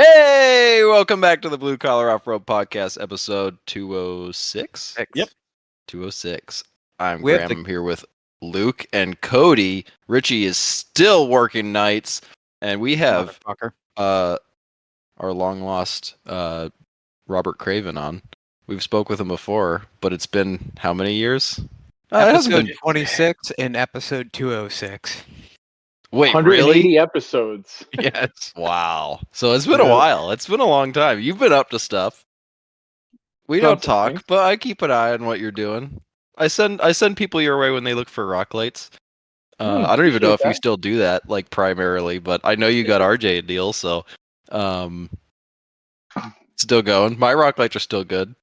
Hey, welcome back to the Blue Collar Off-Road Podcast, episode 206. Yep. 206. I'm We have Graham. I'm here with Luke and Cody. Richie is still working nights, and we have our long-lost Robert Craven on. We've spoke with him before, but it's been how many years? It hasn't Episode been 26 and episode 206. Wait, 180 really? episodes. Yes. Wow. So it's been a while. It's been a long time. You've been up to stuff. We don't talk, Sometimes. but I keep an eye on what you're doing. I send people your way when they look for rock lights. I don't even know if you still do that, like primarily, but I know you got RJ a deal, so still going. My rock lights are still good.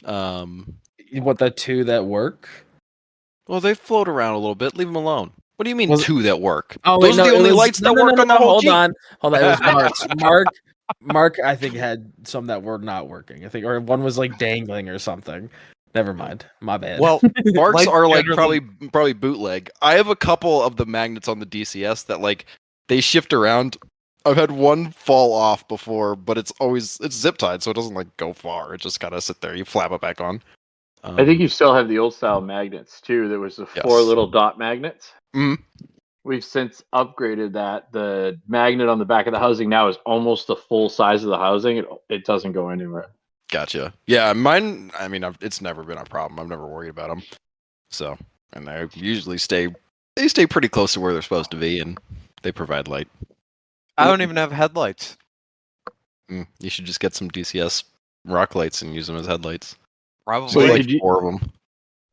You want the two that work? Well, they float around a little bit. Leave them alone. What do you mean Was it- two that work? Oh, Those are the only lights that work on the whole Hold Jeep. on. Hold on. It was Mark. Mark, I think, had some that were not working. I think, or one was like dangling or something. Never mind. My bad. Well, Marks Lights are like generally- probably bootleg. I have a couple of the magnets on the DCS that like they shift around. I've had one fall off before, but it's zip tied, so it doesn't like go far. It just gotta sit there. You flap it back on. I think you still have the old style magnets too. There was the four Yes. little dot magnets. Mhm. We've since upgraded that. The magnet on the back of the housing now is almost the full size of the housing. It doesn't go anywhere. Gotcha. Yeah, mine. I mean, it's never been a problem. I've never worried about them. So, and they usually stay pretty close to where they're supposed to be, and they provide light. I don't even have headlights. You should just get some DCS rock lights and use them as headlights. Probably. So So you like could four of them.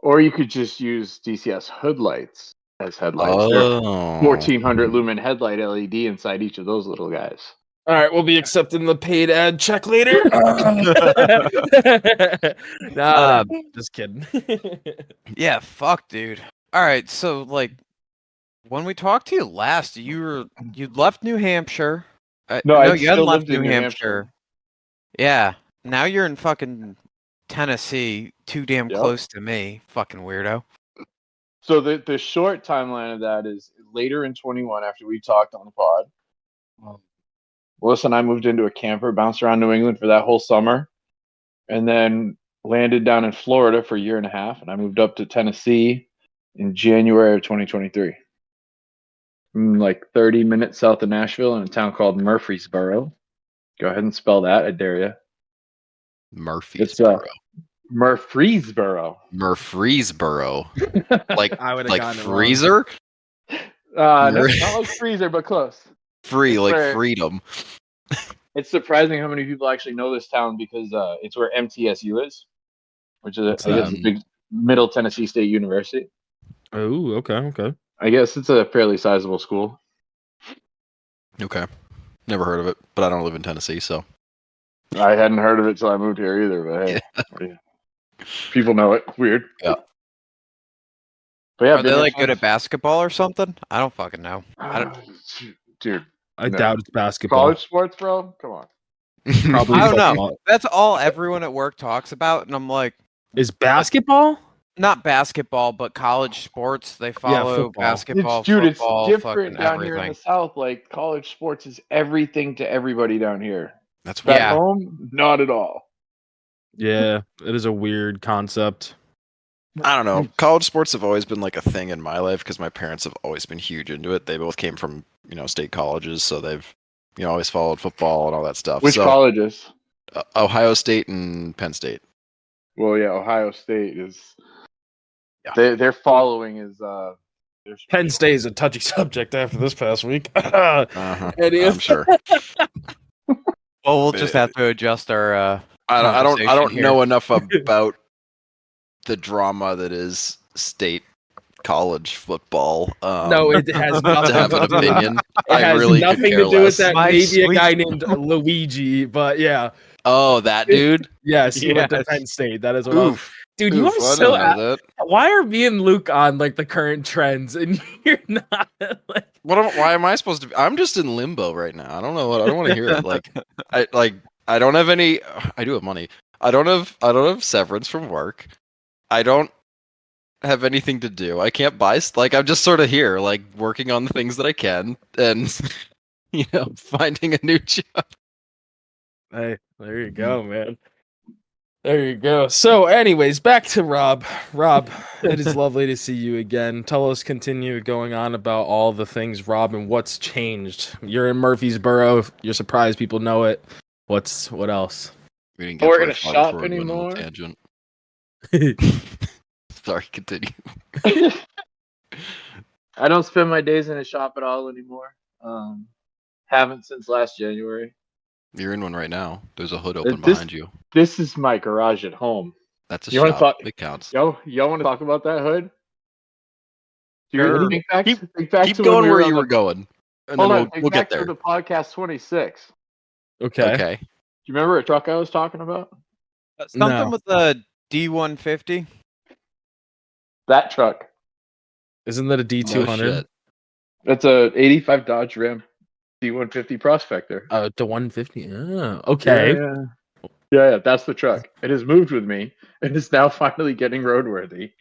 Or you could just use DCS hood lights as headlights. They're Oh, 1400 lumen headlight LED inside each of those little guys. all right, we'll be accepting the paid ad check later. Nah, just kidding. Yeah, fuck, dude. All right, so like when we talked to you last, you'd left New Hampshire. No, I you hadn't still left lived in New New Hampshire. Yeah, now you're in fucking Tennessee, too damn Yep. close to me, fucking weirdo. So the short timeline of that is later in 21 after we talked on the pod. Melissa and I moved into a camper, bounced around New England for that whole summer, and then landed down in Florida for a year and a half. And I moved up to Tennessee in January of 2023. Like 30 minutes south of Nashville in a town called Murfreesboro. Go ahead and spell that. I dare you. Murfreesboro. Murfreesboro. Murfreesboro. Like I would have like gotten it wrong. freezer? Not like freezer, but close. Free, It's like where- freedom. It's surprising how many people actually know this town because it's where MTSU is, which is, What's I guess, that? a big Middle Tennessee State University. Oh, okay. I guess it's a fairly sizable school. Okay. Never heard of it, but I don't live in Tennessee, so I hadn't heard of it till I moved here either, but hey, people know it. It's weird. Yeah. But yeah, Are they been like there good at basketball or something? I don't fucking know. since- Dude, I No. doubt it's basketball. college sports, bro? Come on. Probably I don't know. football. That's all everyone at work talks about, and I'm like, Is basketball? not basketball, but college sports. They follow football. basketball, It's football, different fucking down here in everything. the South. Like college sports is everything to everybody down here. That's Back weird. Yeah. home, not at all. Yeah, it is a weird concept. I don't know. College sports have always been like a thing in my life because my parents have always been huge into it. They both came from, state colleges, so they've, always followed football and all that stuff. Which so, colleges? Ohio State and Penn State. Well, yeah, Ohio State is. Yeah. Their following is. Penn State is a touchy subject after this past week. Uh-huh. It is. I'm sure. Well, we'll just have to adjust our. I don't conversation here. know enough about the drama that is state college football. No, it has nothing to have an to do with it. opinion. It I has really could nothing care to do less. with that. My Maybe a sweet- guy named Luigi, but yeah. Oh, that dude. Yes, he went to Yes. Penn State. That is what I was. Oof. Dude, you Oof, are I so. didn't know that. Why are me and Luke on like the current trends and you're not? Like, Why am I supposed to be? I'm just in limbo right now. I don't know what I don't want to hear it. I don't have any. I do have money. I don't have severance from work. I don't have anything to do. I can't buy. I'm just sort of here, like working on the things that I can, and finding a new job. Hey, there you go, man. There you go. So, anyways, back to Rob. Rob, it is lovely to see you again. Tell us, continue going on about all the things, Rob, and what's changed. You're in Murfreesboro. You're surprised people know it. What else? We didn't I work very at a far shop before we went on anymore. a tangent. Sorry, continue. I don't spend my days in a shop at all anymore. Haven't since last January. You're in one right now. There's a hood open This- behind you. This is my garage at home. That's a You wanna shop. talk- It counts. Y'all want to talk about that hood? Do you Sure. think back, Keep think back Keep to when going we where were on you the, were going, and Hold then on, we'll think get back to there. the podcast 26. Do Okay. Okay. you remember a truck I was talking about? Something No. with the D150. That truck. Isn't that a No D200? shit. That's a 85 Dodge Ram D150 Prospector. The 150. Oh, okay. Yeah, that's the truck. It has moved with me and is now finally getting roadworthy.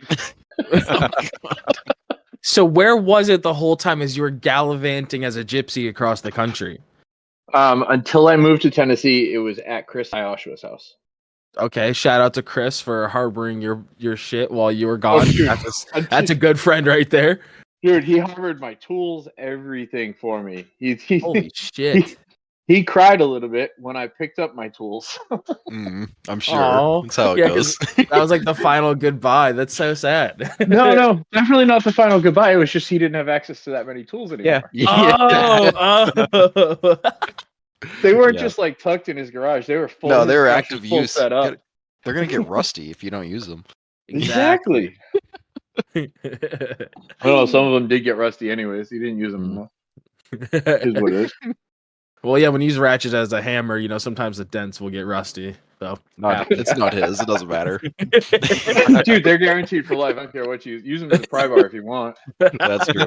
So where was it the whole time as you were gallivanting as a gypsy across the country? Until I moved to Tennessee, it was at Chris Ioshua's house. Okay, shout out to Chris for harboring your shit while you were gone. dude. That's a good friend right there. Dude, he harbored my tools, everything for me. Holy shit. He cried a little bit when I picked up my tools. I'm sure. Aw. That's how it Yeah, goes. That was like the final goodbye. That's so sad. No, definitely not the final goodbye. It was just he didn't have access to that many tools anymore. Oh. They weren't Yeah. just like tucked in his garage. They were full. No, his they were garage active was full use. set up. They're gonna get rusty if you don't use them. Exactly. I don't know. Some of them did get rusty, anyways. He didn't use them enough. Is what it is. Well, yeah, when you use ratchet as a hammer, sometimes the dents will get rusty. So It's not his. It doesn't matter. Dude, they're guaranteed for life. I don't care what you use them as a pry bar if you want. That's true.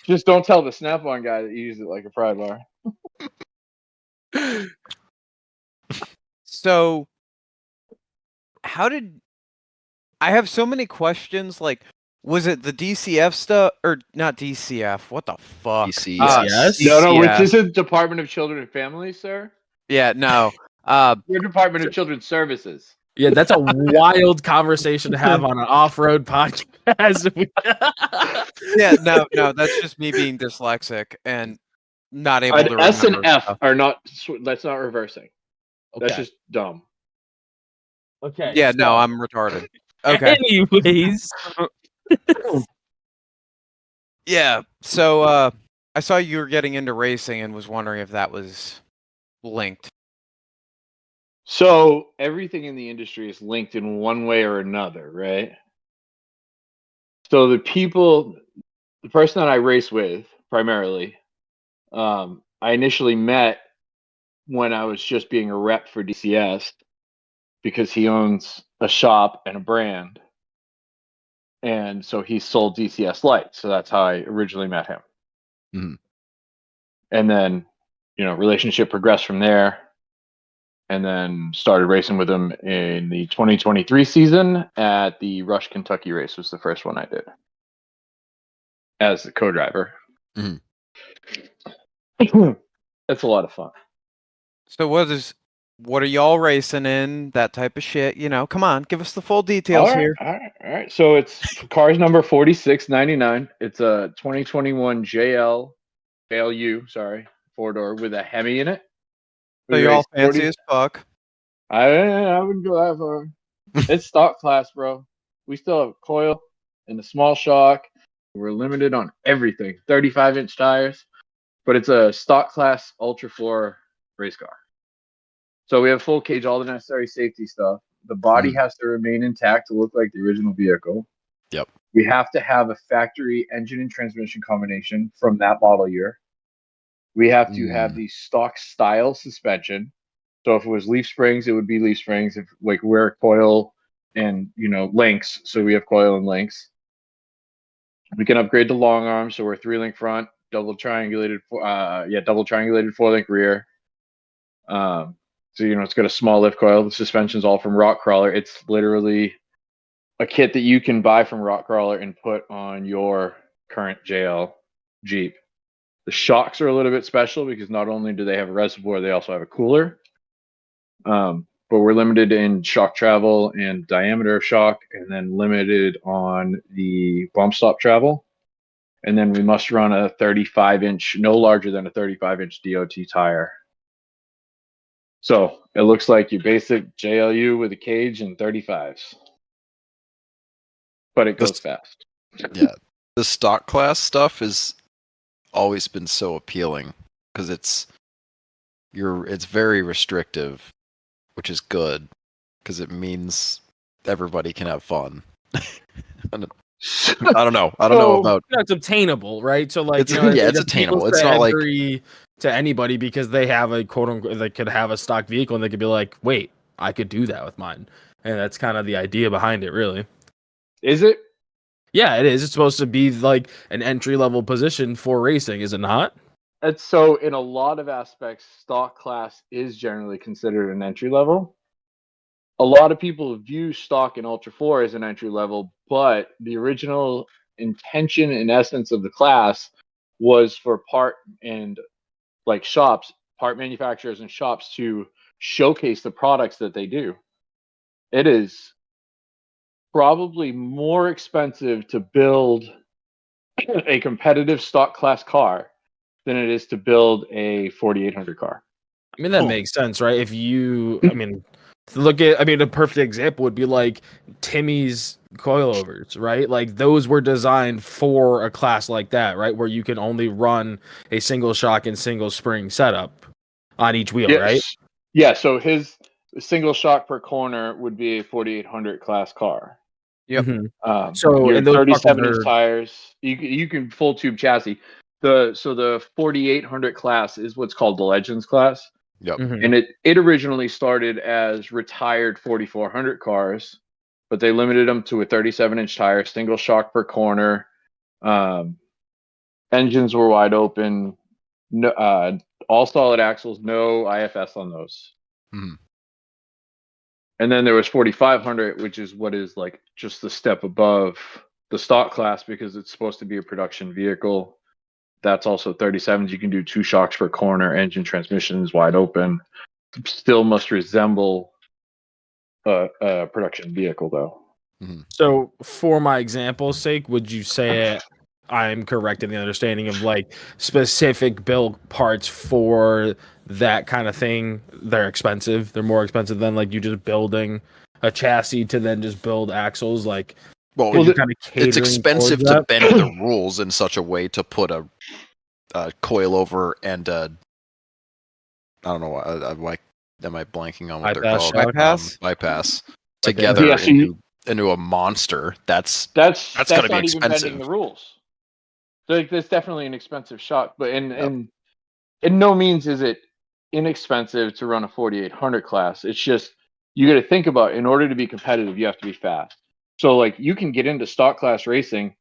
Just don't tell the Snap-on guy that you use it like a pry bar. So, how did I have so many questions? Like, was it the DCF stuff or not DCF? What the fuck? DCS. No, DCF. this is Department of Children and Families, sir. Yeah, no. Your Department of Children's Services. yeah, that's a wild conversation to have on an off-road podcast. Yeah, no. That's just me being dyslexic and not able to An S and remember F stuff. are not. That's not reversing. That's Okay. just dumb. Okay. Yeah, so- no, I'm retarded. Okay. Anyways. Yeah. So I saw you were getting into racing and was wondering if that was linked. So everything in the industry is linked in one way or another, right? So the person that I race with primarily, I initially met when I was just being a rep for DCS because he owns a shop and a brand. And so he sold DCS lights. So that's how I originally met him. Mhm. And then, relationship progressed from there. And then started racing with him in the 2023 season at the Rush, Kentucky race was the first one I did as the co-driver. Mhm. That's a lot of fun. So what are y'all racing in? That type of shit. Come on, give us the full details here. All right. So it's car's number 4699. It's a 2021 JLU, four-door with a Hemi in it. So We you're all raced fancy 40 as fuck. I wouldn't go that far. It's stock class, bro. We still have coil and a small shock. We're limited on everything. 35-inch tires, but it's a stock class Ultra 4 race car. So we have full cage, all the necessary safety stuff. The body has to remain intact to look like the original vehicle. Yep. We have to have a factory engine and transmission combination from that model year. We have to have the stock style suspension. So if it was leaf springs, it would be leaf springs. If we're coil and links, so we have coil and links. We can upgrade the long arm, so we're 3-link front, double triangulated 4-link rear. So it's got a small lift coil. The suspension's all from Rock Crawler. It's literally a kit that you can buy from Rock Crawler and put on your current JL Jeep. The shocks are a little bit special because not only do they have a reservoir, they also have a cooler. But we're limited in shock travel and diameter of shock, and then limited on the bump stop travel. And then we must run a 35-inch, no larger than a 35-inch DOT tire. So it looks like your basic JLU with a cage and 35s. But it goes fast. Yeah. The stock class stuff has always been so appealing because it's very restrictive, which is good because it means everybody can have fun. I don't know about it's obtainable, right? So like, it's attainable. It's not like to anybody because they have a quote unquote, they could have a stock vehicle and they could be like, wait, I could do that with mine. And that's kind of the idea behind it, really. Is it? Yeah, it is. It's supposed to be like an entry level position for racing, is it not? And so in a lot of aspects, stock class is generally considered an entry level. A lot of people view stock and Ultra 4 as an entry level, but the original intention and essence of the class was for part manufacturers and shops to showcase the products that they do. It is probably more expensive to build a competitive stock class car than it is to build a 4800 car. I mean, that makes sense, right? If you, a perfect example would be like Timmy's coilovers, right? Like those were designed for a class like that, right? Where you can only run a single shock and single spring setup on each wheel, right? Yeah, so his single shock per corner would be a 4800 class car. Yep. Mm-hmm. So your 37-inch tires, you can full tube chassis. The 4800 class is what's called the Legends class. Yep. Mm-hmm. And it originally started as retired 4400 cars, but they limited them to a 37-inch tire, single shock per corner. Engines were wide open, no, all solid axles, no IFS on those. Mm-hmm. And then there was 4500, which is what is like just the step above the stock class because it's supposed to be a production vehicle. That's also 37s. You can do 2 shocks per corner. Engine transmission is wide open. Still must resemble a production vehicle, though. Mm-hmm. So, for my example's sake, would you say I'm correct in the understanding of like specific build parts for that kind of thing? They're expensive. They're more expensive than like you just building a chassis to then just build axles. Like, it's expensive to bend the rules in such a way to put a coilover and I don't know why am I blanking on what they're called? Bypass together into a monster. That's going to be expensive. Bending the rules. Like that's definitely an expensive shot, but in no means is it inexpensive to run a 4800 class. It's just you got to think about in order to be competitive, you have to be fast. So like you can get into stock class racing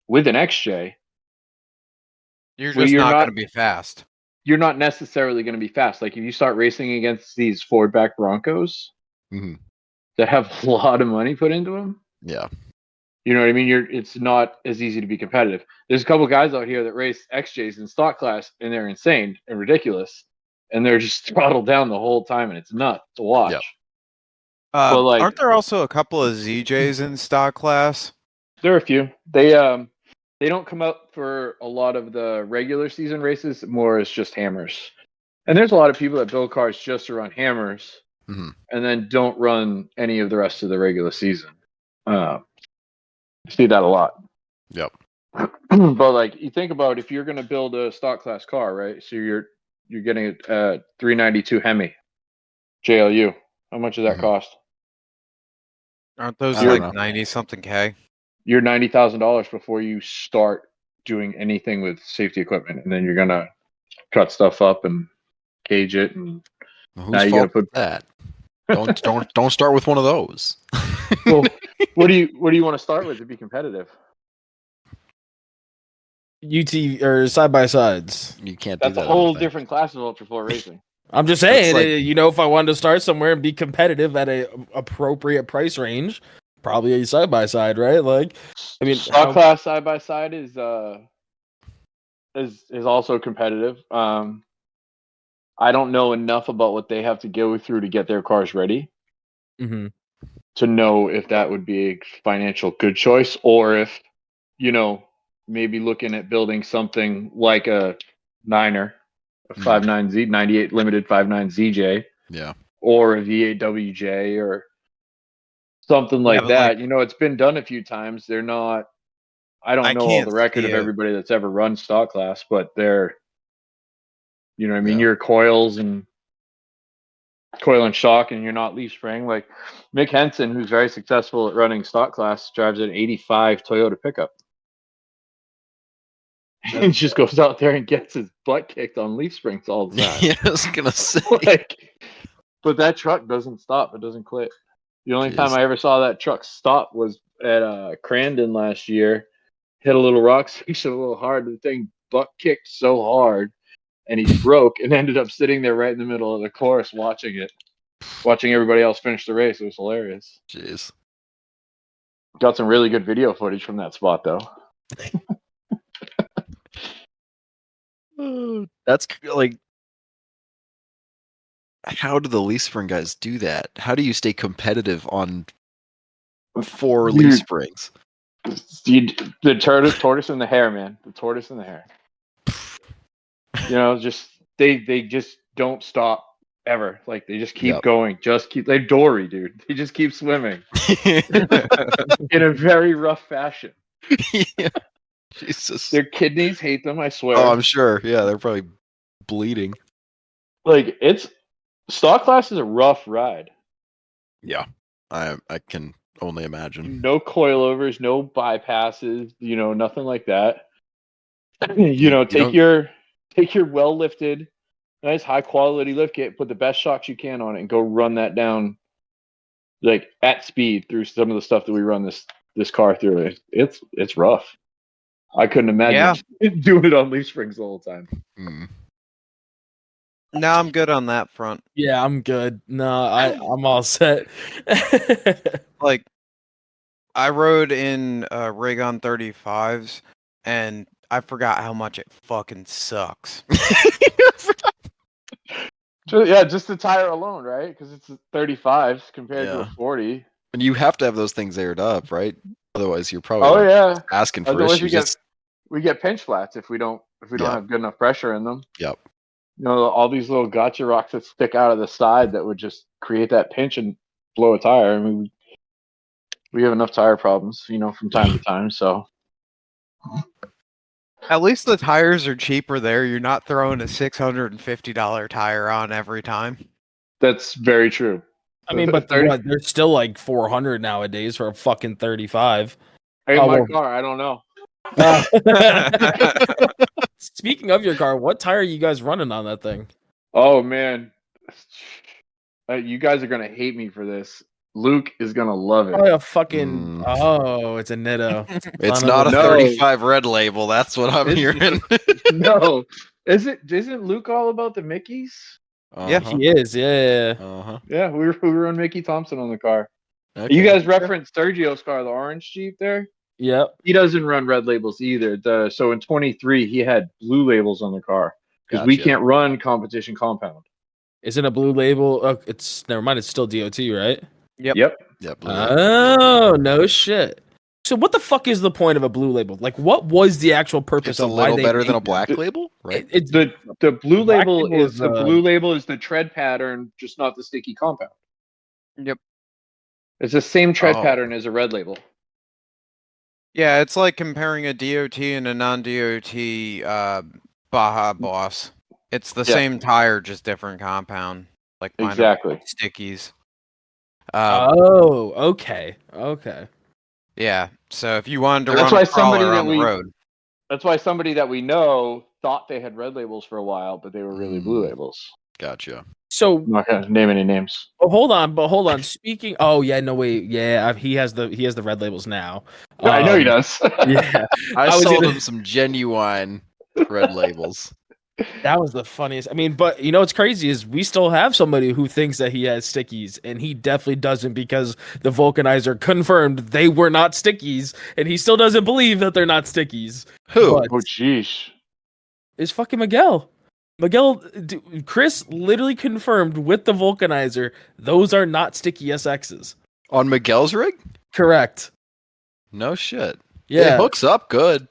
with an XJ. You're just not going to be fast. You're not necessarily going to be fast. Like if you start racing against these forward back Broncos that have a lot of money put into them. Yeah. You know what I mean? It's not as easy to be competitive. There's a couple guys out here that race XJs in stock class, and they're insane and ridiculous, and they're just throttled down the whole time, and it's nuts to watch. Yep. But like, aren't there also a couple of ZJs in stock class? There are a few. They don't come out for a lot of the regular season races. More as just hammers, and there's a lot of people that build cars just to run hammers, and then don't run any of the rest of the regular season. I see that a lot. Yep. But like you think about if you're going to build a stock class car, right? So you're getting a 392 Hemi JLU. How much does that cost? Aren't those like 90-something K? You're $90,000 before you start doing anything with safety equipment, and then you're gonna cut stuff up and cage it, and now you gotta put that. Don't start with one of those. Well, what do you want to start with to be competitive? UT or side by sides. You can't. That's do that, a whole different class of Ultra 4 racing. I'm just saying, if I wanted to start somewhere and be competitive at a appropriate price range, probably a side by side, right? Like, I mean, stock class side by side is also competitive. I don't know enough about what they have to go through to get their cars ready Mm-hmm. to know if that would be a financial good choice, or if, maybe looking at building something like a Niner, a 59Z, 98 limited 59 ZJ, Yeah. or a V8 WJ, or something like but, that. It's been done a few times. They're not. I don't I know all can't the record see of it. everybody that's ever run stock class, but they're, what I mean, Yeah. your coils and coil and shock, and you're not leaf spring. Like Mick Henson, who's very successful at running stock class, drives an 85 Toyota pickup. And just goes out there and gets his butt kicked on leaf springs all the time. Yeah, I was gonna say. But that truck doesn't stop. It doesn't quit. The only time Jeez. I ever saw that truck stop was at Crandon last year. Hit a little rock section a little hard. The thing butt kicked so hard, and he broke and ended up sitting there right in the middle of the course watching everybody else finish the race. It was hilarious. Jeez. Got some really good video footage from that spot, though. That's like, how do the leaf spring guys do that? How do you stay competitive on 4 leaf springs? The tortoise and the hare, man. The tortoise and the hare. Just they just don't stop ever. Like they just keep going. They Dory, dude. They just keep swimming in a very rough fashion. Yeah. Jesus. Their kidneys hate them, I swear. Oh, I'm sure. Yeah, they're probably bleeding. Like stock class is a rough ride. Yeah. I can only imagine. No coilovers, no bypasses, nothing like that. Take your well lifted, nice high quality lift kit, put the best shocks you can on it, and go run that down like at speed through some of the stuff that we run this car through. It's rough. I couldn't imagine doing it on leaf springs the whole time. No, I'm good on that front. Yeah, I'm good. No, I'm all set. Like, I rode in Raygon 35s, and I forgot how much it fucking sucks. Just the tire alone, right? Because it's a 35s compared to a 40. And you have to have those things aired up, right? Otherwise, you're probably asking for issues. We get pinch flats if we don't have good enough pressure in them. Yep. All these little gotcha rocks that stick out of the side that would just create that pinch and blow a tire. I mean, we have enough tire problems, from time to time. So at least the tires are cheaper there. You're not throwing a $650 tire on every time. That's very true. I mean, but they're still like $400 nowadays for a fucking 35. Hey, my car, I don't know. Speaking of your car, what tire are you guys running on that thing? Oh man, you guys are gonna hate me for this. Luke is gonna love it. Oh, a fucking it's a Nitto. It's not a 35 red label. That's what I'm hearing. No, isn't Luke all about the Mickeys? Yeah, he is. Yeah. Yeah, we run Mickey Thompson on the car. Okay. You guys referenced Sergio's car, the orange Jeep there. Yep. He doesn't run red labels either. So in 23, he had blue labels on the car because we can't run competition compound. Isn't a blue label? Oh, never mind. It's still DOT, right? Yep. Oh, no shit. So what the fuck is the point of a blue label? Like, what was the actual purpose? It's a little better than a black label, right? It's the blue label is the blue label is the tread pattern, just not the sticky compound. Yep. It's the same tread pattern as a red label. Yeah, it's like comparing a DOT and a non-DOT Baja Boss. It's the same tire, just different compound. Like exactly stickies. Okay. Yeah. So if you wanted to run a crawler on the road, that's why somebody that we know thought they had red labels for a while, but they were really blue labels. Gotcha. So I'm not gonna name any names. Oh, hold on. Speaking. Oh yeah, no wait. Yeah, he has the red labels now. I know he does. Yeah, I sold him some genuine red labels. That was the funniest. I mean, but what's crazy is we still have somebody who thinks that he has stickies, and he definitely doesn't because the vulcanizer confirmed they were not stickies, and he still doesn't believe that they're not stickies. Who? Oh, jeez. Is fucking Miguel. Miguel, Chris literally confirmed with the vulcanizer, those are not sticky SXs. On Miguel's rig? Correct. No shit. Yeah. It hooks up good.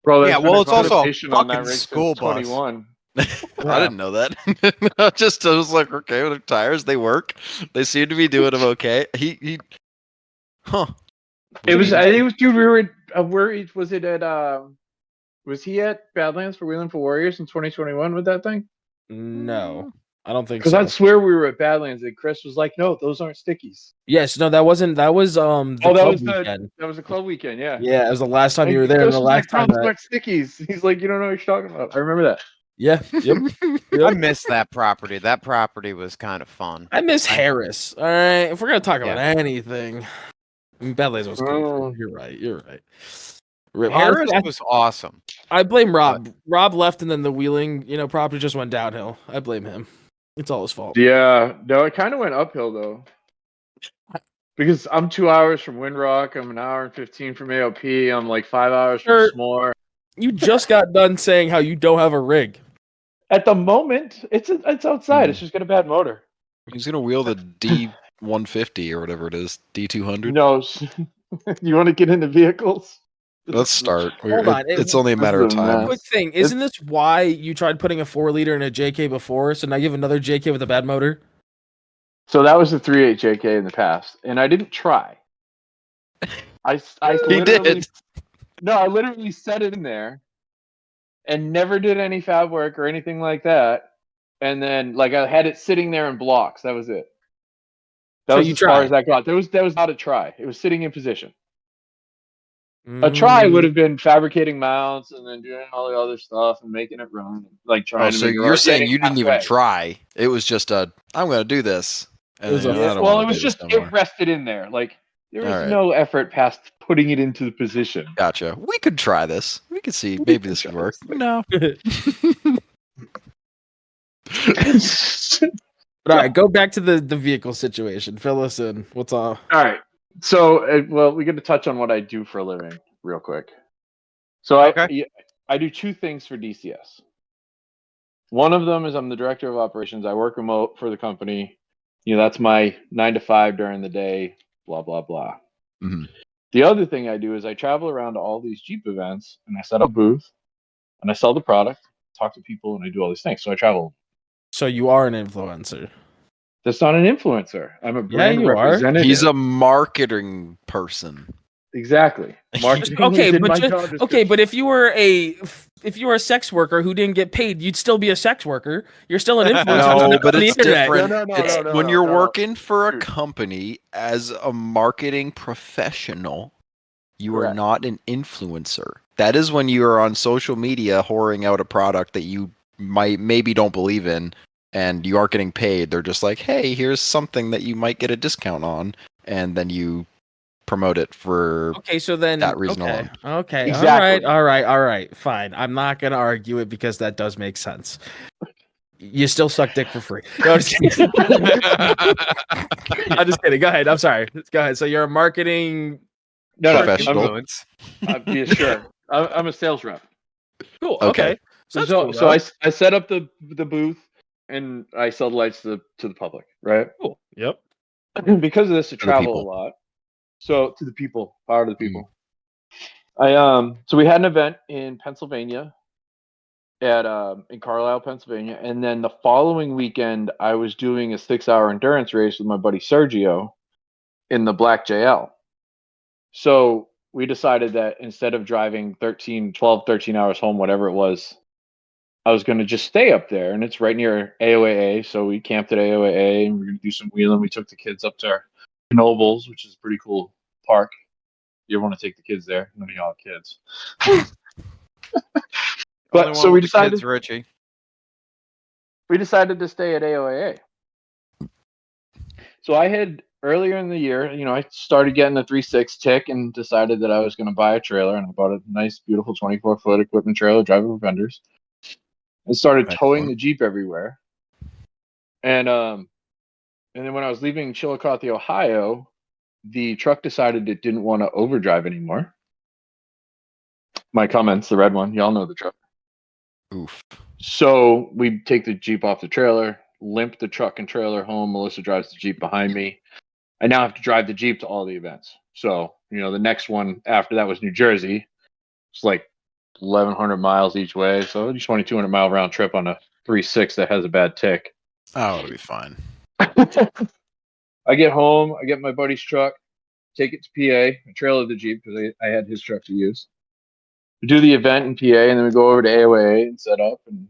Bro, Yeah, there's been well, a it's also a conversation on that fucking rig school since bus. 21. I didn't know that. I was like, okay, with the tires, they work. They seem to be doing them okay. He huh. It was, I think it was, dude, we were at, where was it at, was he at Badlands for Wheeling for Warriors in 2021 with that thing? No, I don't think Because so. I swear we were at Badlands and Chris was like, no, those aren't stickies. Yes, no, that wasn't. That was the That club was weekend. that was a club weekend, yeah. Yeah, it was the last time And you were there, Chris and the was last like, time those that. aren't stickies. He's like, you don't know what you're talking about. I remember that. Yeah. Yep. I miss that property. That property was kind of fun. I miss Harris. All right, if we're gonna talk about Yeah. anything, I mean, Badlands was cool. You're right. You're right. Harris Honestly, was awesome. I blame Rob. Rob left, and then the Wheeling, property just went downhill. I blame him. It's all his fault. Yeah, no, it kind of went uphill though. Because I'm 2 hours from Windrock, I'm an hour and 15 from AOP, I'm like 5 hours from S'more. You just got done saying how you don't have a rig. At the moment, it's outside. It's just got a bad motor. He's gonna wheel the D150 or whatever it is, D200. No, you want to get into vehicles? Let's start. Hold on. It's only a matter of time. Quick thing. Isn't this why you tried putting a 4-liter in a JK before? So now you have another JK with a bad motor? So that was the 3.8 JK in the past, and I didn't try. I He literally, did. No, I literally set it in there, and never did any fab work or anything like that. And then, like, I had it sitting there in blocks. That was it. That So was you as far tried. as I got. That was not a try. It was sitting in position. A try would have been fabricating mounts and then doing all the other stuff and making it run, like trying to. So make it you're run, saying getting you didn't even halfway. try? It was just I'm gonna do this. And It was then, a- I don't Well, wanna it was do this just no more. it rested in there. Like there was All right. no effort past putting it into the position. Gotcha. We could try this. We could see. Maybe this would work. No. But all right, go back to the vehicle situation. Fill us in. What's up? All right. So, well, we got to touch on what I do for a living real quick. So I do two things for DCS. One of them is I'm the director of operations. I work remote for the company. That's my 9 to 5 during the day, blah, blah, blah. Mhm. The other thing I do is I travel around to all these Jeep events and I set up a booth and I sell the product, talk to people, and I do all these things. So I travel. So you are an influencer. That's not an influencer. I'm a brand you are. representative. He's a marketing person. Exactly. Marketing is in my job description. But if you were a sex worker who didn't get paid, you'd still be a sex worker. You're still an influencer. No, but on the it's internet. different. No, When you're no. working for a company as a marketing professional, you are Correct. not an influencer. That is when you are on social media whoring out a product that you maybe don't believe in, and you aren't getting paid. They're just like, hey, here's something that you might get a discount on, and then you promote it for Okay, so then that reason alone. Okay, Exactly. all right, fine. I'm not gonna argue it because that does make sense. You still suck dick for free. No, I'm just kidding. I'm just kidding. Go ahead. I'm sorry. Go ahead. So you're a marketing Professional. Influence. Yeah, sure. I'm a sales rep. Cool. Okay. Okay. So, that's So, cool, so though. I set up the booth and I sell the lights to the public, right? Cool. Yep. Because of this, I the travel a people. lot. So to the people, power to the people. So we had an event in Pennsylvania, in Carlisle, Pennsylvania, and then the following weekend I was doing a 6-hour endurance race with my buddy Sergio in the Black JL. So we decided that instead of driving 13 hours home, whatever it was, I was going to just stay up there, and it's right near AOAA. So we camped at AOAA, and we're going to do some wheeling. We took the kids up to Nobles, which is a pretty cool park. You ever want to take the kids there? None of y'all have kids. But so we decided Richie. to stay at AOAA. So I had earlier in the year, I started getting the 3.6 tick and decided that I was going to buy a trailer, and I bought a nice, beautiful 24-foot equipment trailer, drive over vendors, and started towing the Jeep everywhere. And then when I was leaving Chillicothe, Ohio, the truck decided it didn't want to overdrive anymore. My Cummins, the red one, y'all know the truck. Oof. So we take the Jeep off the trailer, limp the truck and trailer home. Melissa drives the Jeep behind me. I now have to drive the Jeep to all the events. So, the next one after that was New Jersey. It's like 1,100 miles each way. So a 2,200 mile round trip on a 3.6 that has a bad tick. Oh, it'll be fine. I get home, I get my buddy's truck, take it to PA, I trailer the Jeep because I had his truck to use. We do the event in PA, and then we go over to AOA and set up. And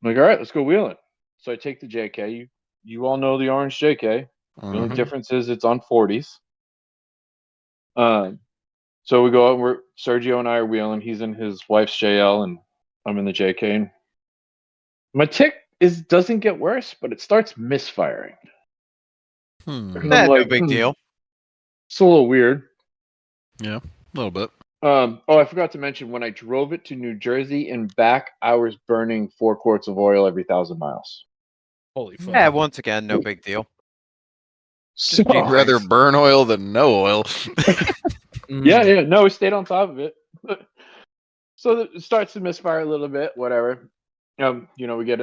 I'm like, all right, let's go wheeling. So I take the JK. You all know the orange JK. The only difference is it's on 40s. So we go out. Sergio and I are wheeling. He's in his wife's JL, and I'm in the JK. And my tick doesn't get worse, but it starts misfiring. No big deal. It's a little weird. Yeah, a little bit. I forgot to mention, when I drove it to New Jersey and back, I was burning 4 quarts of oil every 1,000 miles. Holy fuck. Yeah, once again, no big deal. So, I'd rather burn oil than no oil. yeah, no, we stayed on top of it. So it starts to misfire a little bit, whatever. We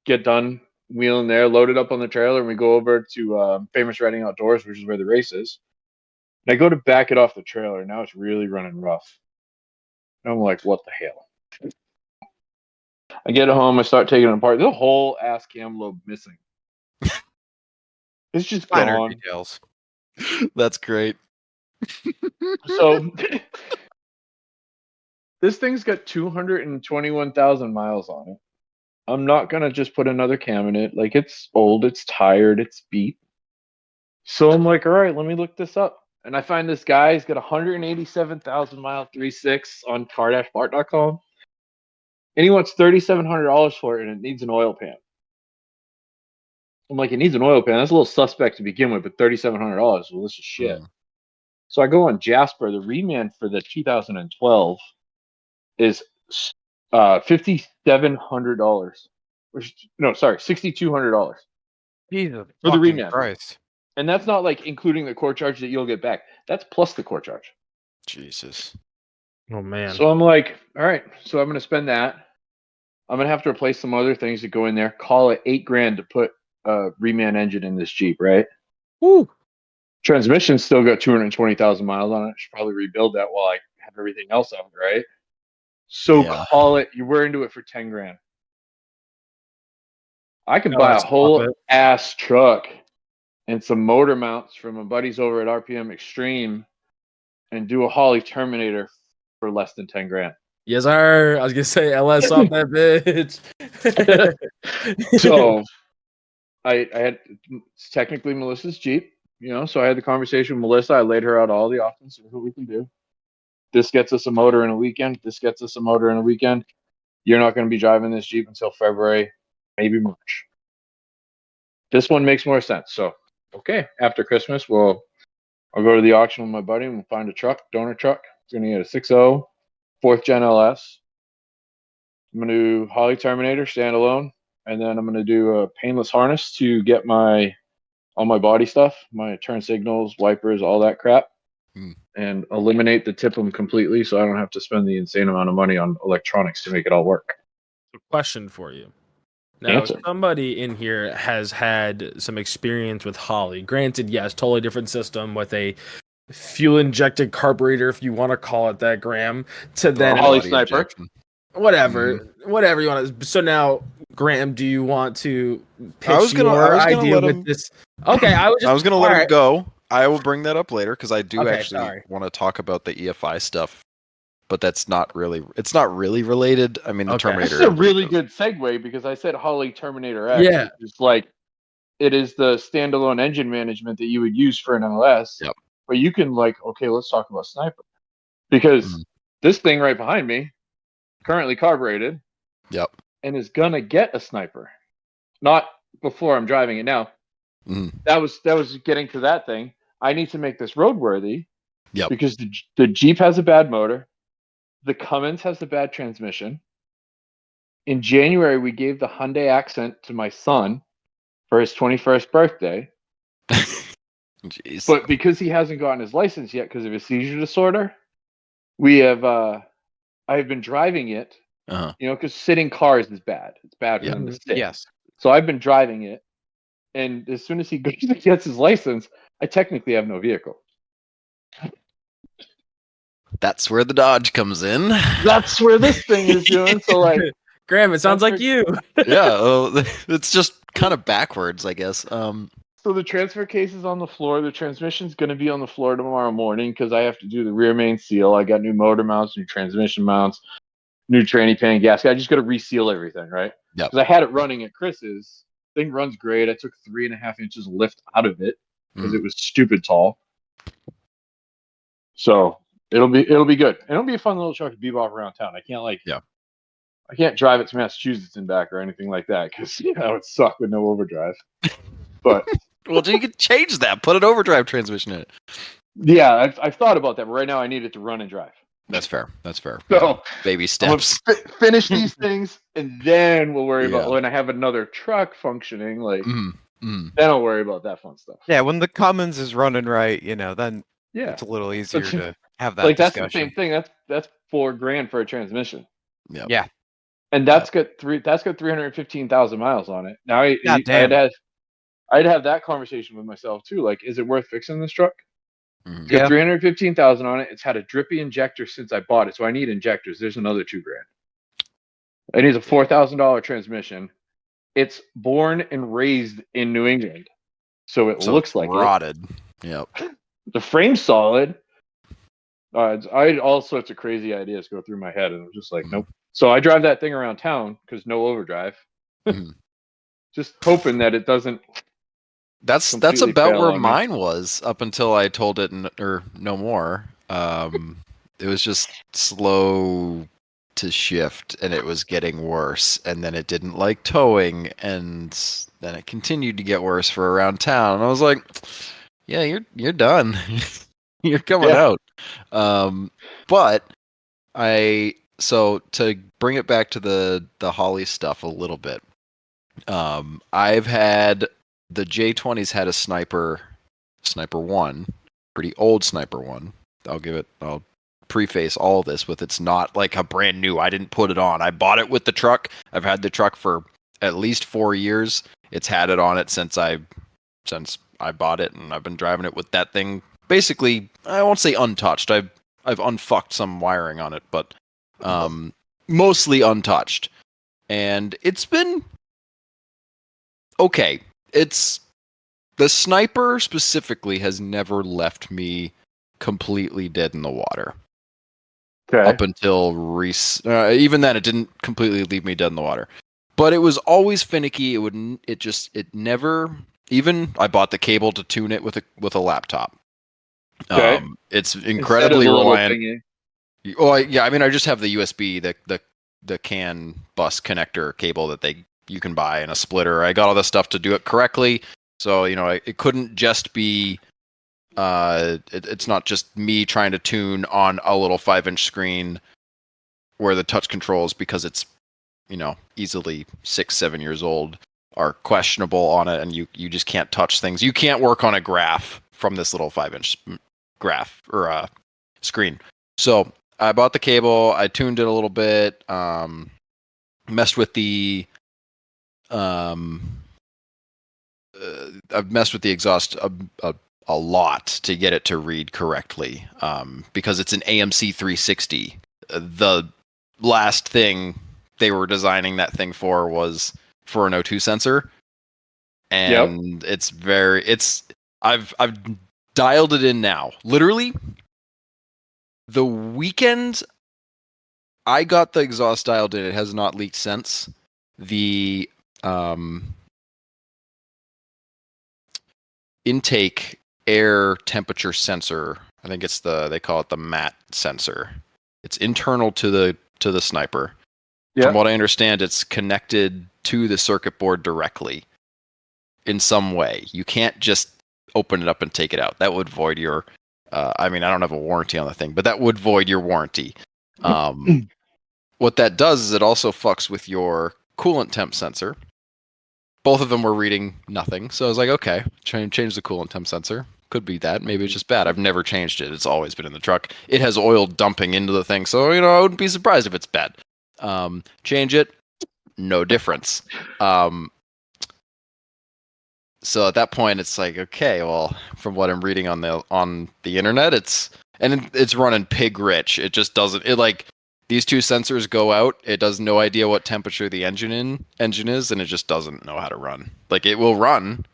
get done wheeling there, load it up on the trailer, and we go over to Famous Reading Outdoors, which is where the race is. And I go to back it off the trailer. Now it's really running rough. And I'm like, what the hell? I get it home. I start taking it apart. There's a whole ass cam lobe missing. It's just Minor gone. details. That's great. So this thing's got 221,000 miles on it. I'm not going to just put another cam in it. Like, it's old, it's tired, it's beat. So I'm like, all right, let me look this up. And I find this guy, he's got 187,000 mile 3.6 on car-bart.com. And he wants $3,700 for it, and it needs an oil pan. I'm like, it needs an oil pan. That's a little suspect to begin with, but $3,700. Well, this is shit. So I go on Jasper. The reman for the 2012 is $5,700. $6,200. Jesus for the fucking reman. Christ. And that's not like including the core charge that you'll get back. That's plus the core charge. Jesus. Oh man. So I'm like, all right, so I'm going to spend that. I'm going to have to replace some other things that go in there. Call it $8,000 to put a reman engine in this Jeep, right? Woo. Transmission's still got 220,000 miles on it. I should probably rebuild that while I have everything else out, right? So call it, we're into it for $10,000. I can buy a whole ass truck and some motor mounts from my buddies over at RPM Extreme and do a Holley Terminator for less than $10,000. Yes, sir. I was gonna say LS off that bitch. So I had, it's technically Melissa's Jeep, so I had the conversation with Melissa. I laid her out all the options of what we can do. This gets us a motor in a weekend. This gets us a motor in a weekend. You're not going to be driving this Jeep until February, maybe March. This one makes more sense. So, okay, after Christmas, I'll go to the auction with my buddy and we'll find a truck, donor truck. It's going to get a 6.0, 4th gen LS. I'm going to do Holley Terminator standalone, and then I'm going to do a painless harness to get all my body stuff, my turn signals, wipers, all that crap, and eliminate the TIPM completely so I don't have to spend the insane amount of money on electronics to make it all work. Question for you. Now, if somebody in here has had some experience with Holley, granted, yes, totally different system with a fuel-injected carburetor, if you want to call it that, Graham, to then Holley Sniper. Whatever you want to. So now, Graham, do you want to pitch your idea with this? Okay, I was going to let him go. I will bring that up later because I do sorry. want to talk about the EFI stuff, but it's not really related. I mean, the Terminator. This is a really good segue because I said Holley Terminator X. Yeah. It's like, it is the standalone engine management that you would use for an MLS. Yep. But you can let's talk about Sniper. Because this thing right behind me, currently carbureted. Yep. And is going to get a Sniper. Not before I'm driving it now. That was getting to that thing. I need to make this roadworthy. Yep. Because the Jeep has a bad motor. The Cummins has a bad transmission. In January, we gave the Hyundai Accent to my son for his 21st birthday. Jeez. But because he hasn't gotten his license yet because of his seizure disorder, we have I have been driving it You know, because sitting cars is bad. It's bad for them to sit. Yes. So I've been driving it, and as soon as he gets his license, I technically have no vehicle. That's where the Dodge comes in. That's where this thing is doing. So like, Graham, it sounds like you. Yeah, well, it's just kind of backwards, I guess. So the transfer case is on the floor. The transmission's going to be on the floor tomorrow morning because I have to do the rear main seal. I got new motor mounts, new transmission mounts, new tranny pan gasket. I just got to reseal everything, right? Yeah. Because I had it running at Chris's. Thing runs great. I took 3.5 inches of lift out of it because it was stupid tall. So it'll be good. And it'll be a fun little truck to bebop around town. I can't drive it to Massachusetts and back or anything like that because it would suck with no overdrive. But well, you could change that. Put an overdrive transmission in it. Yeah, I've thought about that, but right now I need it to run and drive. That's fair. That's fair. So baby steps. Finish these things, and then we'll worry about when I have another truck functioning. Like then I'll worry about that fun stuff. Yeah, when the Cummins is running right, then it's a little easier to have that discussion. That's the same thing. That's $4,000 for a transmission. Yeah. And that's got 315,000 miles on it. Now I'd have that conversation with myself too. Like, is it worth fixing this truck? It's got 315,000 on it. It's had a drippy injector since I bought it, so I need injectors. There's another $2,000. It needs a $4,000 transmission. It's born and raised in New England, so it looks like rotted. Yep. The frame's solid. I had all sorts of crazy ideas go through my head, and I'm just like, nope. So I drive that thing around town because no overdrive, just hoping that it doesn't. That's about where mine was up until I told it or no more. It was just slow to shift, and it was getting worse. And then it didn't like towing, and then it continued to get worse for around town. And I was like, "Yeah, you're done. You're coming out." But so to bring it back to the Holly stuff a little bit, I've had. The J20's had a Sniper 1, pretty old Sniper 1. I'll preface all this with it's not like a brand new. I didn't put it on. I bought it with the truck. I've had the truck for at least 4 years. It's had it on it since I bought it, and I've been driving it with that thing. Basically, I won't say untouched. I've unfucked some wiring on it, but mostly untouched. And it's been okay. It's the Sniper specifically has never left me completely dead in the water. Okay. Up until even then, it didn't completely leave me dead in the water. But it was always finicky. It never. Even I bought the cable to tune it with a laptop. Okay. It's incredibly reliant. Oh yeah, I mean, I just have the USB, the CAN bus connector cable that you can buy in a splitter. I got all the stuff to do it correctly, so it couldn't just be. It's not just me trying to tune on a little 5-inch screen where the touch controls, because it's easily 6-7 years old, are questionable on it, and you just can't touch things. You can't work on a graph from this little 5-inch graph or screen. So I bought the cable. I tuned it a little bit. Messed with the. I've messed with the exhaust a lot to get it to read correctly, because it's an AMC 360. The last thing they were designing that thing for was for an O2 sensor, and I've dialed it in now. Literally, the weekend I got the exhaust dialed in, it has not leaked since. The intake air temperature sensor, I think they call it the MAT sensor. It's internal to the Sniper. Yeah. From what I understand, it's connected to the circuit board directly in some way. You can't just open it up and take it out. That would void your I don't have a warranty on the thing, but that would void your warranty. What that does is it also fucks with your coolant temp sensor. Both of them were reading nothing, so I was like, okay, change the coolant temp sensor. Could be that. Maybe it's just bad. I've never changed it. It's always been in the truck. It has oil dumping into the thing, so I wouldn't be surprised if it's bad. Change it, no difference. So at that point, it's like, okay, well, from what I'm reading on the internet, it's running pig rich. It just doesn't. It like these two sensors go out. It does no idea what temperature the engine is, and it just doesn't know how to run. Like it will run.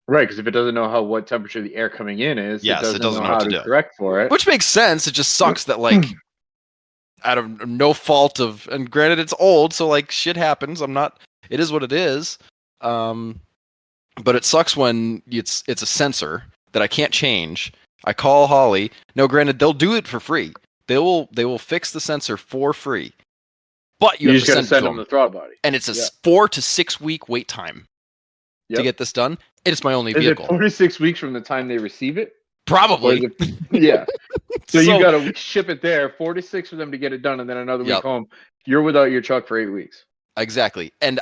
Right, because if it doesn't know what temperature the air coming in is, yes, it doesn't know how to correct for it. Which makes sense. It just sucks that like out of no fault of, and granted it's old, so like shit happens. It is what it is. But it sucks when it's a sensor that I can't change. I call Holly. No, granted they'll do it for free. They will fix the sensor for free. But you have just to send them the throttle body. And it's a 4 to 6 week wait time to get this done. It's my only vehicle. Is it 4 to 6 weeks from the time they receive it? Probably. Yeah. So you got to ship it there, 4 to 6 for them to get it done, and then another week home. You're without your truck for 8 weeks. Exactly. And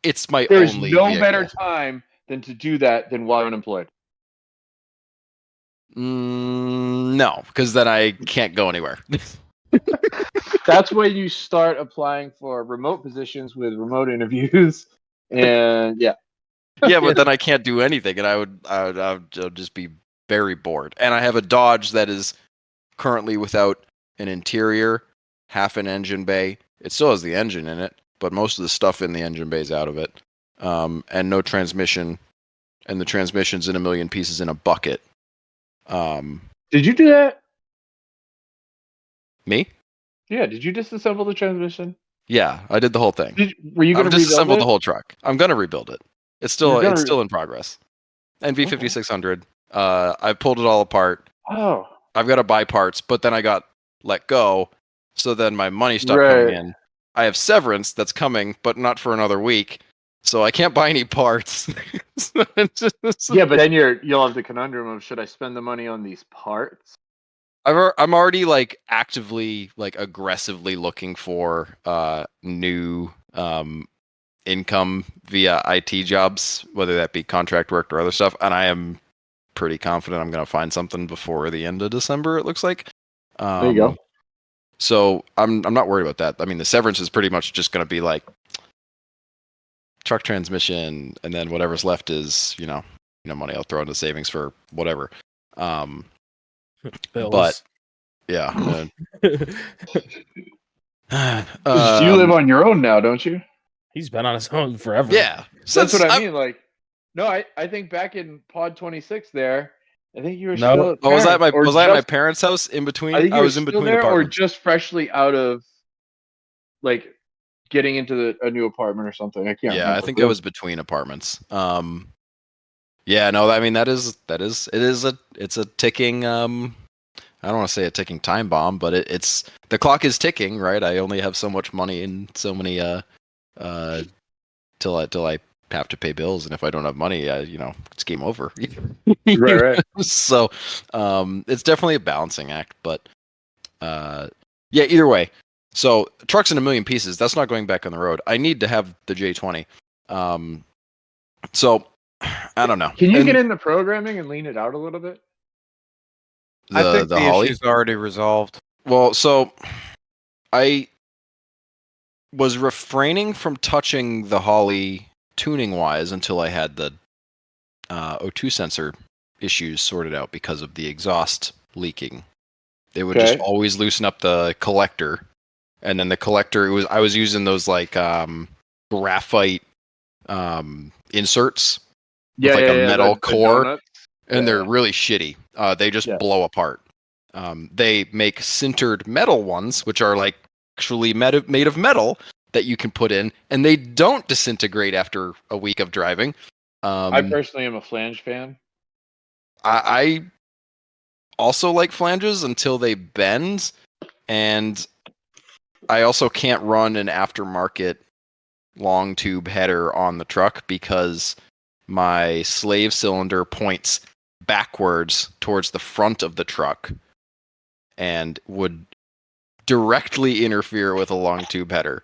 it's my There's only no vehicle. better time than to do that than while unemployed. No, because then I can't go anywhere. That's when you start applying for remote positions with remote interviews, and yeah. Yeah, but then I can't do anything, and I would just be very bored. And I have a Dodge that is currently without an interior, half an engine bay. It still has the engine in it, but most of the stuff in the engine bay is out of it. And no transmission, and the transmission's in a million pieces in a bucket. Did you do that? Me? Yeah. Did you disassemble the transmission? Yeah, I did the whole thing. Were you going to disassemble the whole truck? I'm going to rebuild it. It's still in progress. And V5600. I pulled it all apart. Oh. I've got to buy parts, but then I got let go. So then my money stopped coming in. I have severance that's coming, but not for another week. So I can't buy any parts. Yeah, but then you'll have the conundrum of, should I spend the money on these parts? I'm already like actively, like aggressively looking for new income via IT jobs, whether that be contract work or other stuff. And I am pretty confident I'm going to find something before the end of December, it looks like. There you go. So I'm not worried about that. I mean, the severance is pretty much just going to be like truck transmission, and then whatever's left is, money I'll throw into savings for whatever. But yeah. You live on your own now, don't you? He's been on his own forever. Yeah. That's what I mean. Like, no, I think back in Pod 26 there, I think you were still. Was that my parents' house in between? I was in between apartments. Or just freshly out of, like, getting into a new apartment or something. I can't. Yeah, I think I was between apartments. Yeah, no, I mean it's a ticking. I don't want to say a ticking time bomb, but it's the clock is ticking, right? I only have so much money and so many till I have to pay bills, and if I don't have money, it's game over. Right. So, it's definitely a balancing act, but yeah, either way. So, truck's in a million pieces. That's not going back on the road. I need to have the J20. So, I don't know. Can you get into programming and lean it out a little bit? I think the Holly issue's already resolved. Well, so I was refraining from touching the Holly tuning-wise until I had the O2 sensor issues sorted out because of the exhaust leaking. It would just always loosen up the collector, and then the collector I was using those like graphite inserts with a metal core, and they're really shitty. They just blow apart. They make sintered metal ones, which are like actually made of metal that you can put in, and they don't disintegrate after a week of driving. I personally am a flange fan. I also like flanges until they bend, and I also can't run an aftermarket long tube header on the truck because my slave cylinder points backwards towards the front of the truck and would directly interfere with a long tube header.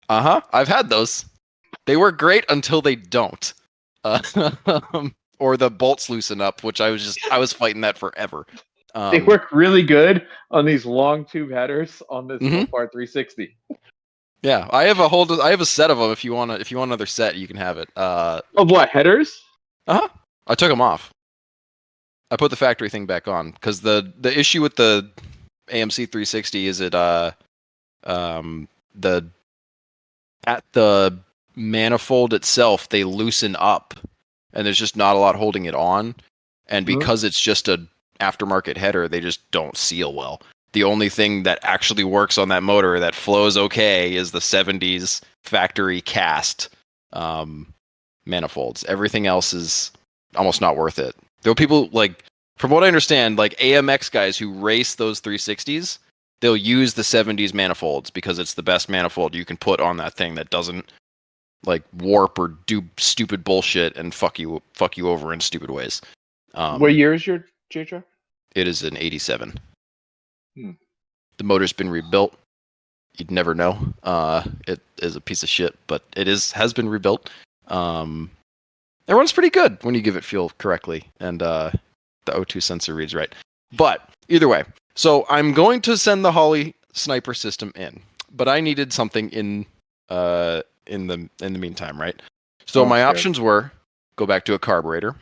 I've had those. They work great until they don't. Or the bolts loosen up, which I was fighting that forever. They work really good on these long tube headers on this Part 360. Yeah, I have a set of them. If you want another set, you can have it. Of what, headers? I took them off. I put the factory thing back on because the issue with the AMC 360 is the at the manifold itself they loosen up, and there's just not a lot holding it on, and because it's just a aftermarket header, they just don't seal well. The only thing that actually works on that motor that flows okay is the 70s factory cast manifolds. Everything else is almost not worth it. There are people, like, from what I understand, like AMX guys who race those 360s, they'll use the 70s manifolds because it's the best manifold you can put on that thing that doesn't like warp or do stupid bullshit and fuck you over in stupid ways. What year is your J-Truck? It is an 87. The motor's been rebuilt. You'd never know. It is a piece of shit, but has been rebuilt. It runs pretty good when you give it fuel correctly, and the O2 sensor reads right. But either way, so I'm going to send the Holley sniper system in, but I needed something in the meantime, right? So my options were go back to a carburetor.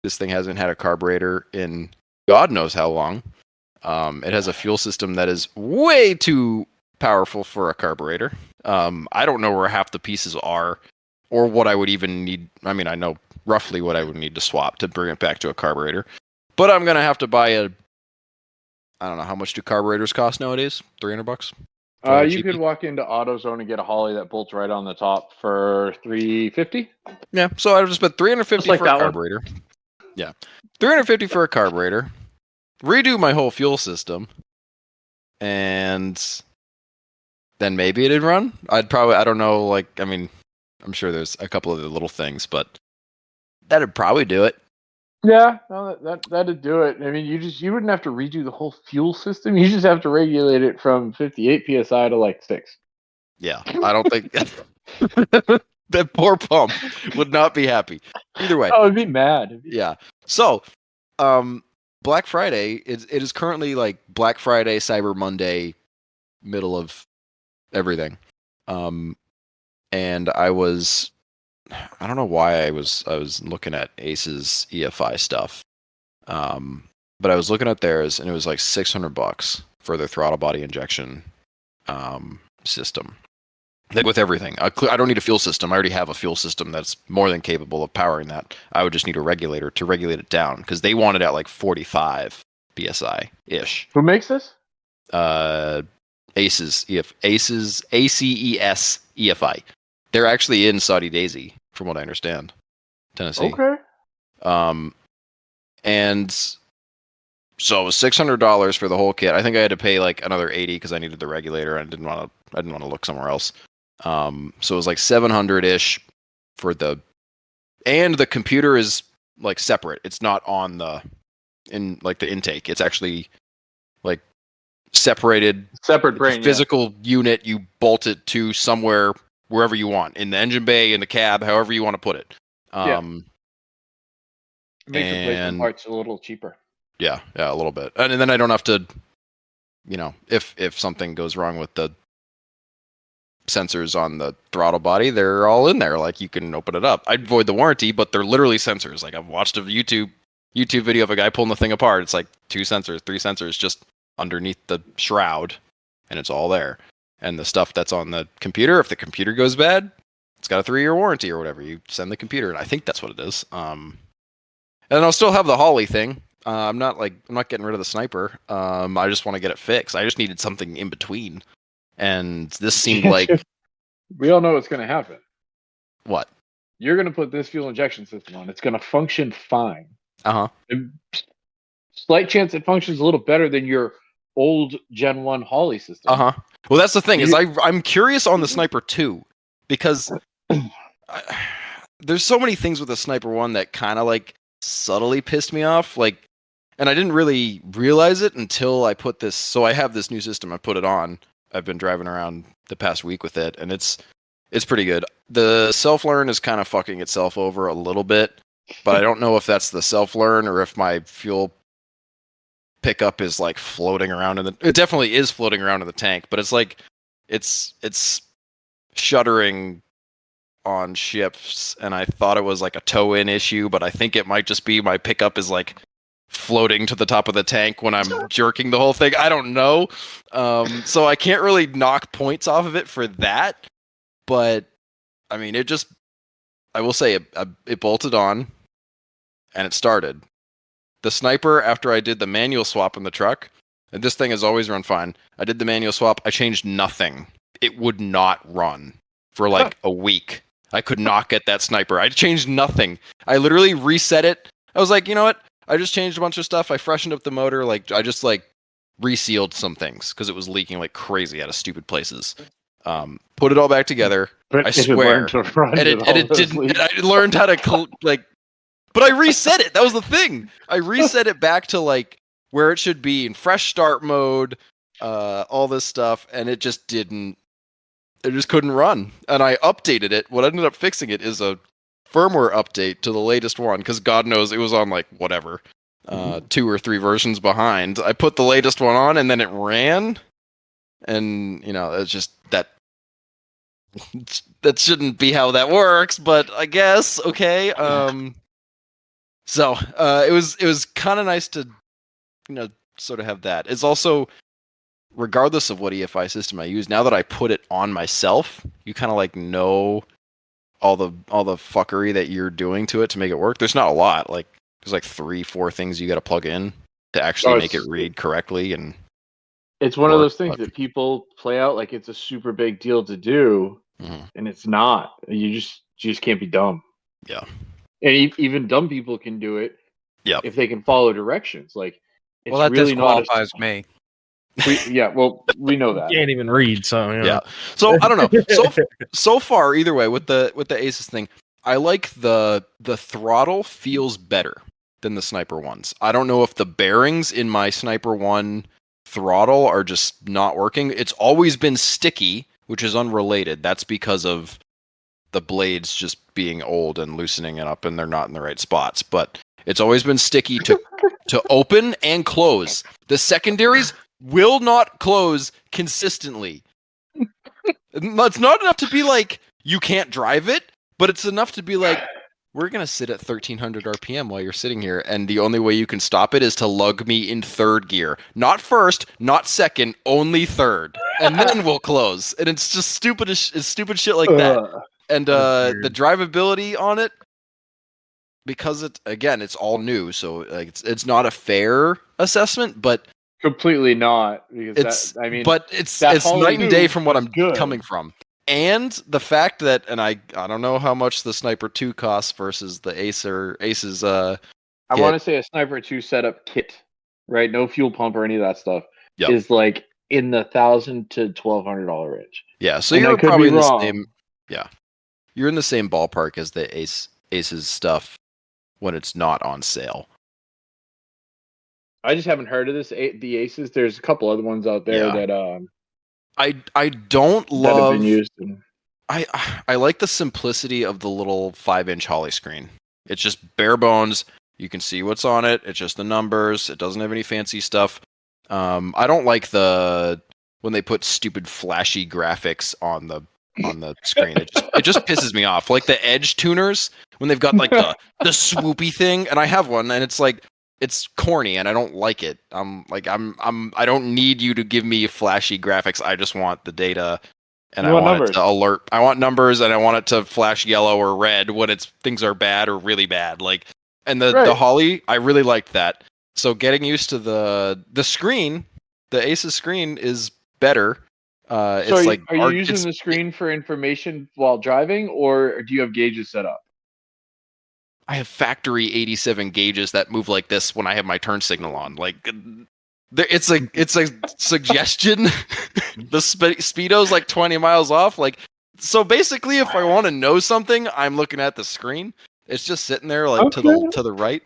This thing hasn't had a carburetor in God knows how long. It has a fuel system that is way too powerful for a carburetor. I don't know where half the pieces are or what I would even need. I mean, I know roughly what I would need to swap to bring it back to a carburetor. But I'm going to have to buy I don't know, how much do carburetors cost nowadays? $300? You could walk into AutoZone and get a Holley that bolts right on the top for $350. Yeah, so I would just spend $350 like for a carburetor. Yeah, $350 for a carburetor. Redo my whole fuel system, and then maybe it'd run. I don't know, like, I mean, I'm sure there's a couple of the little things, but that'd probably do it. Yeah, no, that'd do it. I mean, you wouldn't have to redo the whole fuel system. You just have to regulate it from 58 psi to like 6. Yeah, I don't think that poor pump would not be happy. Either way, I would be mad. Yeah. So, Black Friday it is currently like Black Friday, Cyber Monday, middle of everything. And I don't know why I was looking at Ace's EFI stuff. But I was looking at theirs and it was like $600 for their throttle body injection system. Like with everything. I don't need a fuel system. I already have a fuel system that's more than capable of powering that. I would just need a regulator to regulate it down because they want it at like 45 psi ish. Who makes this? Ace's ACES EFI. They're actually in Saudi Daisy, from what I understand, Tennessee. Okay. And so it was $600 for the whole kit. I think I had to pay like another $80 because I needed the regulator. I didn't want to look somewhere else. So it was like $700-ish for and the computer is like separate. It's not on the intake. It's actually like separated. Separate brain. Physical unit. You bolt it to somewhere, wherever you want, in the engine bay, in the cab, however you want to put it. It makes replacement parts a little cheaper. Yeah, a little bit. And then I don't have to, if something goes wrong with the sensors on the throttle body, they're all in there. Like, you can open it up. I'd void the warranty, but they're literally sensors. Like, I've watched a YouTube video of a guy pulling the thing apart. It's like 2 sensors, 3 sensors just underneath the shroud, and it's all there. And the stuff that's on the computer, if the computer goes bad, it's got a 3-year warranty or whatever. You send the computer, and I think that's what it is. And I'll still have the Holley thing. I'm not getting rid of the sniper. I just want to get it fixed. I just needed something in between. And this seemed like... We all know what's going to happen. What? You're going to put this fuel injection system on. It's going to function fine. Uh-huh. Slight chance it functions a little better than your old Gen 1 Holley system. Uh-huh. Well, that's the thing, is I'm curious on the Sniper 2, because there's so many things with the Sniper 1 that kind of like subtly pissed me off. Like, and I didn't really realize it until I put this. So I have this new system. I put it on. I've been driving around the past week with it, and it's pretty good. The self-learn is kind of fucking itself over a little bit, but I don't know if that's the self-learn or if my fuel pickup is like floating around it definitely is floating around in the tank, but it's like it's shuddering on shifts, and I thought it was like a tow-in issue, but I think it might just be my pickup is like floating to the top of the tank when I'm jerking the whole thing. I don't know. So I can't really knock points off of it for that, but I mean, I will say it bolted on and it started. The Sniper, after I did the manual swap in the truck, and this thing has always run fine. I did the manual swap. I changed nothing. It would not run for like a week. I could not get that Sniper. I changed nothing. I literally reset it. I was like, you know what? I just changed a bunch of stuff. I freshened up the motor. Like I just like resealed some things because it was leaking like crazy out of stupid places. Put it all back together. I swear. And it didn't. And I learned how to but I reset it. That was the thing. I reset it back to like where it should be in fresh start mode, all this stuff, and it just didn't. It just couldn't run. And I updated it. What ended up fixing it is a firmware update to the latest one, because God knows it was on like whatever, 2 or 3 versions behind. I put the latest one on, and then it ran. And it's just that shouldn't be how that works, but I guess okay. So it was kind of nice to sort of have that. It's also, regardless of what EFI system I use, now that I put it on myself, you kind of like know all the fuckery that you're doing to it to make it work. There's not a lot. Like there's like 3-4 things you got to plug in to actually make it read correctly, and it's one of those things that people play out like it's a super big deal to do, and it's not. You just can't be dumb. Yeah. And even dumb people can do it. Yeah. If they can follow directions, like it's that really disqualifies me. We know that. You can't even read, so yeah. So I don't know. So far, either way, with the Asus thing, I like the throttle feels better than the Sniper ones. I don't know if the bearings in my Sniper one throttle are just not working. It's always been sticky, which is unrelated. That's because of the blades just being old and loosening it up, and they're not in the right spots. But it's always been sticky to open and close. The secondaries will not close consistently. It's not enough to be like, you can't drive it, but it's enough to be like, we're going to sit at 1300 RPM while you're sitting here, and the only way you can stop it is to lug me in third gear. Not first, not second, only third. And then we'll close. And it's just stupid shit like that. And the drivability on it, because it's all new, so like it's not a fair assessment, but completely not, because it's night and day from what I'm coming from. And the fact that, and I don't know how much the Sniper 2 costs versus the Aces. I want to say a Sniper 2 setup kit, right? No fuel pump or any of that stuff. Yep. Is like in the $1,000 to $1,200 range. Yeah, so you're probably in the same. Yeah, you're in the same ballpark as the Aces stuff when it's not on sale. I just haven't heard of the Aces. There's a couple other ones out there that I don't love. That have been used I like the simplicity of the little 5-inch Holly screen. It's just bare bones. You can see what's on it. It's just the numbers. It doesn't have any fancy stuff. I don't like when they put stupid flashy graphics on the screen. It just pisses me off. Like the Edge tuners, when they've got like the swoopy thing, and I have one, and it's like, it's corny, and I don't like it. I don't need you to give me flashy graphics. I just want the data, and I want it to alert. I want numbers, and I want it to flash yellow or red when things are bad or really bad. Like, and the Holly, I really liked that. So getting used to the screen, the Asus screen is better. Are you using the screen for information while driving, or do you have gauges set up? I have factory 87 gauges that move like this when I have my turn signal on. Like, it's a suggestion. The speedo's like 20 miles off. Like, so basically, if I want to know something, I'm looking at the screen. It's just sitting there, like to the right.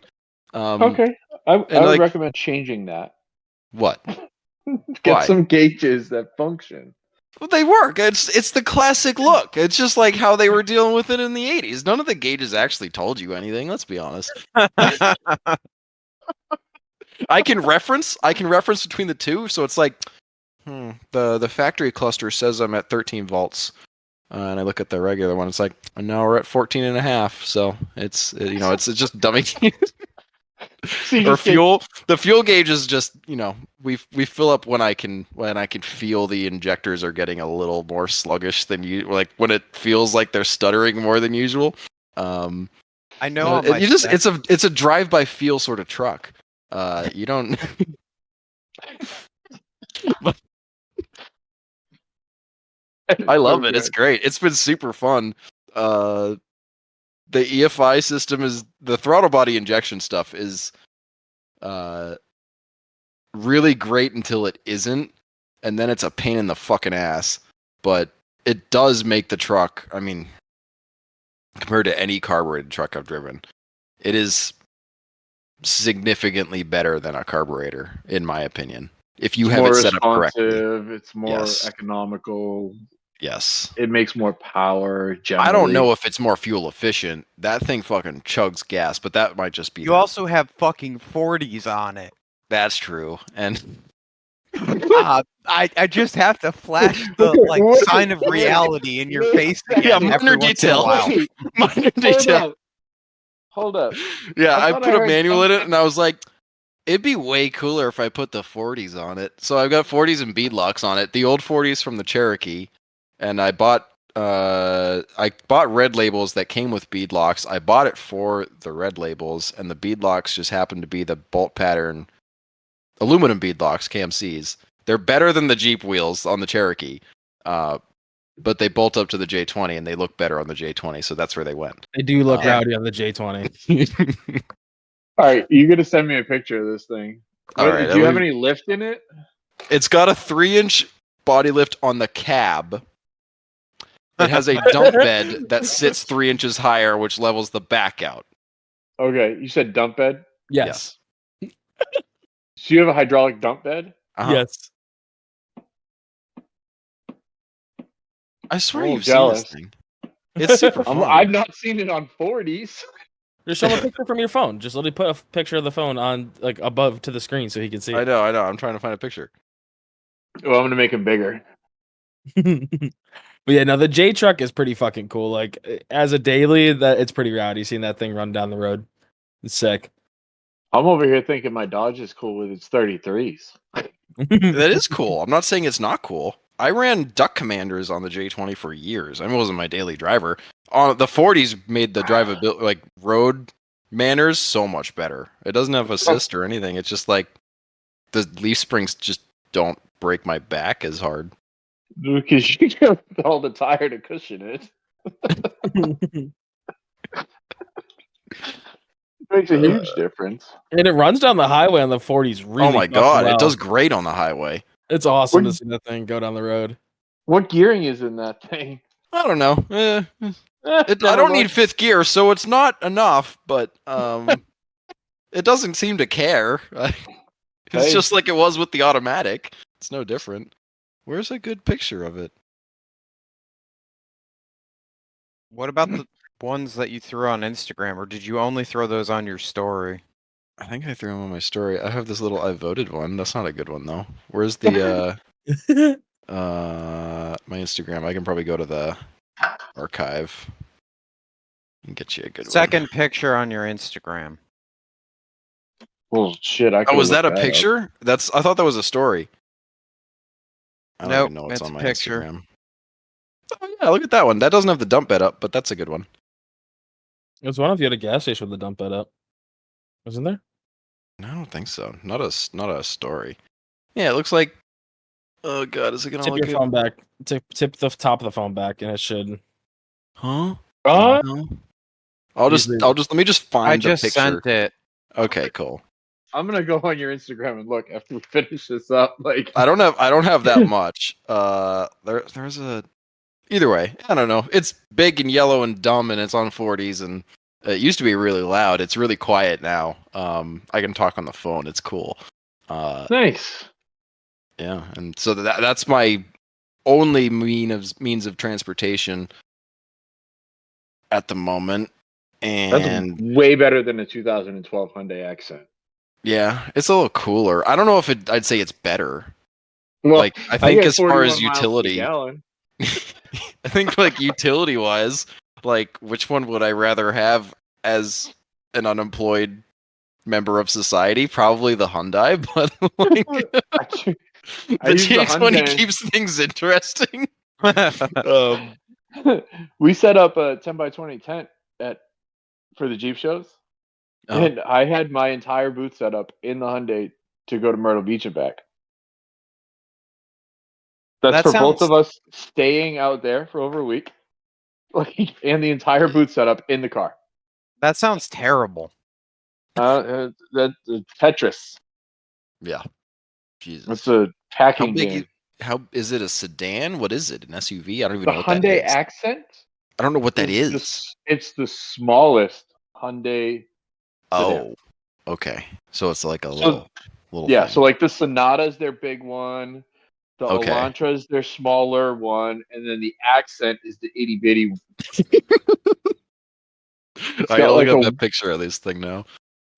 Okay, I would recommend changing that. What? Get some gauges that function. Well, they work. It's the classic look. It's just like how they were dealing with it in the 80s. None of the gauges actually told you anything. Let's be honest. I can reference between the two, so it's like, the factory cluster says I'm at 13 volts. and I look at the regular one. It's like, and now we're at 14.5. So it's it's just dummy. Or fuel. The fuel gauge is just we fill up when I can feel the injectors are getting a little more sluggish than you, like when it feels like they're stuttering more than usual. I know. It's a drive by feel sort of truck. You don't. I love it. It's great. It's been super fun. The EFI system is the throttle body injection stuff is really great until it isn't, and then it's a pain in the fucking ass. But it does make the truck, I mean, compared to any carbureted truck I've driven, it is significantly better than a carburetor, in my opinion. If you have it set up correctly. It's more economical. Yes. It makes more power, generally. I don't know if it's more fuel efficient. That thing fucking chugs gas, but that might just be... You also have fucking 40s on it. That's true. And... I just have to flash the sign of reality in your face again. Yeah, minor detail. Minor detail. Hold up. Yeah, I put a manual in it, and I was like, it'd be way cooler if I put the 40s on it. So I've got 40s and beadlocks on it. The old 40s from the Cherokee. And I bought red labels that came with beadlocks. I bought it for the red labels, and the beadlocks just happened to be the bolt pattern aluminum beadlocks, KMCs. They're better than the Jeep wheels on the Cherokee, but they bolt up to the J20, and they look better on the J20, so that's where they went. They do look rowdy on the J20. All right, you're going to send me a picture of this thing. All right, do you have any lift in it? It's got a 3-inch body lift on the cab. It has a dump bed that sits 3 inches higher, which levels the back out. Okay, you said dump bed? Yes. So you have a hydraulic dump bed? Uh-huh. Yes. I swear you've jealous. seen this thing. It's super fun. I've not seen it on 40s. Just show him a picture from your phone. Just let me put a picture of the phone on like above to the screen so he can see it. I know. I'm trying to find a picture. Well, I'm going to make it bigger. But yeah, no, the J truck is pretty fucking cool. Like as a daily, that it's pretty rowdy seeing that thing run down the road. It's sick. I'm over here thinking my Dodge is cool with its 33s. That is cool. I'm not saying it's not cool. I ran Duck Commanders on the J20 for years. I mean, it wasn't my daily driver. On the 40s made the drivability, like road manners, so much better. It doesn't have assist or anything. It's just like the leaf springs just don't break my back as hard. Because you can hold the tire to cushion it. Makes a huge difference. And it runs down the highway on the 40s really. Oh my god, well. It does great on the highway. It's awesome to see that thing go down the road. What gearing is in that thing? I don't know. I don't need 5th gear, so it's not enough, but it doesn't seem to care. It's just like it was with the automatic. It's no different. Where's a good picture of it? What about the ones that you threw on Instagram, or did you only throw those on your story? I think I threw them on my story. I have this little I voted one. That's not a good one though. Where's the my Instagram? I can probably go to the archive and get you a good Second picture on your Instagram. Well, shit. Was that a picture? I thought that was a story. I don't even know what's on my picture. Instagram. Oh yeah, look at that one. That doesn't have the dump bed up, but that's a good one. It was one of you at a gas station with the dump bed up. Wasn't there? No, I don't think so. Not a story. Yeah, it looks like. Oh god, is it gonna tip look your phone back? Tip the top of the phone back, and it should. Huh? No. I'll just let me just find the picture. I just sent it. Okay, cool. I'm gonna go on your Instagram and look after we finish this up. Like I don't have that much. There's a. Either way, I don't know. It's big and yellow and dumb, and it's on 40s, and it used to be really loud. It's really quiet now. I can talk on the phone. It's cool. Nice. Yeah, and so that's my only means of transportation at the moment. And that's way better than a 2012 Hyundai Accent. Yeah, it's a little cooler. I don't know if I'd say it's better. Well, like I think as far as utility. I think like utility wise, like which one would I rather have as an unemployed member of society? Probably the Hyundai, but like I the use the GX20 Hyundai. keeps things interesting. We set up a 10x20 tent for the Jeep shows, and I had my entire booth set up in the Hyundai to go to Myrtle Beach and back. That's That for both sounds- of us staying out there for over a week, like, and the entire booth set up in the car. That sounds terrible. That Tetris. Yeah, Jesus. It's a How packing big? game. How is it? A sedan? What is it? An SUV? I don't even The know what that Hyundai is. Accent. I don't know what that is is. It's the smallest Hyundai sedan. Oh, okay. So it's like a So- little. Yeah, thing. so like the Sonata's their big one, the Okay. Elantra's their smaller one, and then the Accent is the itty bitty one. I gotta look up that picture of this thing now.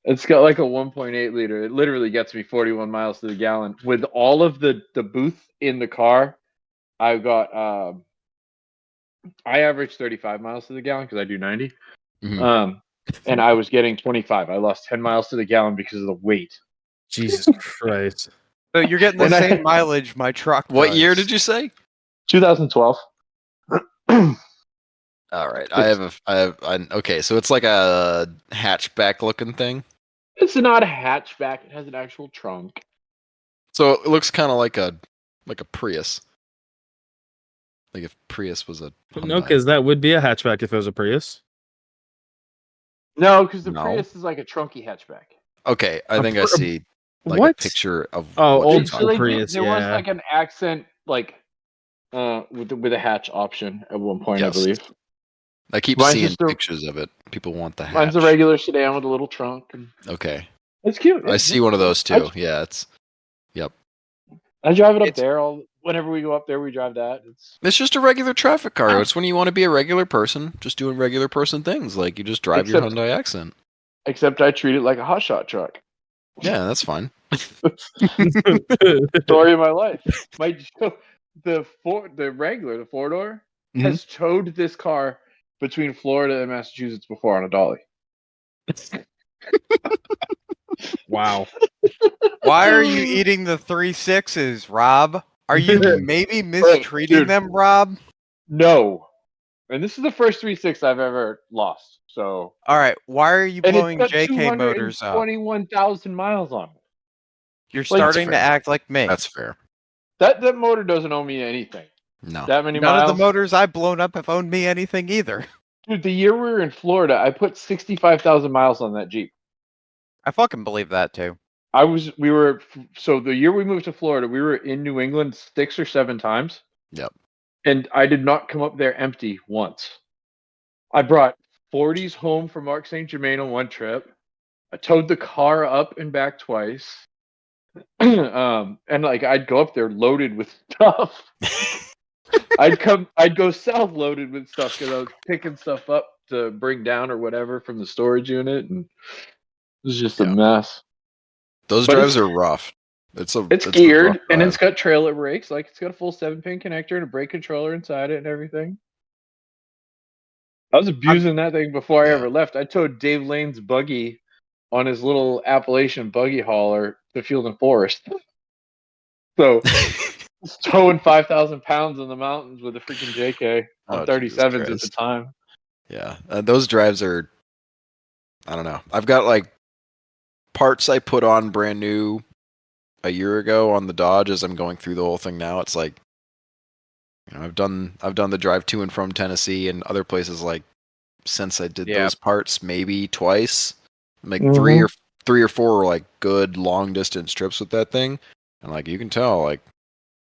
It's got like a 1.8 liter. It literally gets me 41 miles to the gallon. With all of the booth in the car, I've got I average 35 miles to the gallon because I do 90. Mhm. And I was getting 25. I lost 10 miles to the gallon because of the weight. Jesus Christ. So you're getting the And I- same mileage my truck does. What year did you say? 2012. All right, okay, so it's like a hatchback looking thing. It's not a hatchback. It has an actual trunk. So it looks kind of like a Prius. Like if Prius was a No, Hyundai. because that would be a hatchback if it was a Prius. No, because the No. Prius is like a trunky hatchback. Okay, I think I see like what? a picture of Oh, what old you're talking school about. Prius, There was yeah. like an Accent with a hatch option at one point, Yes. I believe. I keep Mine's seeing just a- pictures of it. People want the hatch. Mine's a regular sedan with a little trunk. And Okay, it's cute. I see one of those too. Yeah, it's I drive it up It's- there. Whenever we go up there, we drive that. it's just a regular traffic car. It's when you want to be a regular person, just doing regular person things. Like you just drive your Except- Hyundai Accent. Except I treat it like a hotshot truck. Yeah, that's fine. Story of my life. The Wrangler, the 4-door, Mhm. has towed this car between Florida and Massachusetts before on a dolly. Wow. Why are you eating the 3.6s, Rob? Are you maybe mistreating dude. them, Rob? No. And this is the first 3.6 I've ever lost. So All right, why are you and it's blowing got JK motors up? 221,000 miles on it. You're Like, starting to fair. act like me. That's fair. That motor doesn't owe me anything. No. That many None miles. of the motors I've blown up have owned me anything either. Dude, the year we were in Florida, I put 65,000 miles on that Jeep. I fucking believe that too. So the year we moved to Florida, we were in New England 6 or 7 times. Yep. And I did not come up there empty once. I brought 40s home from Mark St. Germain on one trip. I towed the car up and back twice. And like I'd go up there loaded with stuff. I'd go south loaded with stuff because I was picking stuff up to bring down or whatever from the storage unit, and it was just a Yeah. mess. Those But drives it's- are rough. It's It's a rough geared and drive. it's got trailer brakes. Like it's got a full 7-pin connector and a brake controller inside it and everything. I was abusing that thing before I Yeah. ever left. I towed Dave Lane's buggy on his little Appalachian buggy hauler to Field and Forest. So towing 5,000 pounds in the mountains with a freaking JK on Oh, 37s at the Jesus Christ. time. Yeah, those drives are. I don't know. I've got like parts I put on brand new a year ago on the Dodge. As I'm going through the whole thing now, it's like, I've done the drive to and from Tennessee and other places like since I did Yeah. those parts maybe twice, like Mhm. three or four like good long distance trips with that thing, and like you can tell like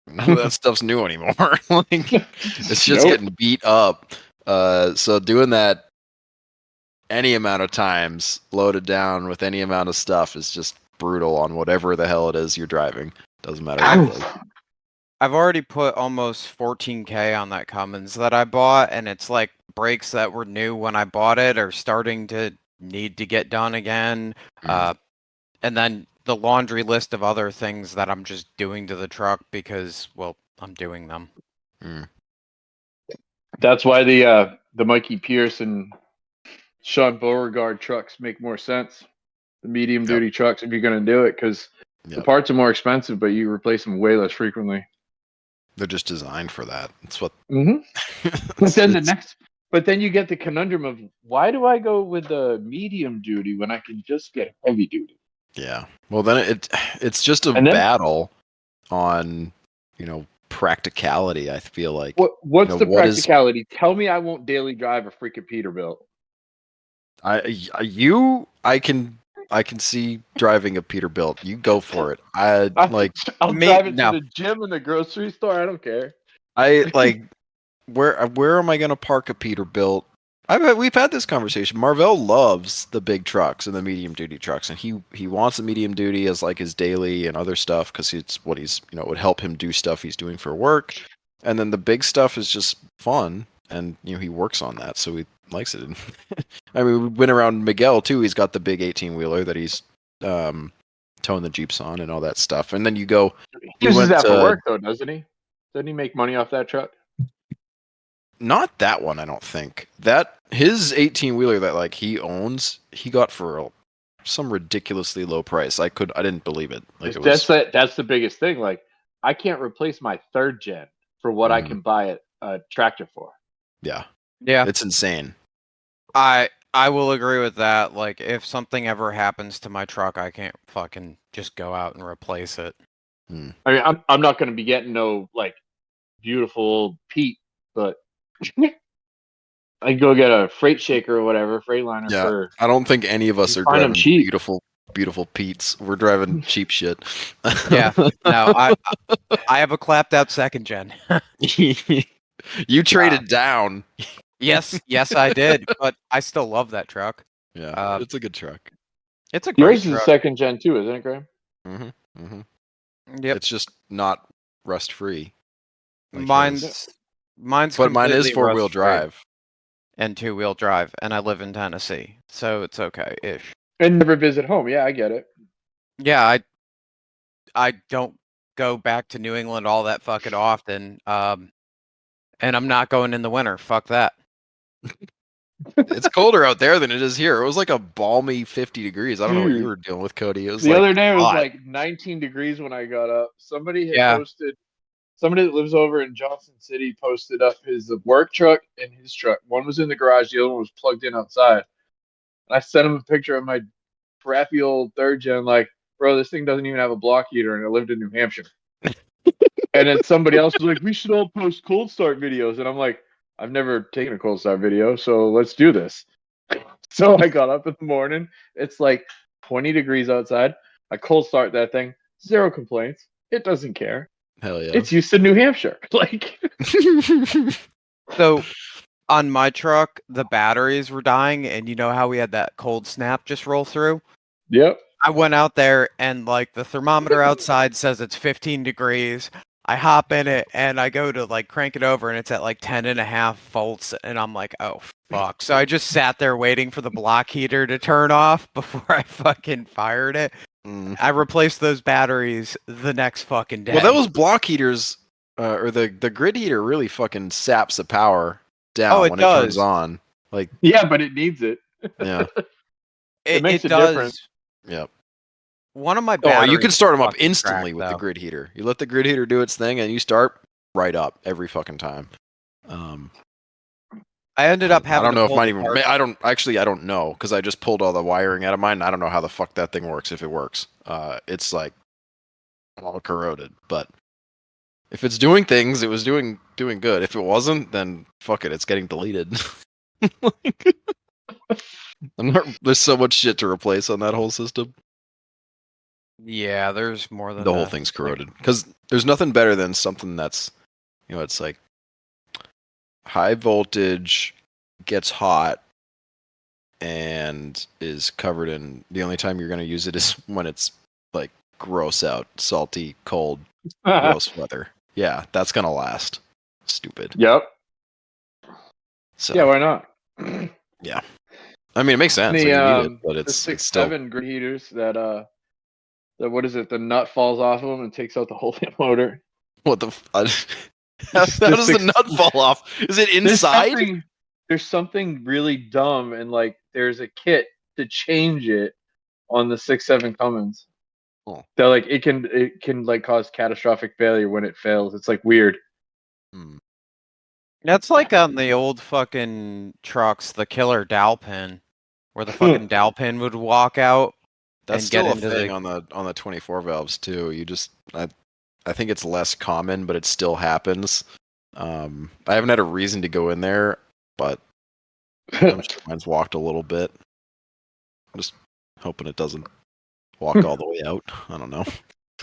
none of that stuff's new anymore. Like it's just Nope. getting beat up. So doing that any amount of times, loaded down with any amount of stuff, is just brutal on whatever the hell it is you're driving. Doesn't matter what it is. I've already put almost 14K on that Cummins that I bought, and it's like brakes that were new when I bought it are starting to need to get done again. And then the laundry list of other things that I'm just doing to the truck because, well, I'm doing them. That's why the Mikey Pierce and Sean Beauregard trucks make more sense. The medium duty trucks, if you're going to do it, because the parts are more expensive, but you replace them way less frequently. They're just designed for that. That's what. But then you get the conundrum of why do I go with the medium duty when I can just get heavy duty? Yeah. Well, then it's just a battle on, practicality. I feel like. What's the practicality? Tell me I won't daily drive a freaking Peterbilt. I can see driving a Peterbilt. You go for it. I'll drive it to the gym and the grocery store. I don't care. Where am I going to park a Peterbilt? We've had this conversation. Marvell loves the big trucks and the medium duty trucks, and he wants the medium duty as like his daily and other stuff because it's what he's it would help him do stuff he's doing for work, and then the big stuff is just fun, and he works on that, so he likes it. I mean, we went around Miguel too. He's got the big 18-wheeler that he's towing the Jeeps on and all that stuff, and then you go. He uses that for work though, doesn't he? Doesn't he make money off that truck? Not that one, I don't think. That his 18-wheeler that he owns, he got for some ridiculously low price. I didn't believe it. That's the biggest thing. Like, I can't replace my third gen for what I can buy a tractor for. Yeah, yeah, it's insane. I will agree with that. Like, if something ever happens to my truck, I can't fucking just go out and replace it. I mean, I'm not going to be getting no beautiful Pete, but I go get a freight shaker or whatever, Freightliner. Yeah, I don't think any of us are driving beautiful Pete's. We're driving cheap shit. Yeah, no, I have a clapped out second gen. You traded down. Yes, I did, but I still love that truck. Yeah, it's a good truck. It's a great yours truck. Is a second gen too, isn't it, Graham? Mm-hmm. Mm-hmm. Yep. It's just not rust free. Mine's but mine is 4-wheel drive and 2-wheel drive, and I live in Tennessee, so it's okay-ish. And never visit home. Yeah, I get it. Yeah, I don't go back to New England all that fucking often, and I'm not going in the winter. Fuck that. It's colder out there than it is here. It was like a balmy 50 degrees. I don't know what you were dealing with, Cody. It was the other day it was 19 degrees when I got up. Somebody had posted. Somebody that lives over in Johnson City posted up his work truck and his truck. One was in the garage, the other one was plugged in outside. And I sent him a picture of my crappy old third gen, bro, this thing doesn't even have a block heater, and it lived in New Hampshire. And then somebody else was like, we should all post cold start videos. And I'm like, I've never taken a cold start video, so let's do this. So I got up in the morning. It's 20 degrees outside. I cold start that thing. 0 complaints. It doesn't care. Hell yeah. It's used to New Hampshire. So on my truck, the batteries were dying, and you know how we had that cold snap just roll through? Yep. I went out there, and the thermometer outside says it's 15 degrees. I hop in it, and I go to crank it over, and it's at 10.5 volts, and I'm like, oh fuck. So I just sat there waiting for the block heater to turn off before I fucking fired it. I replaced those batteries the next fucking day. Well, those block heaters, or the grid heater, really fucking saps the power down when it turns on. Yeah, but it needs it. Yeah, it makes a difference. Yep. One of my batteries. You can start them up instantly with the grid heater. You let the grid heater do its thing, and you start right up every fucking time. I ended up having. I don't know if mine even. I don't know because I just pulled all the wiring out of mine. And I don't know how the fuck that thing works. If it works, it's all corroded. But if it's doing things, it was doing good. If it wasn't, then fuck it. It's getting deleted. There's so much shit to replace on that whole system. Yeah, there's more than the whole thing's corroded because there's nothing better than something that's, it's high voltage, gets hot, and is covered in. The only time you're going to use it is when it's gross out, salty, cold, gross weather. Yeah, that's going to last. Stupid. Yep. So yeah, why not? Yeah, I mean it makes sense. You need it, but the 6-7 grid heaters that what is it? The nut falls off of them and takes out the whole damn motor. What the? How does the nut fall off? Is it inside? There's something really dumb, and like there's a kit to change it on the 6.7 Cummins. Oh. That like it can like cause catastrophic failure when it fails. It's like weird. That's like on the old fucking trucks, the killer dowel pin, where the fucking dowel pin would walk out. That's and still get a into thing on the 24 valves too. You just I think it's less common, but it still happens. I haven't had a reason to go in there, but I'm sure mine's walked a little bit. I'm just hoping it doesn't walk all the way out. I don't know.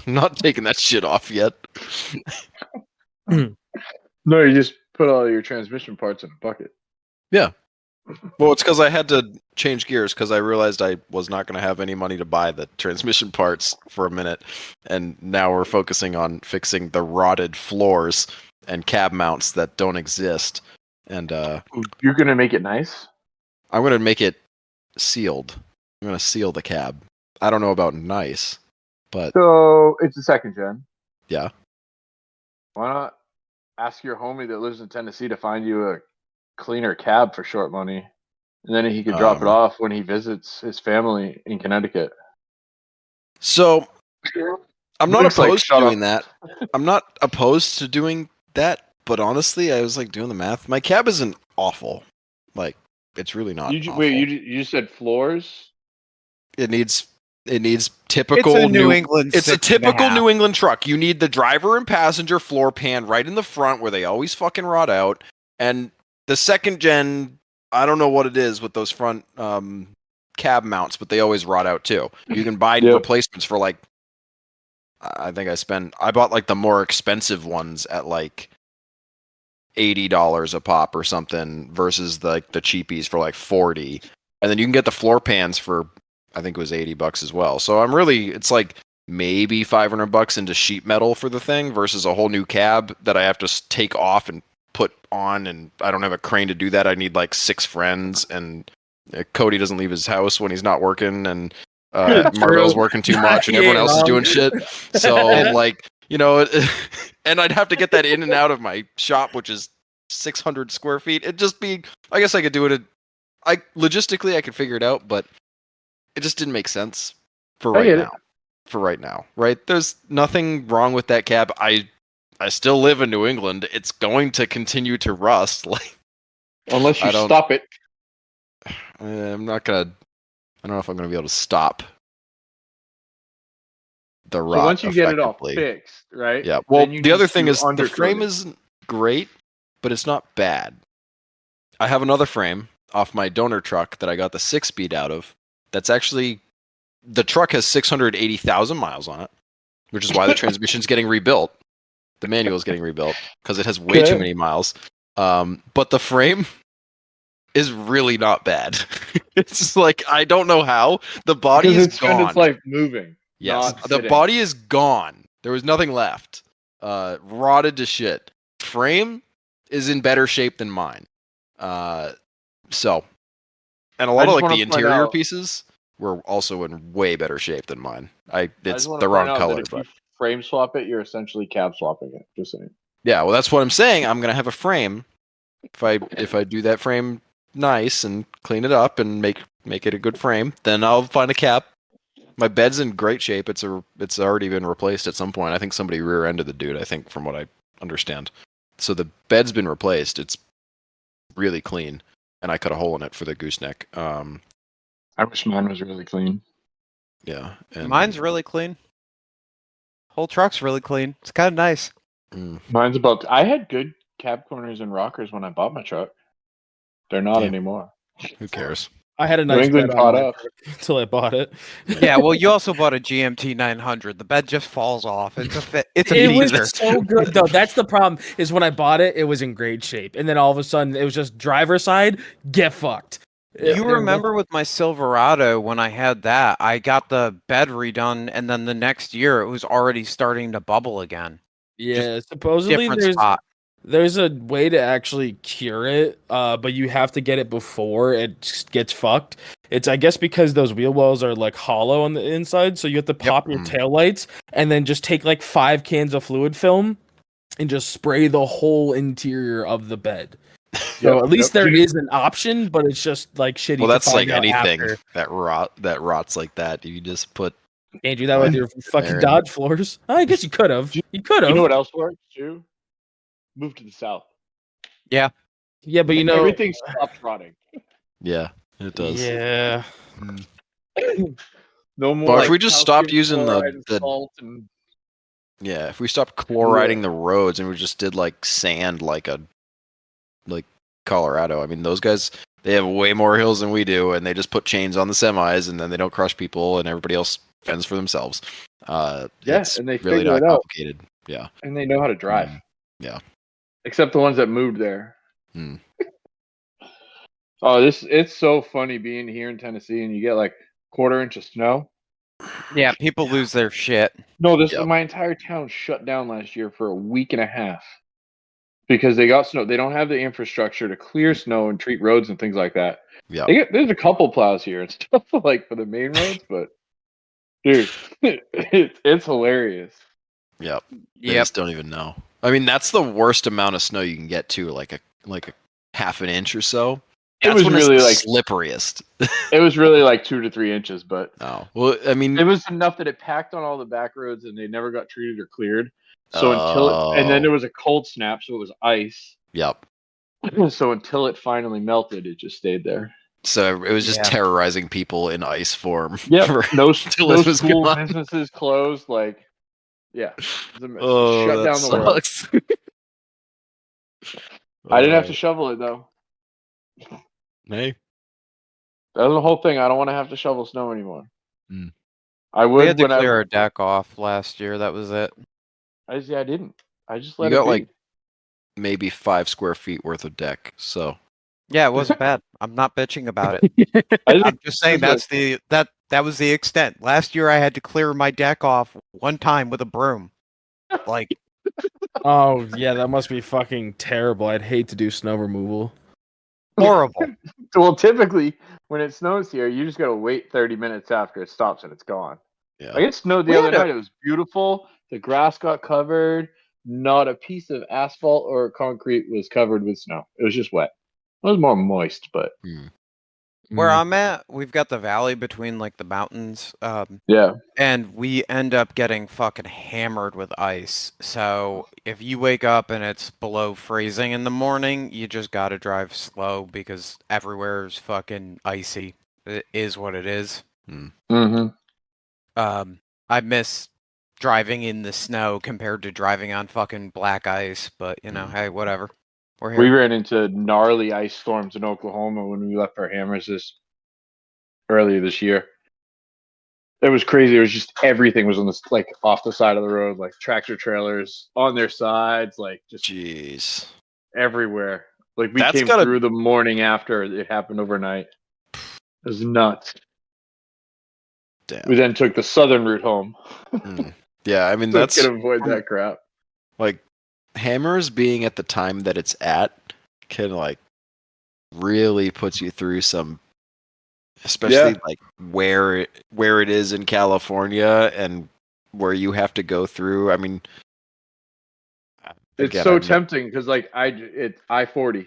I'm not taking that shit off yet. No, you just put all your transmission parts in a bucket. Yeah. Well, it's because I had to change gears because I realized I was not going to have any money to buy the transmission parts for a minute. And now we're focusing on fixing the rotted floors and cab mounts that don't exist. And you're going to make it nice? I'm going to make it sealed. I'm going to seal the cab. I don't know about nice, but... So, it's a second gen. Yeah. Why not ask your homie that lives in Tennessee to find you a cleaner cab for short money, and then he could drop it off when he visits his family in Connecticut. So I'm not opposed to doing that. I'm not opposed to doing that, but honestly, I was like doing the math. My cab isn't awful. Like, it's really not. Wait, you said floors? It needs typical it's a New England. It's a typical New England truck. You need the driver and passenger floor pan right in the front where they always fucking rot out, and the second gen, I don't know what it is with those front cab mounts, but they always rot out too. You can buy replacements for like, I bought like the more expensive ones at like $80 a pop or something versus the cheapies for like $40. And then you can get the floor pans for, I think it was $80 as well. So it's like maybe $500 into sheet metal for the thing versus a whole new cab that I have to take off and put on, and I don't have a crane to do that. I need like 6 friends, and Cody doesn't leave his house when he's not working, and Margo's working too much, and everyone else is doing shit. So like, and I'd have to get that in and out of my shop, which is 600 square feet. It'd just be, I guess I could do it. Logistically I could figure it out, but it just didn't make sense for right now. Right? There's nothing wrong with that cab. I still live in New England. It's going to continue to rust, like unless you stop it. I'm not gonna. I don't know if I'm gonna be able to stop the rot. So once you get it all fixed, right? Yeah. Well, the other thing is the frame isn't great, but it's not bad. I have another frame off my donor truck that I got the 6-speed out of. That's actually, the truck has 680,000 miles on it, which is why the transmission's getting rebuilt. The manual is getting rebuilt because it has way too many miles. But the frame is really not bad. It's like, I don't know how. The body is gone. It's like moving. Yes, the body is gone. There was nothing left. Rotted to shit. Frame is in better shape than mine. So, and a lot of like the interior pieces were also in way better shape than mine. It's the wrong color, but frame swap it, you're essentially cab swapping it. Just saying. Yeah, well, that's what I'm saying. I'm gonna have a frame. If I do that frame nice and clean it up and make it a good frame, then I'll find a cab. My bed's in great shape. It's already been replaced at some point. I think somebody rear-ended the dude. I think from what I understand. So the bed's been replaced. It's really clean, and I cut a hole in it for the gooseneck. I wish mine was really clean. Yeah, and mine's really clean. Whole truck's really clean. It's kind of nice. Mine's I had good cab corners and rockers when I bought my truck. They're not anymore. Who cares? I had a nice bed on my truck until I bought it. Yeah, well, you also bought a GMT 900. The bed just falls off. It's a It was so good though. That's the problem. Is when I bought it, it was in great shape, and then all of a sudden, it was just driver's side. Get fucked. You remember with my Silverado when I had that, I got the bed redone, and then the next year it was already starting to bubble again. Yeah, supposedly there's a way to actually cure it, but you have to get it before it gets fucked. It's, I guess, because those wheel wells are like hollow on the inside, so you have to pop your taillights and then just take like 5 cans of fluid film and just spray the whole interior of the bed. So at least there is an option, but it's just like shitty. Well, that's like anything after. that rots like that. You just put. Can't do that with your fucking Dodge floors. I guess you could have. You could have. You know what else works too? Move to the south. Yeah. Yeah, but everything stops rotting. Yeah, it does. Yeah. No more. But if we just stopped using the salt and if we stopped chloriding the roads and we just did like sand, like Colorado. I mean, those guys, they have way more hills than we do, and they just put chains on the semis, and then they don't crush people, and everybody else fends for themselves. It's and they really figure not it out. complicated. Yeah, and they know how to drive. Yeah, except the ones that moved there. Oh, it's so funny being here in Tennessee, and you get like quarter-inch of snow. Yeah, people lose their shit. No, my entire town shut down last year for a week and a half because they got snow. They don't have the infrastructure to clear snow and treat roads and things like that. Yeah, there's a couple plows here and stuff like for the main roads, but dude, it's hilarious. Yep. They just don't even know. I mean, that's the worst amount of snow you can get too, like a half an inch or so. That's it was really like slipperiest. It was really like 2 to 3 inches, but well, I mean, it was enough that it packed on all the back roads and they never got treated or cleared. So and then there was a cold snap, so it was ice. Yep. So until it finally melted, it just stayed there. So it was just terrorizing people in ice form. Yeah, no school gone. businesses closed. Like, shut down the sucks. world. I didn't have to shovel it though. Hey, that was the whole thing. I don't want to have to shovel snow anymore. I would. We had to clear our deck off last year. That was it. I didn't. I just let you it got be. like maybe 5 square feet worth of deck. So yeah, it wasn't bad. I'm not bitching about it. I'm just saying that was the extent. Last year I had to clear my deck off one time with a broom. Like, oh yeah, that must be fucking terrible. I'd hate to do snow removal. Horrible. Well, typically when it snows here, you just gotta wait 30 minutes after it stops and it's gone. Yeah. Like it snowed the other night. It was beautiful. The grass got covered. Not a piece of asphalt or concrete was covered with snow. It was just wet. It was more moist, but where I'm at, we've got the valley between like the mountains. And we end up getting fucking hammered with ice. So if you wake up and it's below freezing in the morning, you just gotta drive slow because everywhere is fucking icy. It is what it is. I miss driving in the snow compared to driving on fucking black ice, but hey, whatever. We're here. We ran into gnarly ice storms in Oklahoma when we left our hammers earlier this year. It was crazy. It was just everything was on this like off the side of the road, like tractor trailers on their sides, like just everywhere. Like we came through the morning after it happened overnight. It was nuts. Damn. We then took the southern route home. Yeah, I mean so that's gonna avoid that crap. Like hammers being at the time that it's at can like really puts you through some, especially like where it is in California and where you have to go through. I mean, it's so tempting because like it's I-40,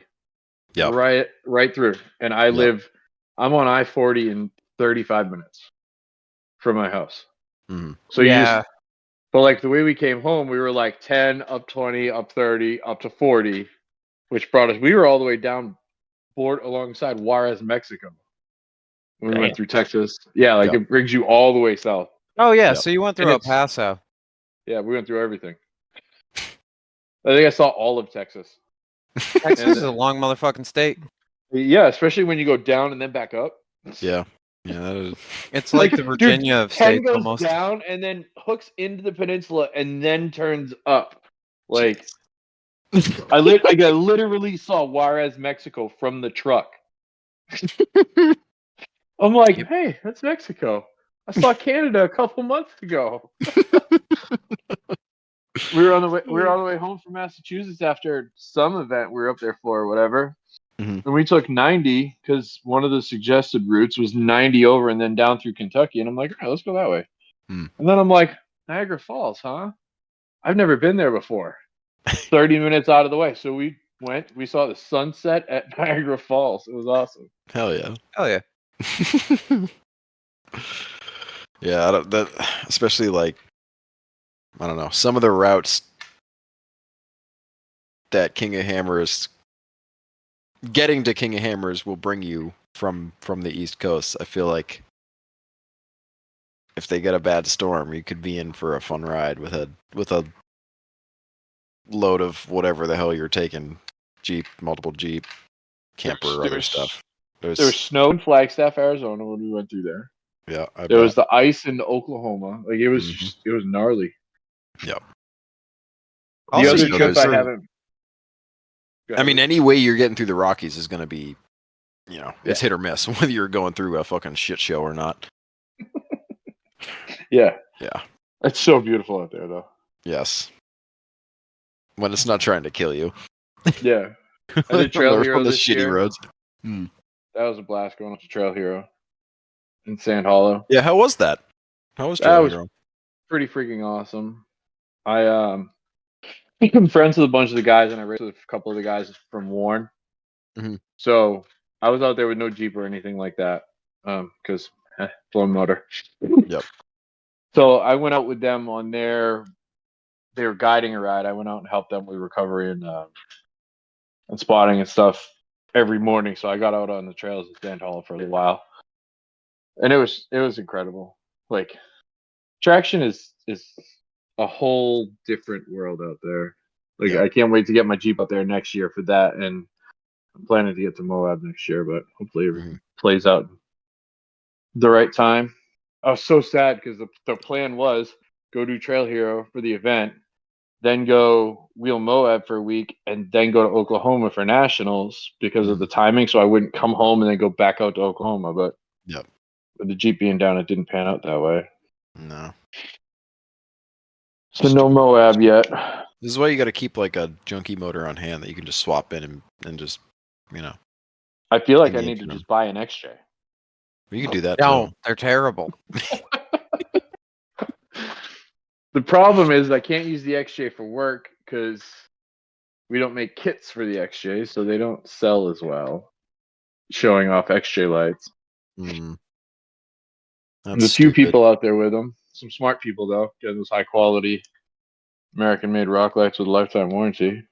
right through, and I'm on I-40 in 35 minutes from my house. So but like the way we came home, we were like 10, up 20, up 30, up to 40, which brought us. We were all the way down board alongside Juarez, Mexico. When we went through Texas. Yeah, like it brings you all the way south. Oh yeah, so you went through El Paso. Yeah, we went through everything. I think I saw all of Texas. Texas is a long motherfucking state. Yeah, especially when you go down and then back up. Yeah. Yeah, that is. It's like the Virginia of states goes almost. Down and then hooks into the peninsula and then turns up. Like I literally saw Juarez, Mexico from the truck. I'm like, hey, that's Mexico. I saw Canada a couple months ago. We were on the way home from Massachusetts after some event we were up there for or whatever. And we took 90 because one of the suggested routes was 90 over and then down through Kentucky. And I'm like, all right, let's go that way. And then I'm like, Niagara Falls, huh? I've never been there before. 30 minutes out of the way. So we saw the sunset at Niagara Falls. It was awesome. Hell yeah. Hell yeah. Yeah, especially like, I don't know, some of the routes that King of Hammers, getting to King of Hammers will bring you from the East Coast. I feel like if they get a bad storm, you could be in for a fun ride with a load of whatever the hell you're taking, multiple Jeep, camper, or other stuff. There was snow in Flagstaff, Arizona when we went through there. Yeah, there was the ice in Oklahoma. Like it was, it was gnarly. Yep. The other trip I haven't. I mean, any way you're getting through the Rockies is going to be, it's hit or miss, whether you're going through a fucking shit show or not. Yeah. Yeah. It's so beautiful out there, though. Yes. When it's not trying to kill you. Yeah. I did Trail Hero on the this shitty year. roads. That was a blast going up to Trail Hero in Sand Hollow. Yeah, how was that? How was Trail Hero? Pretty freaking awesome. I became friends with a bunch of the guys, and I raced with a couple of the guys from Warren. Mm-hmm. So I was out there with no Jeep or anything like that, because blown motor. Yep. So I went out with them on they were guiding a ride. I went out and helped them with recovery and spotting and stuff every morning. So I got out on the trails in Sand Hollow for a little while, and it was incredible. Like, traction is a whole different world out there. Like, I can't wait to get my Jeep up there next year for that, and I'm planning to get to Moab next year, but hopefully everything plays out the right time. I was so sad because the plan was go do Trail Hero for the event, then go wheel Moab for a week, and then go to Oklahoma for nationals because of the timing. So I wouldn't come home and then go back out to Oklahoma. But with the Jeep being down, it didn't pan out that way. No. So no Moab yet. This is why you got to keep like a junky motor on hand that you can just swap in and just, I feel like I need to just buy an XJ. You can do that too. They're terrible. The problem is I can't use the XJ for work because we don't make kits for the XJ, so they don't sell as well. Showing off XJ lights. There's a few people out there with them. Some smart people though, getting those high quality American-made rock lights with a lifetime warranty.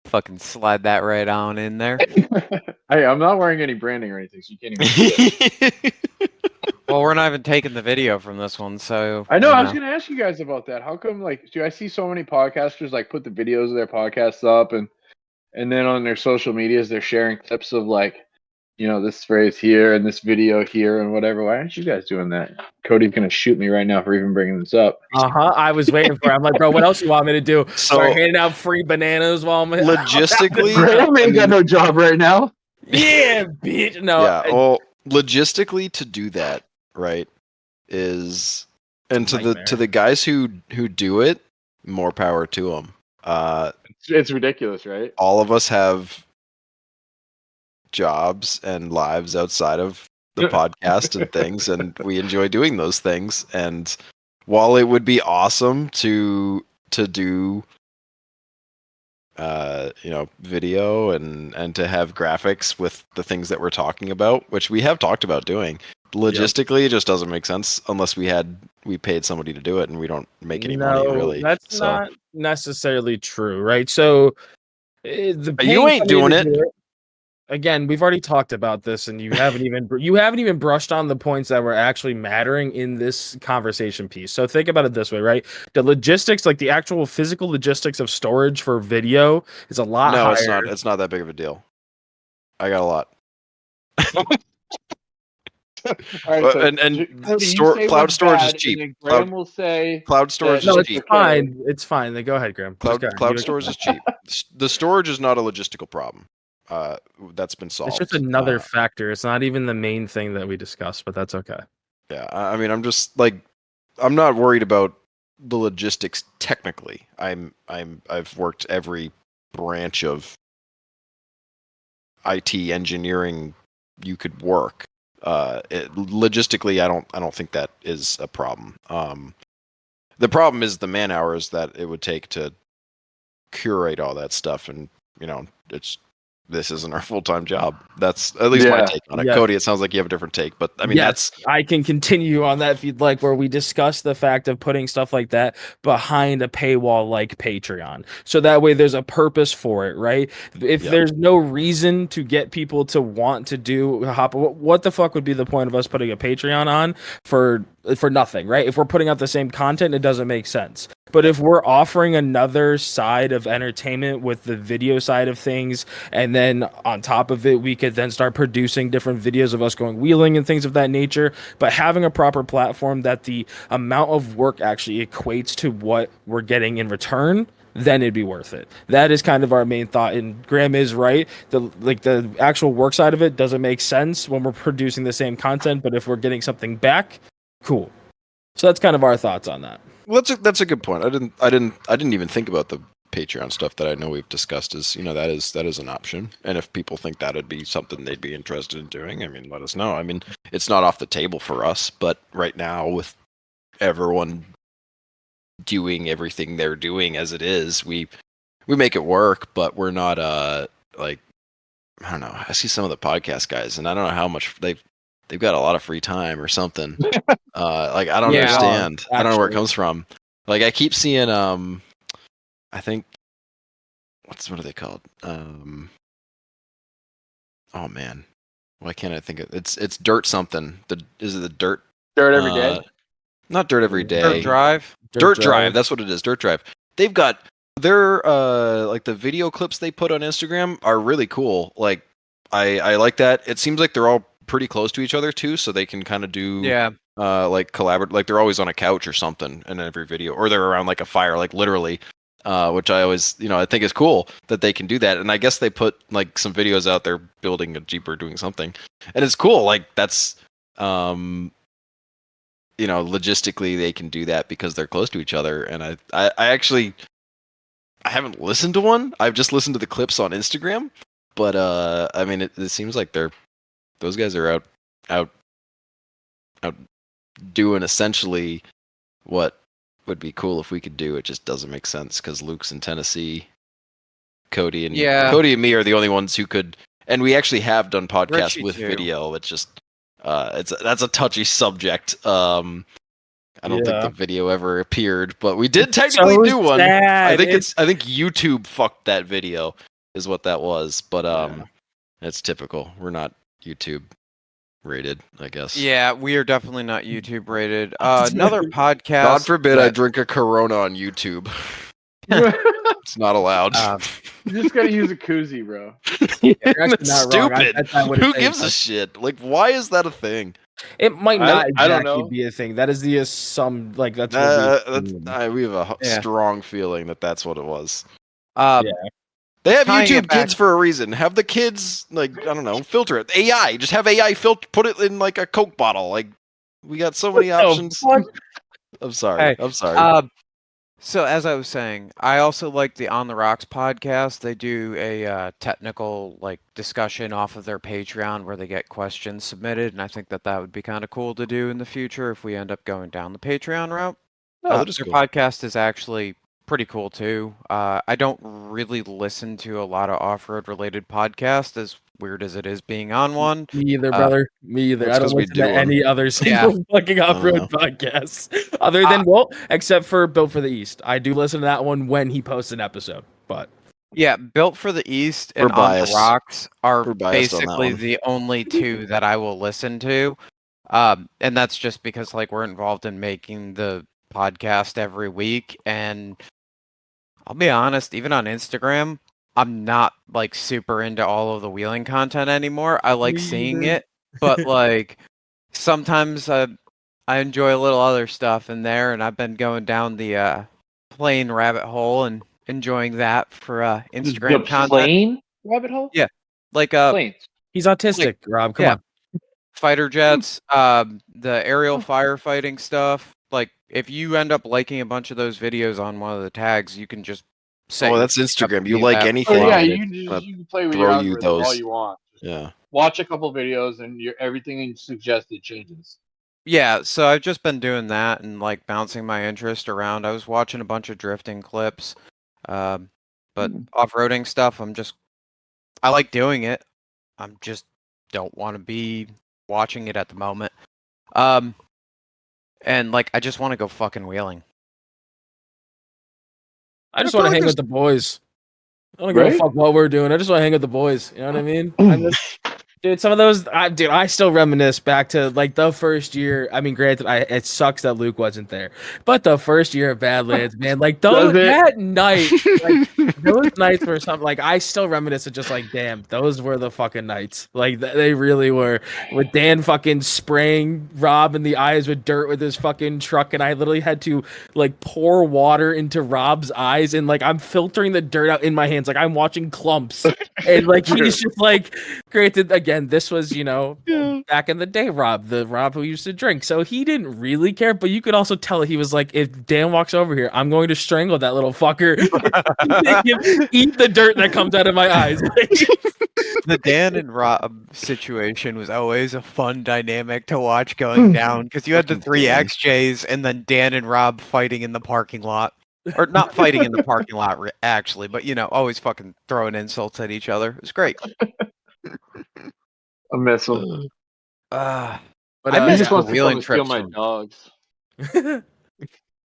Fucking slide that right on in there. Hey, I'm not wearing any branding or anything, so you can't even see it. Well, we're not even taking the video from this one, so I know. I was going to ask you guys about that. How come, do I see so many podcasters put the videos of their podcasts up, and then on their social medias they're sharing clips of this phrase here and this video here and whatever. Why aren't you guys doing that? Cody's going to shoot me right now for even bringing this up. I was waiting for it. I'm like, bro, what else do you want me to do? Start handing out free bananas while I'm logistically. Graham ain't got no job right now. Yeah, bitch. No. Yeah. Well, logistically to do that, right, is and to the guys who do it, more power to them. It's ridiculous, right? All of us have jobs and lives outside of the podcast and things, and we enjoy doing those things. And while it would be awesome to do video and to have graphics with the things that we're talking about, which we have talked about doing, logistically it just doesn't make sense unless we paid somebody to do it, and we don't make any money really. That's not necessarily true, right? So you ain't doing it. Again, we've already talked about this, and you haven't even brushed on the points that were actually mattering in this conversation piece. So think about it this way, right? The logistics, like the actual physical logistics of storage for video, is a lot higher. No, it's not that big of a deal. I got a lot. Right, cloud storage is cheap. Graham will say cloud storage is cheap. It's fine. Then go ahead, Graham. Cloud storage is cheap. The storage is not a logistical problem. That's been solved. It's just another factor. It's not even the main thing that we discussed, but that's okay. Yeah, I mean, I'm just I'm not worried about the logistics technically. I've worked every branch of IT engineering you could work. Logistically, I don't think that is a problem. The problem is the man hours that it would take to curate all that stuff, and this isn't our full-time job. That's at least my take on it. Yeah. Cody, it sounds like you have a different take, but I mean, yes, I can continue on that if you'd like, where we discuss the fact of putting stuff like that behind a paywall like Patreon. So that way there's a purpose for it, right? If there's no reason to get people to want to do what the fuck would be the point of us putting a Patreon on for nothing, right? If we're putting out the same content, it doesn't make sense. But if we're offering another side of entertainment with the video side of things, and then on top of it, we could then start producing different videos of us going wheeling and things of that nature. But having a proper platform that the amount of work actually equates to what we're getting in return, then it'd be worth it. That is kind of our main thought. And Graham is right. The actual work side of it doesn't make sense when we're producing the same content, but if we're getting something back, cool. So that's kind of our thoughts on that. Well, that's a good point. I didn't even think about the Patreon stuff that I know we've discussed. That is an option, and if people think that would be something they'd be interested in doing, I mean, let us know. I mean, it's not off the table for us, but right now with everyone doing everything they're doing as it is, we make it work, but we're not like, I don't know. I see some of the podcast guys, and I don't know how much they've got a lot of free time or something. Like, I don't understand. I don't know where it comes from. Like, I keep seeing, I think, what are they called? Oh man, why can't I think of it's Dirt something? Is it the Dirt? Dirt every day? Not Dirt every day. Dirt Drive. Dirt Drive. That's what it is. Dirt Drive. They've got their like the video clips they put on Instagram are really cool. Like, I like that. It seems like they're all pretty close to each other too, so they can kind of do like collaborate. Like, they're always on a couch or something in every video, or they're around like a fire, like literally. Which I always, I think is cool that they can do that. And I guess they put like some videos out there building a Jeep or doing something, and it's cool. Like, that's logistically they can do that because they're close to each other. And I actually haven't listened to one. I've just listened to the clips on Instagram. But I mean, it seems like those guys are out doing essentially what would be cool if we could do. It just doesn't make sense because Luke's in Tennessee. Cody and me are the only ones who could, and we actually have done podcasts Richie with too. video. It's just that's a touchy subject. I don't think the video ever appeared, but we did technically do one. I think YouTube fucked that video is what that was, but it's typical. We're not YouTube rated, I guess. Yeah, we are definitely not YouTube rated. Another podcast. God forbid I drink a Corona on YouTube. It's not allowed. You just gotta use a koozie, bro. It's stupid. Who gives a shit? Like, why is that a thing? It might not I don't exactly know. be a thing. That is the some like that's what we have a strong feeling that that's what it was. They have YouTube Kids for a reason. Have the kids, like, I don't know, filter it. AI. Just have AI put it in like a Coke bottle. Like, we got so many options. I'm sorry. So as I was saying, I also like the On the Rocks podcast. They do a technical like discussion off of their Patreon where they get questions submitted, and I think that would be kind of cool to do in the future if we end up going down the Patreon route. Their podcast is actually pretty cool too. I don't really listen to a lot of off-road related podcasts, as weird as it is being on one. Me either, brother. Me either. I don't listen to any other single fucking off-road podcasts other than except for Built for the East. I do listen to that one when he posts an episode. But yeah, Built for the East and On the Rocks are basically the only two that I will listen to. And that's just because like we're involved in making the podcast every week, and I'll be honest, even on Instagram, I'm not like super into all of the wheeling content anymore. I like seeing it, but like sometimes I enjoy a little other stuff in there, and I've been going down the plane rabbit hole and enjoying that for Instagram content. Plane rabbit hole? Yeah, like planes. He's autistic, Rob. Come on. Fighter jets, the aerial firefighting stuff. Like, if you end up liking a bunch of those videos on one of the tags, you can just say, that's Instagram. You like anything. Oh, yeah, you can play with your algorithm all you want. Yeah. Watch a couple videos and everything suggested changes. Yeah, so I've just been doing that and like bouncing my interest around. I was watching a bunch of drifting clips, but off-roading stuff, I like doing it. I'm just don't want to be watching it at the moment. And like I just want to go fucking wheeling. I just want to hang with the boys. I don't give a fuck what we're doing. I just want to hang with the boys. You know what I mean? Dude, some of those, I still reminisce back to like the first year. I mean, granted, it sucks that Luke wasn't there, but the first year of Badlands, man, like that night, like those nights were something. Like I still reminisce of just like, damn, those were the fucking nights. Like they really were. With Dan fucking spraying Rob in the eyes with dirt with his fucking truck, and I literally had to like pour water into Rob's eyes, and like I'm filtering the dirt out in my hands, like I'm watching clumps, and like he's just like, granted, again, this was, back in the day, the Rob who used to drink. So he didn't really care, but you could also tell he was like, if Dan walks over here, I'm going to strangle that little fucker. Eat the dirt that comes out of my eyes. The Dan and Rob situation was always a fun dynamic to watch going down because you had the 3 XJs and then Dan and Rob fighting in the parking lot. Or not fighting in the parking lot, actually, but, always fucking throwing insults at each other. It was great. I miss him. But I miss the wheeling trip. My dogs.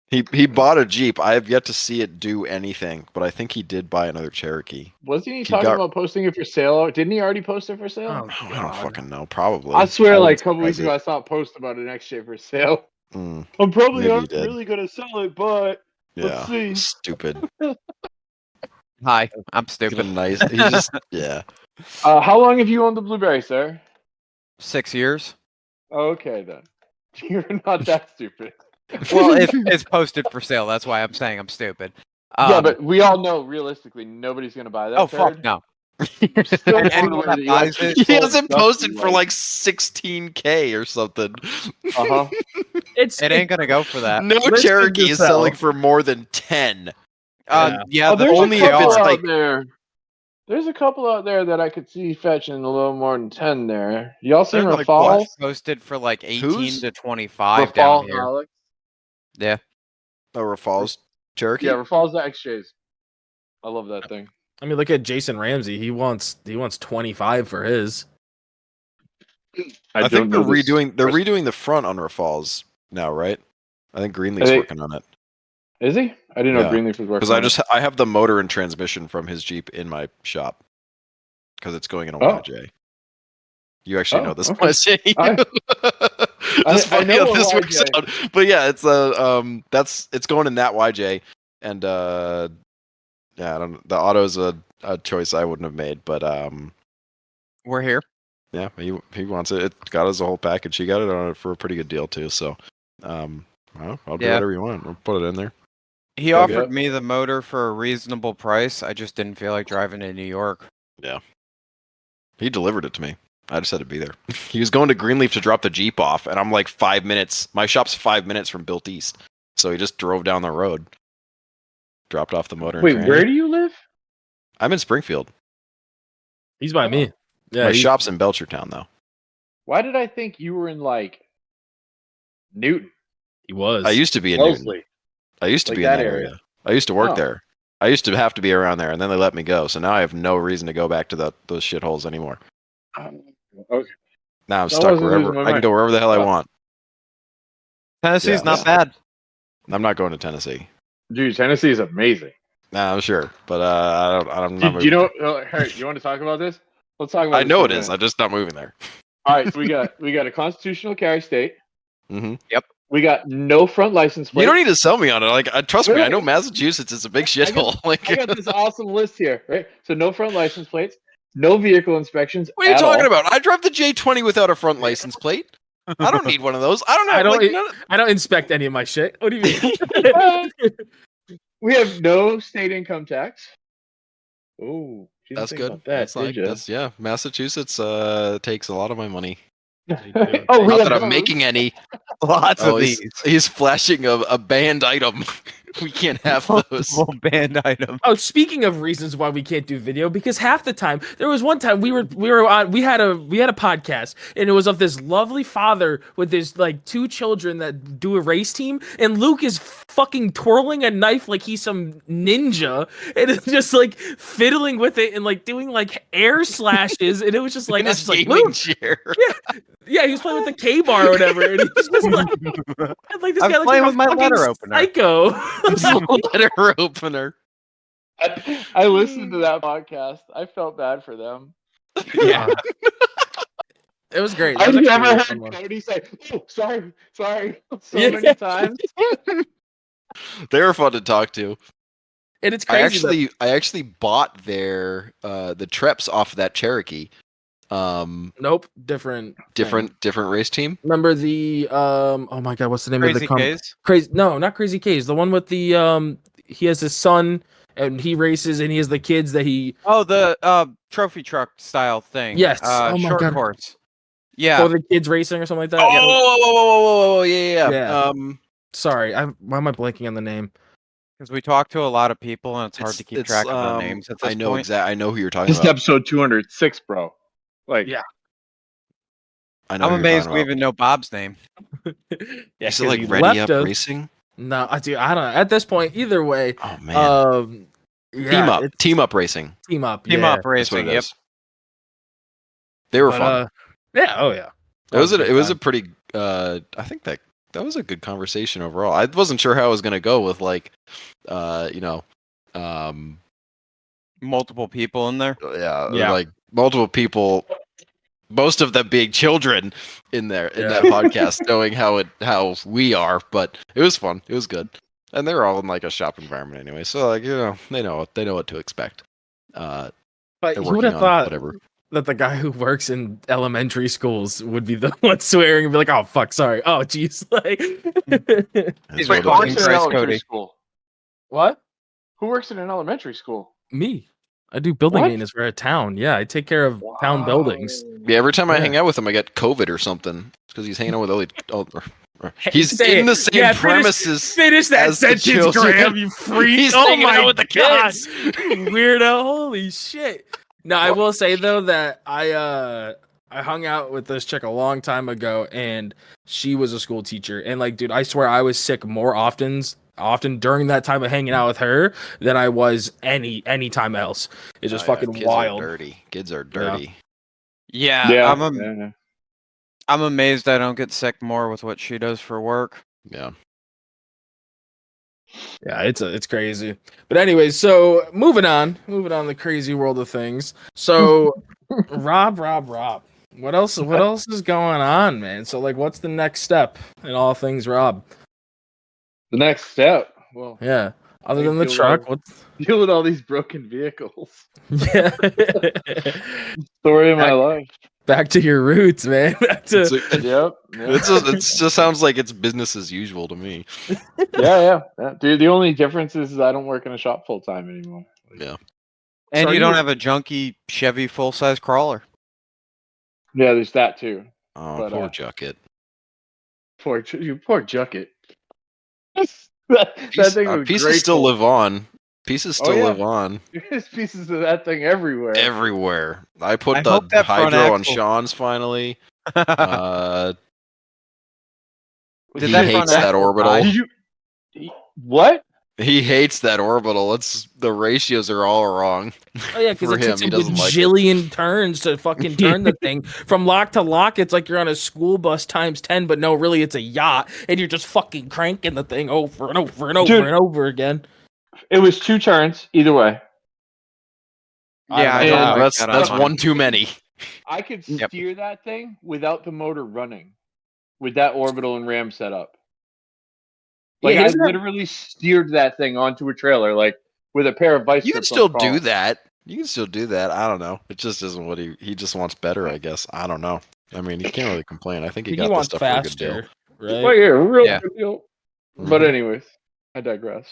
He bought a Jeep. I have yet to see it do anything, but I think he did buy another Cherokee. Wasn't he talking about posting it for sale? Didn't he already post it for sale? Oh, I don't fucking know. Probably. I swear, like a couple weeks ago, I saw a post about an XJ for sale. I'm probably not really gonna sell it, but let's see. Stupid. Hi, I'm stupid. Nice. He's just How long have you owned the Blueberry, sir? 6 years. Okay, then. You're not that stupid. Well, it's posted for sale. That's why I'm saying I'm stupid. Yeah, but we all know, realistically, nobody's going to buy that. Oh, fuck no. Anyone that buys it, he hasn't posted for like 16K or something. It ain't going to go for that. No Cherokee is selling for more than 10. Only if it's like there. There's a couple out there that I could see fetching a little more than 10 there. Y'all seen Rafal? Posted for like 18 to 25 down here. Alex? Yeah. Oh, Rafal's Cherokee? Yeah, Rafal's the XJs. I love that thing. I mean, look at Jason Ramsey. He wants 25 for his. I think they're redoing the front on Rafal's now, right? I think Greenleaf's working on it. Is he? I didn't know Greenleaf was working. Because I have the motor and transmission from his Jeep in my shop because it's going in a YJ. You actually know this much. Just funny how this works out. But yeah, it's it's going in that YJ, and I don't. The auto's a choice I wouldn't have made, but we're here. Yeah, he wants it. It got us a whole package. He got it on it for a pretty good deal too. So, I'll do whatever you want. I'll put it in there. He offered me the motor for a reasonable price. I just didn't feel like driving to New York. Yeah. He delivered it to me. I just had to be there. He was going to Greenleaf to drop the Jeep off, and I'm like 5 minutes. My shop's 5 minutes from Built East. So he just drove down the road. Dropped off the motor. Wait, where do you live? I'm in Springfield. He's by me. Yeah, my shop's in Belchertown, though. Why did I think you were in, like, Newton? He was. I used to be in Newton. I used to be in that area. I used to work there. I used to have to be around there, and then they let me go. So now I have no reason to go back to those shitholes anymore. Okay. Now I'm stuck wherever. I can go wherever the hell I want. Tennessee's not bad. I'm not going to Tennessee. Dude, Tennessee is amazing. Nah, I'm sure, but I don't know. You know, Harry, you want to talk about this? Let's talk about. I know it is. I'm just not moving there. All right, so we got a constitutional carry state. Mm-hmm. Yep. We got no front license plate. You don't need to sell me on it. Like, trust me, I know Massachusetts is a big shithole. I got this awesome list here, right? So no front license plates, no vehicle inspections. What are you talking about? I drive the J20 without a front license plate. I don't need one of those. I don't know. I don't inspect any of my shit. What do you mean? We have no state income tax. Oh, that's good. That's Massachusetts takes a lot of my money. Not that I'm making any. Lots of these. He's flashing a banned item. We can't have those. Multiple banned items. Oh, speaking of reasons why we can't do video, because half the time there was one time we had a podcast, and it was of this lovely father with his like 2 children that do a race team, and Luke is fucking twirling a knife like he's some ninja, and it's just like fiddling with it and like doing like air slashes, and it was just like, In I was his just like, gaming Luke, chair. yeah, he was playing with the K bar or whatever, and he's just like, like this I'm guy looks playing like a with my fucking letter opener. psycho. It's a letter opener. I listened to that podcast. I felt bad for them. Yeah. It was great. That I've was actually a never really heard fun one. Cody say, "Oh, sorry," so Yeah. many times. They were fun to talk to. And it's I crazy. actually bought their the Treps off of that Cherokee. Nope, different Race team. Remember the oh my god, what's the name of Crazy the K's? Crazy? No, not Crazy K's. The one with the he has his son and he races and he has the kids that he Oh, the trophy truck style thing. Yes. Oh my short God. course. Yeah. for the kids racing or something like that. Oh, yeah. Yeah. Sorry, why am I blanking on the name? Because we talk to a lot of people and it's hard to keep track of their names at this I know point. I know who you're talking This is about. episode 206, bro. Like, Yeah. I know. I'm who you're amazed talking we about. even know Bob's name. Yeah, Is it like he Ready left Up us. Racing? No, I don't know. At this point, either way, Oh man. yeah, Team Up Racing. team up, Team yeah. Up That's what Racing. it Yep. is. They were But, fun. yeah, oh yeah. It was a pretty. I think that was a good conversation overall. I wasn't sure how I was gonna go with like, Multiple people in there. Yeah. like multiple people, most of them being children in that podcast, knowing how we are. But it was fun. It was good, and they were all in like a shop environment anyway. So like they know what to expect. But They're you would working have on thought whatever. that the guy who works in elementary schools would be the one swearing and be like, "Oh fuck, sorry. Oh jeez." Like, That's Wait, what who it works is. in an Christ, elementary Cody. school? what? Who works in an elementary school? Me. I do building What? maintenance for a town. Yeah, I take care of town buildings. Yeah, every time I Yeah. hang out with him, I get COVID or something. Because he's hanging out with he's Say in it. the same Yeah, premises. Finish that as the sentence, children. Graham. You freak! He's Oh hanging my out with the god, kids. weirdo! Holy shit! No, I will say though that I hung out with this chick a long time ago, and she was a school teacher. And like, dude, I swear I was sick more often during that time of hanging out with her than I was any time else. It's just fucking kids wild. Are dirty. Kids are dirty. Yeah. Yeah. I'm amazed I don't get sick more with what she does for work. Yeah. Yeah, it's crazy. But anyways, so moving on the crazy world of things. So Rob, what else is going on, man? So like what's the next step in all things Rob? The next step. Well, Yeah. Other than the Deal truck, with- what's deal with all these broken vehicles. yeah. Story of my life. Back to your roots, man. Back to Yep. It just sounds like it's business as usual to me. Yeah. Dude, the only difference is I don't work in a shop full time anymore. Yeah. And So you are don't you- have a junky Chevy full size crawler. Yeah, there's that too. Oh, But, poor Jucket. Poor Jucket. that thing was Pieces grateful. still live on. Pieces still yeah. live on There's pieces of that thing everywhere. everywhere. I put I the hope that front hydro on axle- Sean's finally. Did He that hates front that axle orbital. die? Did you? What? He hates that orbital. The ratios are all wrong. Oh yeah, because For it takes him, a he doesn't like it. bajillion turns to fucking turn the thing from lock to lock. It's like you're on a school bus times 10, but no, really, it's a yacht, and you're just fucking cranking the thing over and over and over Dude. and over again. It was 2 turns either way. Yeah, I And don't like That's that that's on mine. one too many. I could Yep. steer that thing without the motor running with that orbital and ram setup. Like Yeah, he I doesn't have- literally steered that thing onto a trailer, like with a pair of vice You can grips still on the do column. that. You can still do that. I don't know. It just isn't what he just wants better, I guess. I don't know. I mean, he can't really complain. I think he He got this wants stuff for a good deal. faster, right? Well, yeah, real Yeah. good deal. But Mhm. anyways, I digress.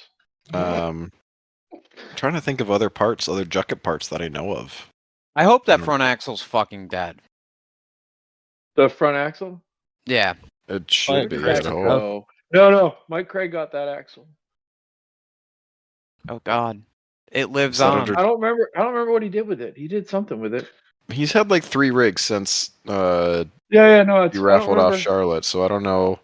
Trying to think of other Jucket parts that I know of. I hope that front axle's fucking dead. The front axle? Yeah. It should be. Craig I got- hope. No, Mike Craig got that axle. Oh God, it lives Set on. under- I don't remember what he did with it. He did something with it. He's had like 3 rigs since Yeah, no, it's he I don't raffled off remember. Charlotte, so I don't know.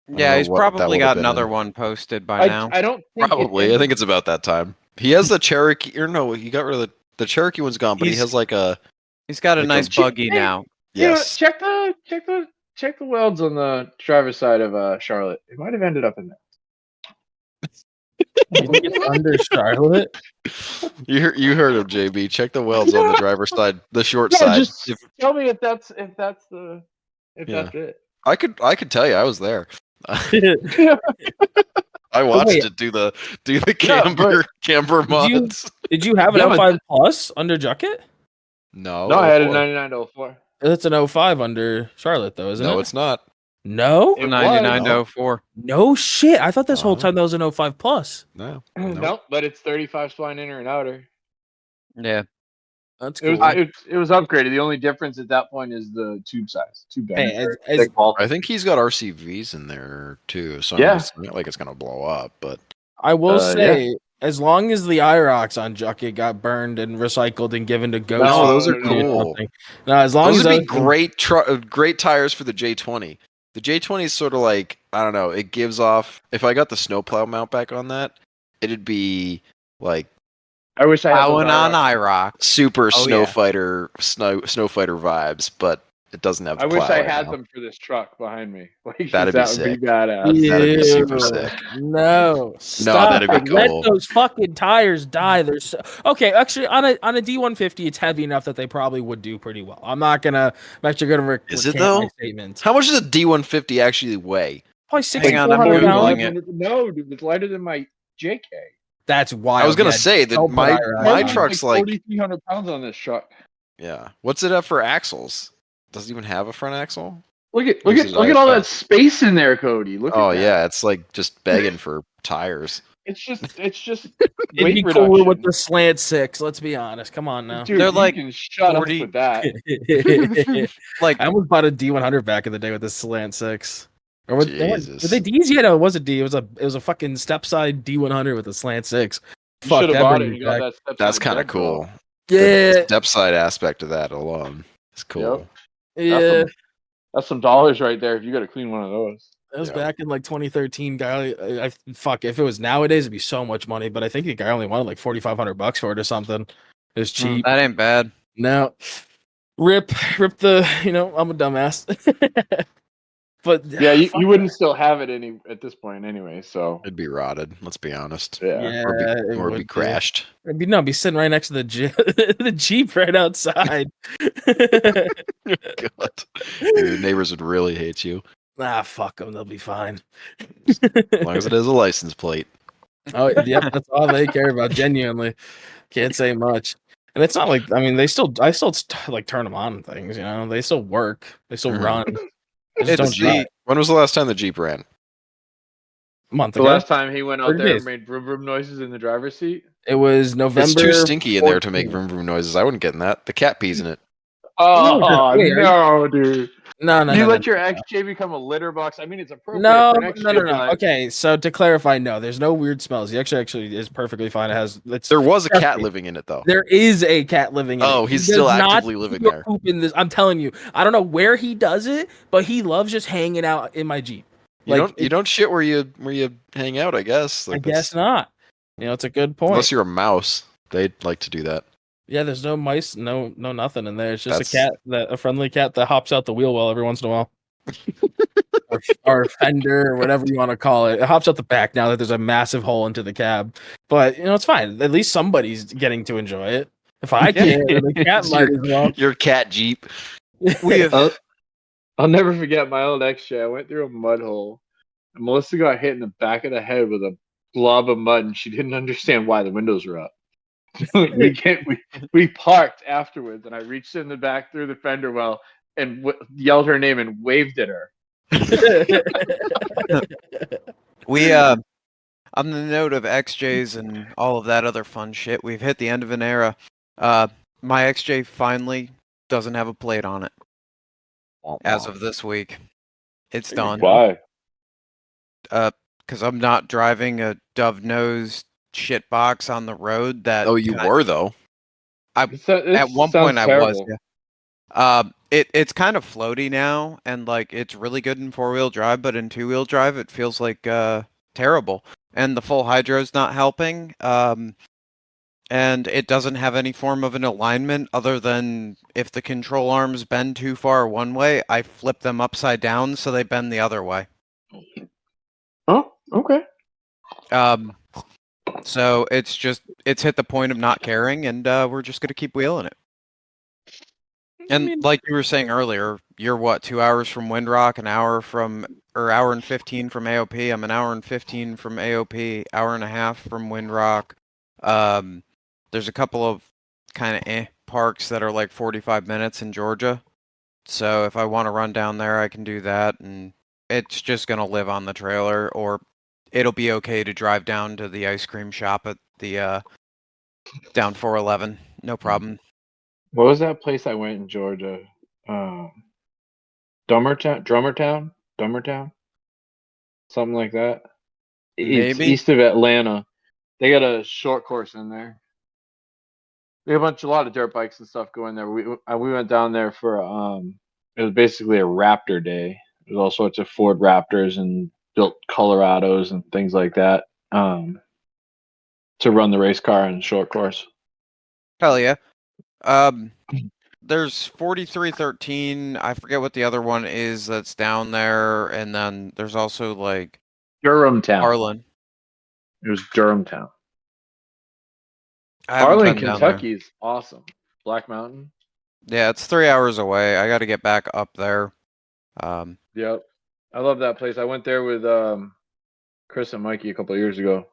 Yeah, know he's what that probably would've got been another in. one posted by now. I don't think Probably. I think it's about that time. He has the Cherokee, or no, he got rid of the Cherokee one's gone, but he He's- has like a He's got a like nice a- buggy now. yes. check the welds on the driver's side of Charlotte. It might have ended up in there. You think it's under Charlotte? You heard him, JB. Check the welds on the driver's side, the short Yeah, side. just If- tell me if that's Yeah. that's it. I could tell you, I was there. Yeah. I watched wait. it do the Yeah, camber Did you- mods. Did you have an Yeah, but 05 Plus under Jucket? No, No, I had a 04. 9904. That's an 05 under Charlotte, though, isn't it? No, it's not. No? It 99 was. to 04. No shit. I thought this whole Uh-huh. time that was an 05 Plus. No. Nope, but it's 35 spline inner and outer. Yeah. That's It cool. was it was upgraded. The only difference at that point is the tube size. Tube bend. Hey, as- Thick ball. I think he's got RCVs in there too, so Yeah. it's not like it's gonna blow up, but I will Yeah. say, as long as the IROCs on Jucket got burned and recycled and given to goats, No, those are no, cool. No, as long Those as would be those- great tires for the J20. The J20 is sort of like, I don't know, it gives off. If I got the snowplow mount back on that, it'd be like I wish I had those Plowing on IROCs. IROC. super Oh, snow yeah. fighter vibes, but it doesn't have. The I wish plow I right had now. them for this truck behind me. Like, That'd be that sick. would be badass. That'd be super Ew. sick. No, stop that'd be it. Let cool. those fucking tires die. They're so... okay. Actually, on a D150, it's heavy enough that they probably would do pretty well. I'm actually gonna Is it, recant though? my statements. How much does a D150 actually weigh? Probably Hang on, I'm 6,400 Googling pounds. it. No, dude, it's lighter than my JK. That's wild. I was gonna yeah. say that don't put my IROC my on. truck's like 4,300 pounds on this truck. yeah. What's it up for axles? Does it even have a front axle? Look at This is all like- that space in there, Cody. Look Oh at that. yeah, it's like just begging for tires. It's just It'd weight be reduction. cooler with the slant 6. Let's be honest. Come on now. Dude, They're you like can shut 40 up with that. Like I almost bought a D100 back in the day with the slant 6. Or were Jesus. they D's? Yeah, no, it was a D. It was a fucking step side D100 with a slant 6. You Fuck, should have that bought brings it. me And got back. that step That's side kind of deck cool. off. Yeah, The step side aspect of that alone is cool. yeah. That's some dollars right there if you got to clean one of those. That was Yeah. back in like 2013. Guy, fuck. If it was nowadays, it'd be so much money. But I think the guy only wanted like $4,500 for it or something. It was cheap. that ain't bad. No, rip the. I'm a dumbass. But Yeah, you wouldn't still have it at this point anyway. So It'd be rotted. Let's be honest. yeah. Yeah, Or it be would be. crashed. It'd be sitting right next to the the Jeep right outside. God. Your neighbors would really hate you. Fuck them. They'll be fine. As long as it has a license plate. Oh, yep, that's all they care about. Genuinely, can't say much. And it's not like I still like turn them on and things. They still work. They still Mhm. run. They just It's don't drive. When was the last time the Jeep ran? A month The ago. last time he went out 30 there days. and made vroom vroom noises in the driver's seat. It was November. It's too stinky in there to make 14th. vroom vroom noises. I wouldn't get in that. The cat pees in it. Oh wait, are no, dude! No, no, you no, let no. your XJ become a litter box. I mean, it's appropriate. No, for an XJ, no. but- Okay, so to clarify, no, there's no weird smells. The actually is perfectly fine. It has. There was a Trust cat me. living in it though. There is a cat living in it. Oh, He he's does still not actively living pee or there. Poop in this. I'm telling you, I don't know where he does it, but he loves just hanging out in my Jeep. You don't shit where you hang out, I guess. I Like, guess not. It's a good point. unless you're a mouse, they'd like to do that. Yeah, there's no mice, no nothing in there. It's just That's- a friendly cat that hops out the wheel well every once in a while. or fender or whatever you want to call it. It hops out the back now that there's a massive hole into the cab. But it's fine. At least somebody's getting to enjoy it. If I can't, then the cat It's might as well. Your cat Jeep. We have I'll never forget my old XJ. I went through a mud hole, and Melissa got hit in the back of the head with a blob of mud, and she didn't understand why the windows were up. we parked afterwards, and I reached in the back through the fender well and yelled her name and waved at her. We on the note of XJs and all of that other fun shit, we've hit the end of an era. My XJ finally doesn't have a plate on it as of this week. It's done. Why? Because I'm not driving a dove-nosed shit box on the road that. Oh, you were though. At one point I terrible. was. Yeah. It's kind of floaty now, and like it's really good in 4-wheel drive, but in 2-wheel drive it feels like terrible. And the full hydro's not helping. And it doesn't have any form of an alignment other than if the control arms bend too far one way, I flip them upside down so they bend the other way. Oh, okay. So it's hit the point of not caring, and we're just gonna keep wheeling it. And like you were saying earlier, you're what, 2 hours from Windrock, hour and 15 from AOP. I'm an hour and 15 from AOP, hour and a half from Windrock. There's a couple of kind of parks that are like 45 minutes in Georgia. So if I want to run down there, I can do that, and it's just gonna live on the trailer, or it'll be okay to drive down to the ice cream shop at the down 411. No problem. What was that place I went in Georgia? Drummertown, something like that. It's Maybe. east of Atlanta. They got a short course in there. We have a lot of dirt bikes and stuff going there. We went down there for it was basically a Raptor day. There's all sorts of Ford Raptors and built Colorados and things like that to run the race car in short course. Hell yeah. There's 4313. I forget what the other one is that's down there, and then there's also like Durham Town. Harlan. It was Durham Town. Harlan, Kentucky is awesome. Black Mountain. Yeah, it's 3 hours away. I got to get back up there. Yep, I love that place. I went there with Chris and Mikey a couple of years ago.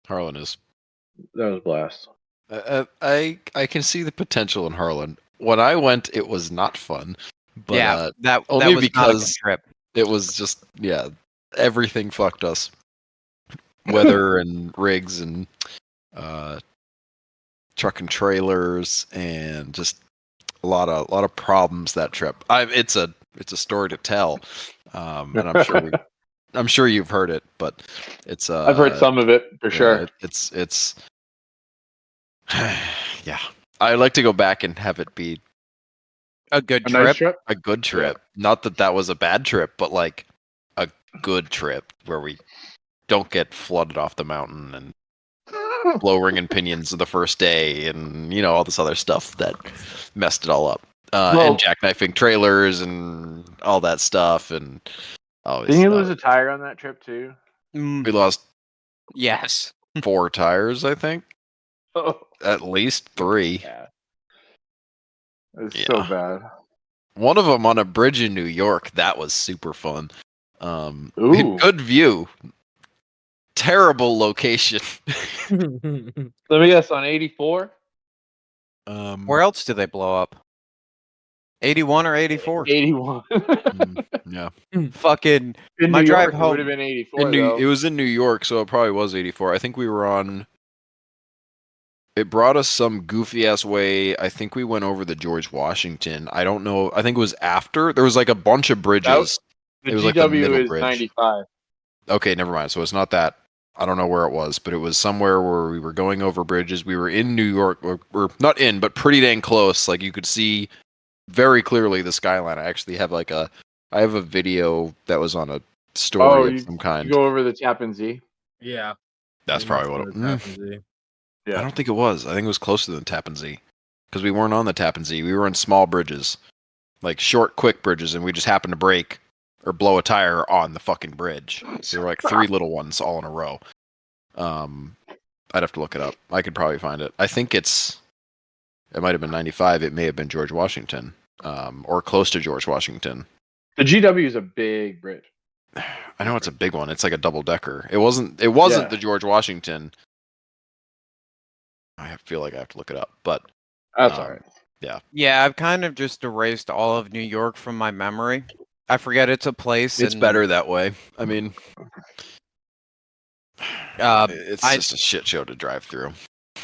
Harlan is. That was a blast. I can see the potential in Harlan. When I went, it was not fun. But, yeah, that only was because not a good trip. It was just everything fucked us. Weather and rigs and truck and trailers and just a lot of problems that trip. It's a story to tell, and I'm sure you've heard it, but it's I've heard some of it for sure. It's yeah. I like to go back and have it be a good trip. Nice trip. A good trip. Yeah. Not that was a bad trip, but like a good trip where we don't get flooded off the mountain and blow ring and pinions the first day and all this other stuff that messed it all up. And jackknifing trailers and all that stuff. And didn't you lose a tire on that trip too? We lost 4 tires, I think. Oh. At least 3. Yeah. It was so bad. One of them on a bridge in New York. That was super fun. Good view. Terrible location. Let me guess, on 84? Where else did they blow up? 81 or 84? 81. Yeah. Fucking in my New drive York, home would have been 84. It was in New York, so it probably was 84. I think we were on. It brought us some goofy ass way. I think we went over the George Washington. I don't know. I think it was after. There was like a bunch of bridges. The it was GW like the middle is bridge. 95. Okay, never mind. So it's not that. I don't know where it was, but it was somewhere where we were going over bridges. We were in New York, or not in, but pretty dang close. Like you could see very clearly the skyline. I actually have I have a video that was on a story of some kind. You go over the Tappan Zee? Yeah. That's probably what it was. Yeah. I don't think it was. I think it was closer than Tappan Zee. Because we weren't on the Tappan Zee. We were on small bridges. Like short, quick bridges, and we just happened to break or blow a tire on the fucking bridge. There were like 3 little ones all in a row. I'd have to look it up. I could probably find it. I think it might have been 95. It may have been George Washington. Or close to George Washington. The GW is a big bridge. I know it's a big one. It's like a double decker. It wasn't the George Washington. I feel like I have to look it up, but that's all right. Yeah. Yeah, I've kind of just erased all of New York from my memory. I forget it's a place. It's better that way. I mean, it's just a shit show to drive through.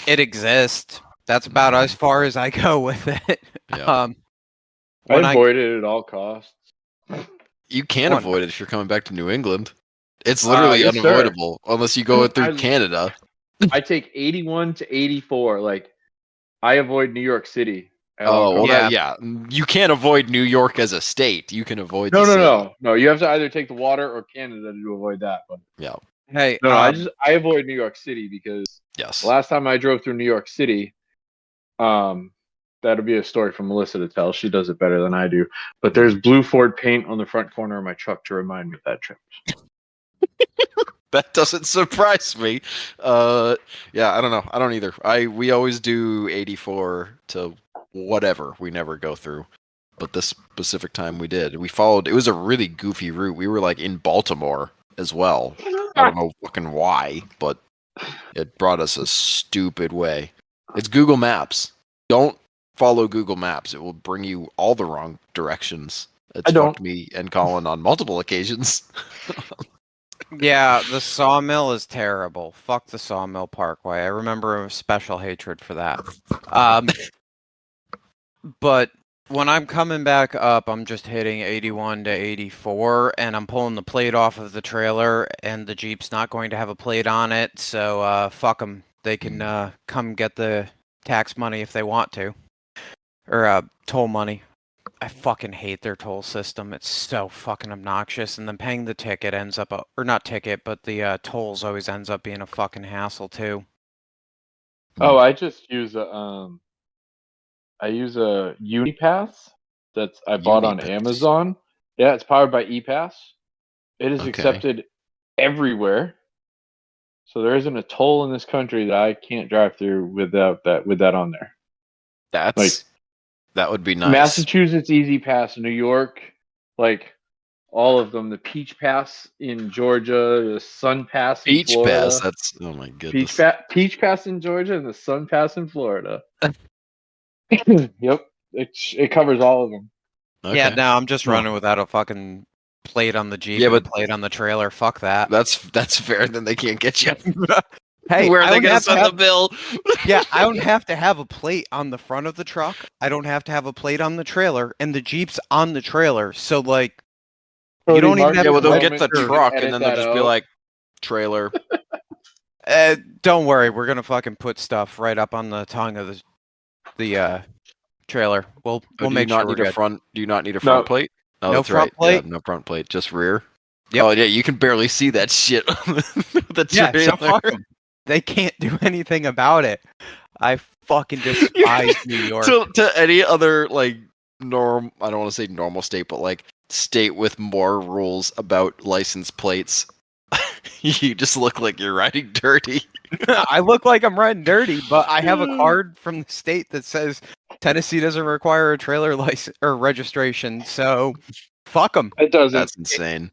It exists. That's about as far as I go with it. Yeah. I avoid it at all costs. You can't avoid it if you're coming back to New England. It's literally unavoidable unless you go through Canada. I take 81 to 84. Like, I avoid New York City. At Oh, all well, costs. Yeah. you can't avoid New York as a state. You can avoid No, the city. no. You have to either take the water or Canada to avoid that. But Yeah. Hey, no, I avoid New York City because Yes. the last time I drove through New York City, that'll be a story for Melissa to tell. She does it better than I do. But there's blue Ford paint on the front corner of my truck to remind me of that trip. That doesn't surprise me. Yeah, I don't know. I don't either. We always do 84 to whatever. We never go through. But this specific time we did. We followed. It was a really goofy route. We were like in Baltimore as well. I don't know fucking why, but it brought us a stupid way. It's Google Maps. Don't follow Google Maps. It will bring you all the wrong directions. It's fucked me and Colin on multiple occasions. Yeah, the sawmill is terrible. Fuck the Sawmill Parkway. I remember a special hatred for that. But when I'm coming back up, I'm just hitting 81 to 84, and I'm pulling the plate off of the trailer, and the Jeep's not going to have a plate on it, so fuck them. They can come get the tax money if they want to. Or toll money. I fucking hate their toll system. It's so fucking obnoxious, and then paying the ticket ends up, or not ticket, but the tolls always ends up being a fucking hassle too. Oh, I just use a Unipass that's I bought on Unipass. Amazon. Yeah, it's powered by ePass. It is Okay. accepted everywhere. So there isn't a toll in this country that I can't drive through without that on there. That would be nice. Massachusetts Easy Pass, New York, like all of them. The Peach Pass in Georgia, the Sun Pass in Peach Florida. Pass. That's oh my goodness. Peach Pass in Georgia and the Sun Pass in Florida. Yep, it covers all of them. Okay. Yeah, no, I'm just running without a fucking plate on the Jeep and a plate on the trailer. Fuck that. That's fair. Then they can't get you. Hey, where are they going to send the bill? Yeah, I don't have to have a plate on the front of the truck. I don't have to have a plate on the trailer, and the Jeep's on the trailer. So like, you don't even have yeah, well, to they'll get the truck, and then they'll just be like, trailer. Don't worry, we're gonna fucking put stuff right up on the tongue of the trailer. We'll make sure we're good. Do you not need a front plate? Oh, no that's front right. plate. Yeah, no front plate, just rear. Yep. Oh yeah, you can barely see that shit on the trailer. Yeah, so fuck 'em. They can't do anything about it. I fucking despise New York. To any other like I don't want to say normal state, but like state with more rules about license plates, you just look like you're riding dirty. I look like I'm riding dirty, but I have a card from the state that says Tennessee doesn't require a trailer license or registration, so fuck them. It doesn't. That's insane.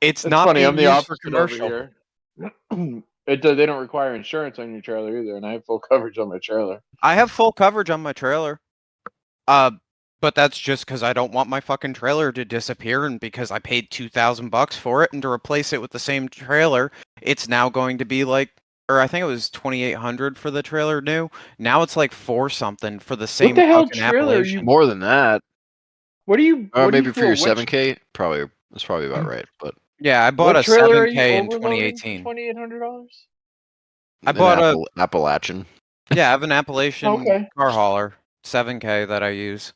It's not funny. being I'm the used opposite for commercial. over here. They don't require insurance on your trailer either, and I have full coverage on my trailer. I have full coverage on my trailer. But that's just because I don't want my fucking trailer to disappear, and because I paid $2,000 for it, and to replace it with the same trailer, it's now going to be like, or I think it was $2,800 for the trailer new. Now it's like $4 something for the same fucking Appalachian. More than that. What do you? Maybe for your 7K, that's probably about right. But yeah, I bought a 7K in 2018. $2,800. I bought an Appalachian. Yeah, I have an Appalachian car hauler 7K that I use.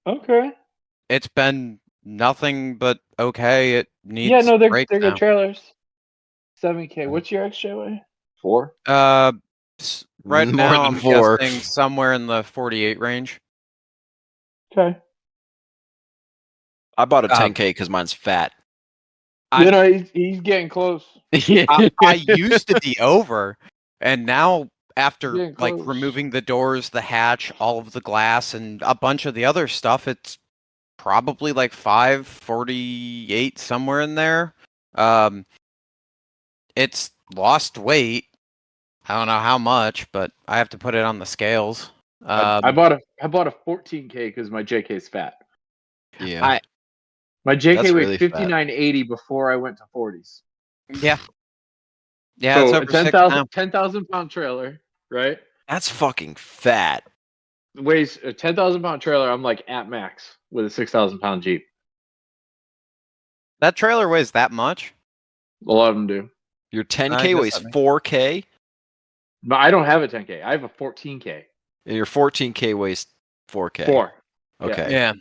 Okay. It's been nothing but okay. It needs they're brakes good now. trailers. 7K. What's your XJ? 4. Right More now than I'm 4. guessing somewhere in the 48 range. Okay. I bought a 10K because mine's fat. He's getting close. I used to be over, and now after like close. removing the doors, the hatch, all of the glass, and a bunch of the other stuff, it's probably like 548 somewhere in there. It's lost weight. I don't know how much, but I have to put it on the scales. I bought a 14K because my JK's fat. Yeah. My JK That's weighed really 5980 before I went to 40s. Yeah. Yeah, so it's over 10,000 pound trailer, right? That's fucking fat. Weighs a 10,000 pound trailer. I'm like at max with a 6,000 pound Jeep. That trailer weighs that much? A lot of them do. Your I 10K guess weighs that makes- 4K, But I don't have a 10K. I have a 14K. and your 14K weighs 4K. 4. Okay. Yeah.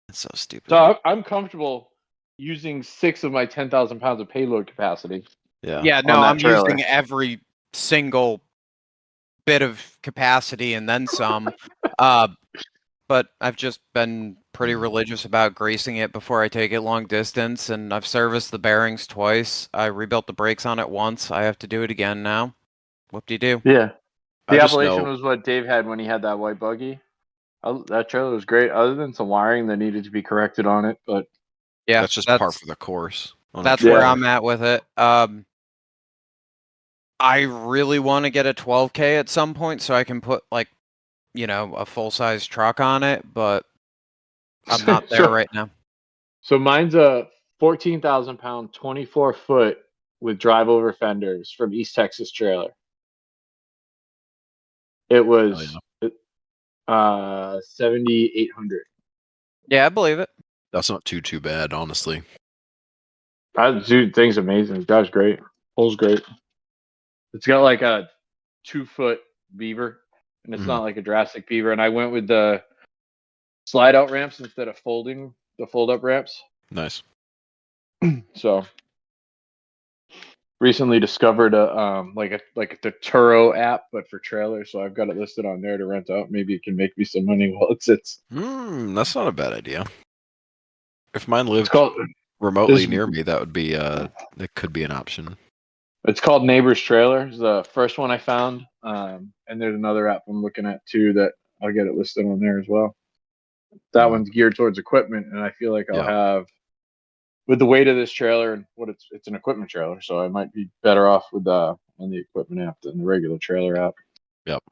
That's so stupid. So I'm comfortable using 6 of my 10,000 pounds of payload capacity. Yeah. Yeah, no, on that I'm trailer. using every single bit of capacity and then some. But I've just been pretty religious about greasing it before I take it long distance, and I've serviced the bearings twice. I rebuilt the brakes on it once. I have to do it again now. Whoop-de-doo. Yeah. I The just Appalachian know. was what Dave had when he had that white buggy. That trailer was great, other than some wiring that needed to be corrected on it. But Yeah, That's just par for the course. on a that's where trailer. I'm at with it. I really want to get a 12K at some point so I can put like, a full-size truck on it, but I'm not there right now. So mine's a 14,000 pound, 24 foot with drive over fenders from East Texas trailer. It was 7,800. Yeah, I believe it. That's not too bad, honestly. Dude, thing's amazing. The guy's great. Pole's great. It's got like a 2-foot beaver, and it's not like a Jurassic beaver. And I went with the slide out ramps instead of the fold up ramps. Nice. So recently discovered like the Turo app, but for trailers. So I've got it listed on there to rent out. Maybe it can make me some money while it sits. That's not a bad idea. If mine It's lived called remotely near me, that would be that could be an option. It's called Neighbor's Trailer. It's the first one I found. And there's another app I'm looking at too that I'll get it listed on there as well. That one's geared towards equipment, and I feel like I'll have, with the weight of this trailer and what it's an equipment trailer, so I might be better off with on the equipment app than the regular trailer app. Yep.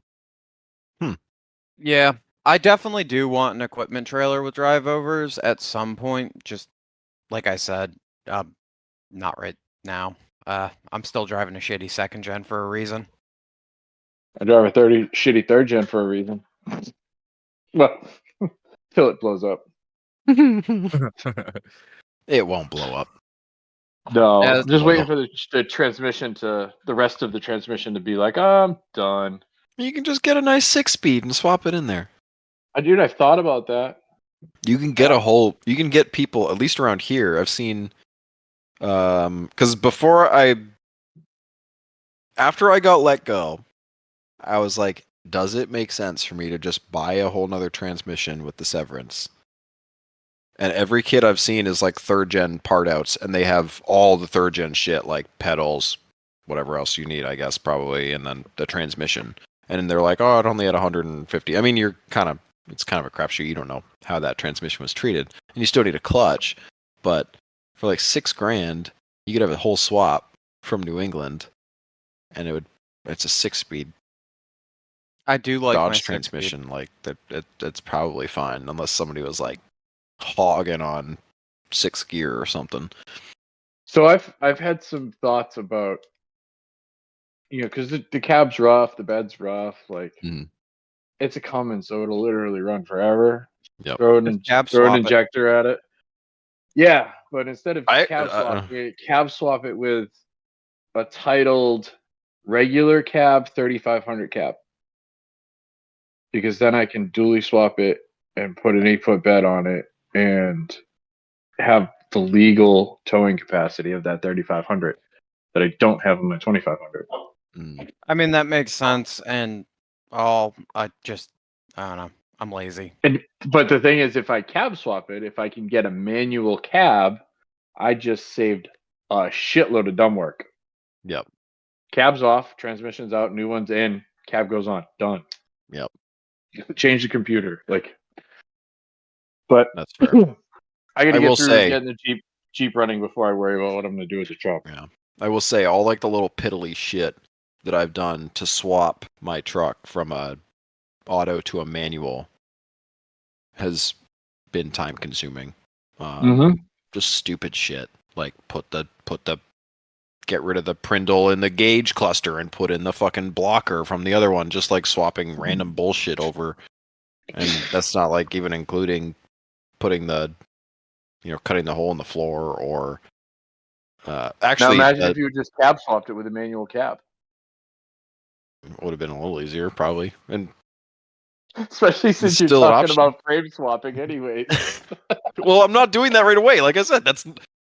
Yeah, I definitely do want an equipment trailer with drive overs at some point. Just like I said, not right now. I'm still driving a shitty second gen for a reason. I drive a shitty third gen for a reason. Well, till it blows up. It won't blow up. No, Yeah, I'm just waiting for the transmission the rest of the transmission to be like, I'm done. You can just get a nice 6-speed and swap it in there. Dude, I've thought about that. You can get you can get people, at least around here, I've seen, because after I got let go, I was like, does it make sense for me to just buy a whole nother transmission with the severance? And every kit I've seen is like third gen part outs, and they have all the third gen shit, like pedals, whatever else you need, I guess, probably, and then the transmission. And they're like, oh, it only had 150. I mean, it's kind of a crapshoot. You don't know how that transmission was treated, and you still need a clutch. But for like $6,000, you could have a whole swap from New England, and it's a 6-speed I do like my Dodge transmission. Like that's probably fine, unless somebody was like hogging on 6th gear or something. So I've had some thoughts about, because the cab's rough, the bed's rough, like it's a Cummins, so it'll literally run forever. Yep. Throw an injector at it. Yeah, but instead of cab swap it with a titled regular cab 3500 cab, because then I can dually swap it and put an 8-foot bed on it and have the legal towing capacity of that 3500 that I don't have in my 2500. I mean, that makes sense, and I don't know. I'm lazy. But the thing is, if I cab swap it, if I can get a manual cab, I just saved a shitload of dumb work. Yep. Cab's off, transmission's out, new one's in, cab goes on, done. Yep. Change the computer, but that's fair. I gotta get through getting the Jeep running before I worry about what I'm gonna do with the truck. Yeah. I will say, all like the little piddly shit that I've done to swap my truck from a auto to a manual has been time consuming. Just stupid shit, like get rid of the Prindle in the gauge cluster and put in the fucking blocker from the other one, just like swapping random bullshit over. And that's not like even including putting cutting the hole in the floor or Now Actually, imagine if you just cab swapped it with a manual cab. would have been a little easier, probably. And Especially since you're still an talking option. about frame swapping, anyways. well, I'm not doing that right away. Like I said,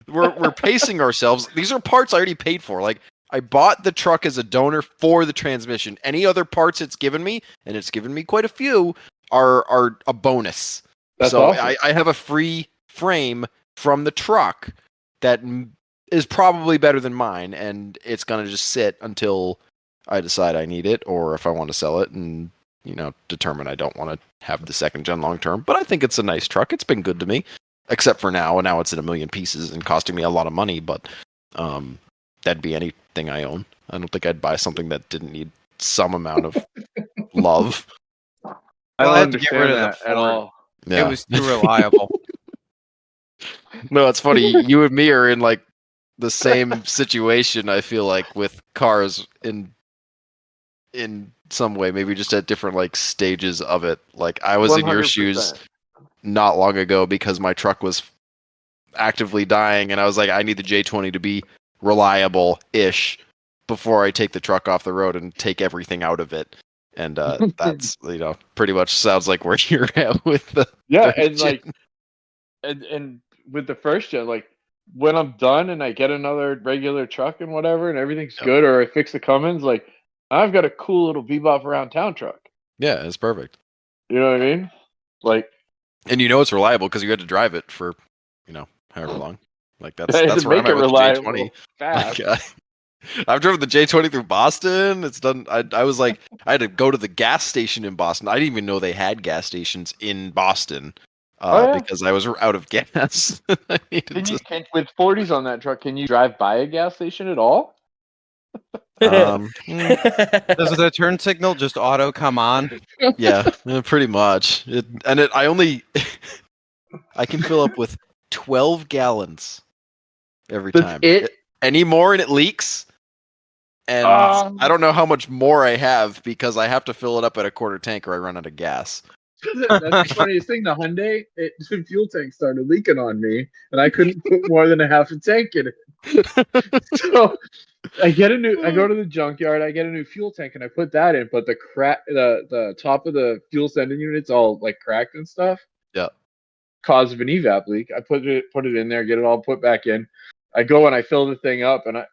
we're pacing ourselves. These are parts I already paid for. Like I bought the truck as a donor for the transmission. Any other parts it's given me, and it's given me quite a few, are a bonus. That's so awesome. I have a free frame from the truck that is probably better than mine, and it's gonna just sit until I decide I need it, or if I want to sell it, and determine I don't want to have the second gen long term. But I think it's a nice truck. It's been good to me, except for now. And now it's in a million pieces and costing me a lot of money. But that'd be anything I own. I don't think I'd buy something that didn't need some amount of love. I don't I had to get rid understand of the that at Ford. all. Yeah. It was too reliable. No, it's funny. You and me are in like the same situation. I feel like with cars in some way, maybe just at different like stages of it. Like I was in your 100%. shoes not long ago because my truck was actively dying, and I was like, I need the J20 to be reliable-ish before I take the truck off the road and take everything out of it. And that's pretty much sounds like where you're at with the and gen. like and with the first gen, like when I'm done and I get another regular truck and whatever and everything's good, or I fix the Cummins, like I've got a cool little bebop around town truck. Yeah, it's perfect. You know what I mean? Like, and it's reliable because you had to drive it for however long. Like that's I had that's to where make I'm it at with the reliable J20. fast. Like, I've driven the J20 through Boston. It's done. I was like, I had to go to the gas station in Boston. I didn't even know they had gas stations in Boston because I was out of gas. I needed With 40s on that truck, can you drive by a gas station at all? Does the turn signal just auto come on? Yeah, pretty much. I can fill up with 12 gallons every time. Any more and it leaks. And I don't know how much more I have because I have to fill it up at a quarter tank or I run out of gas. That's the funniest thing. The Hyundai, the fuel tank started leaking on me, and I couldn't put more than a half a tank in it. So I go to the junkyard, I get a new fuel tank, and I put that in. But the top of the fuel sending unit's all like cracked and stuff. Yeah. Cause of an evap leak. I put it in there, get it all put back in. I go and I fill the thing up, and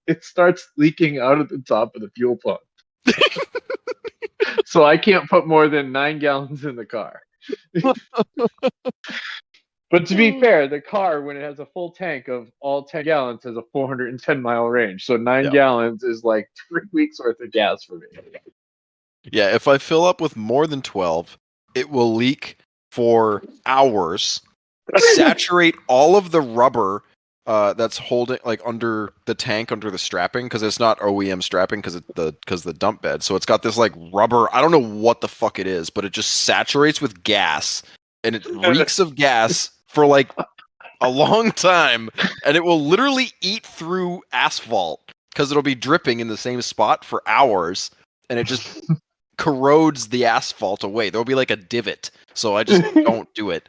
it starts leaking out of the top of the fuel pump. So I can't put more than 9 gallons in the car. But to be fair, the car, when it has a full tank of all 10 gallons, has a 410-mile range. So 9 gallons is like 3 weeks worth of gas for me. Yeah, if I fill up with more than 12, it will leak for hours, saturate all of the rubber that's holding like under the tank, under the strapping, because it's not OEM strapping because the dump bed. So it's got this like rubber. I don't know what the fuck it is, but it just saturates with gas, and it reeks of gas for like a long time, and it will literally eat through asphalt because it'll be dripping in the same spot for hours, and it just corrodes the asphalt away. There'll be like a divot, so I just don't do it.